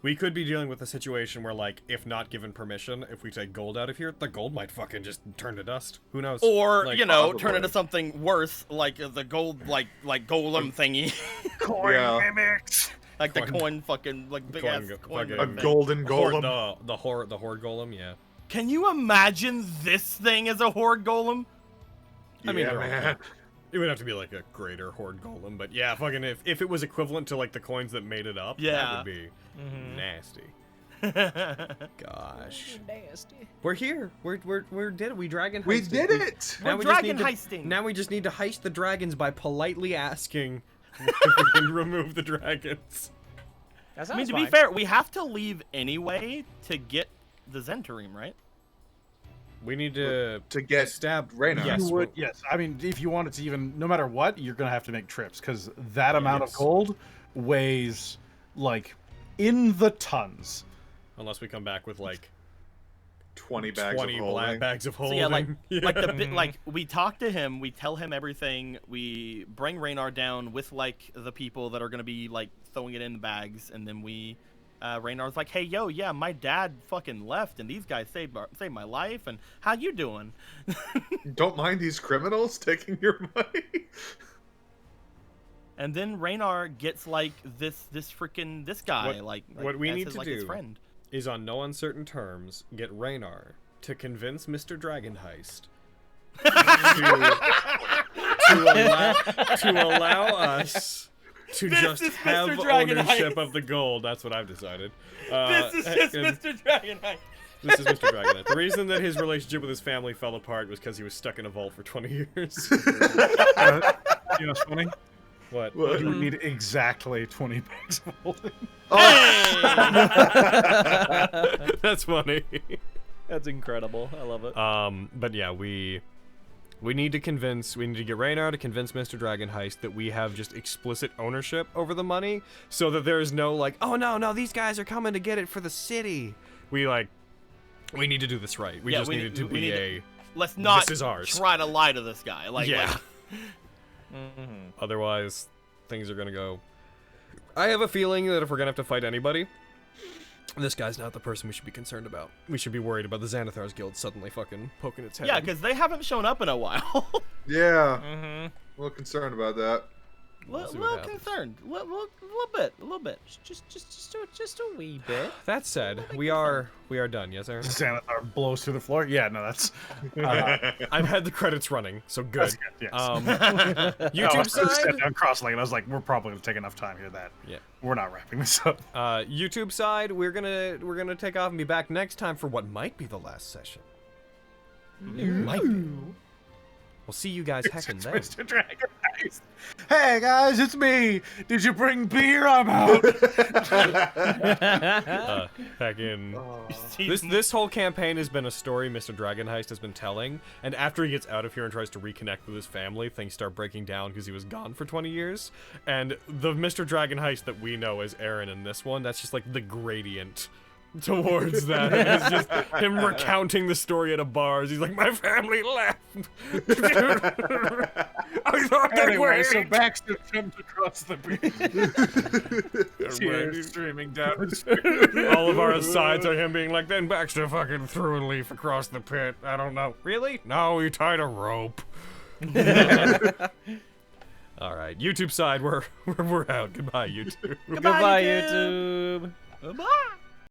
we could be dealing with a situation where, like, if not given permission, if we take gold out of here, the gold might fucking just turn to dust. Who knows? Or, Like, you know, probably. turn into something worse, like the gold, like golem thingy. Yeah. mimics. Like the Coin- coin fucking, like big ass coin. fucking- A thing. golden golem. The horde golem, yeah. Can you imagine this thing as a horde golem? I mean, yeah, they're all man. It would have to be like a greater horde golem, but yeah, fucking if it was equivalent to like the coins that made it up, that Yeah. would be nasty. Gosh, Nasty. we're here. We did it. We dragon. We heisted. did it! We're we just dragon need to- heisting. Now we just need to heist the dragons by politely asking if we can remove the dragons. That I mean, sounds to be fine. fair, we have to leave anyway to get the Zentarim, right? We need to To get stab Reynar. Yes, You would, yes. I mean, if you wanted to even, no matter what, you're gonna have to make trips because that amount of yes. gold weighs like in the tons. unless we come back with like 20 bags 20 of holding. black bags of So holding. yeah, like the bit, Mhm. like we talk to him, we tell him everything, we bring Reynar down with like the people that are gonna be like throwing it in the bags, and then we, Reynar's like, hey yo, yeah, my dad fucking left, and these guys saved my life, and how you doing? Don't mind these criminals taking your money. And then Reynar gets like this guy, What- like what we as need his, to like, his do- friend. is on no uncertain terms get Reynar to convince Mr. Dragon Heist to allow us to This just is have Mr. Dragon ownership Heist. of the gold. That's what I've decided. This is just and Mr. Dragon Knight. This is Mr. Dragon Heist. The reason that his relationship with his family fell apart was because he was stuck in a vault for 20 years. You know what's funny? What? What? You would need exactly 20 bags of holding. That's funny. That's incredible. I love it. But yeah, we need to get Reynar to convince Mr. Dragon Heist that we have just explicit ownership over the money, so that there's no like, oh no, these guys are coming to get it for the city. We need to do this right. We Yeah, just we needed need- to we be need to- a Let's not This is ours. try to lie to this guy. Like, yeah. like- Otherwise, things are gonna go. I have a feeling that if we're gonna have to fight anybody, this guy's not the person we should be concerned about. We should be worried about the Xanathar's Guild suddenly fucking poking its head. yeah, because they haven't shown up in a while. Yeah, Mm-hmm. a little concerned about that. We'll see what little happens. concerned. Little bit. Just a wee bit. That said, we are done. Yes, Aaron. Xanathar blows through the floor. Yeah, no, that's I've had the credits running, so good. that's good. Yes. YouTube I sat side. down cross-legged. I was like, we're probably gonna take enough time here that Yeah. we're not wrapping this up. YouTube side, we're gonna take off and be back next time for what might be the last session. It might be. We'll see you guys heckin' It's then. Mr. Dragon Heist. Hey guys, it's me. Did you bring beer? I'm out. Heckin'. See, This whole campaign has been a story Mr. Dragon Heist has been telling, and after he gets out of here and tries to reconnect with his family, things start breaking down because he was gone for 20 years. And the Mr. Dragon Heist that we know as Aaron in this one, that's just like the gradient towards that. It's just him recounting the story at a bar. He's like, my family left. I thought they Anyway, were. so Baxter jumped across the bridge. Tears streaming down his face. All of our asides are him being like, then Baxter fucking threw a leaf across the pit. I don't know. Really? No, he tied a rope. All right, YouTube side, we're out. Goodbye, YouTube. Goodbye, YouTube. Bye.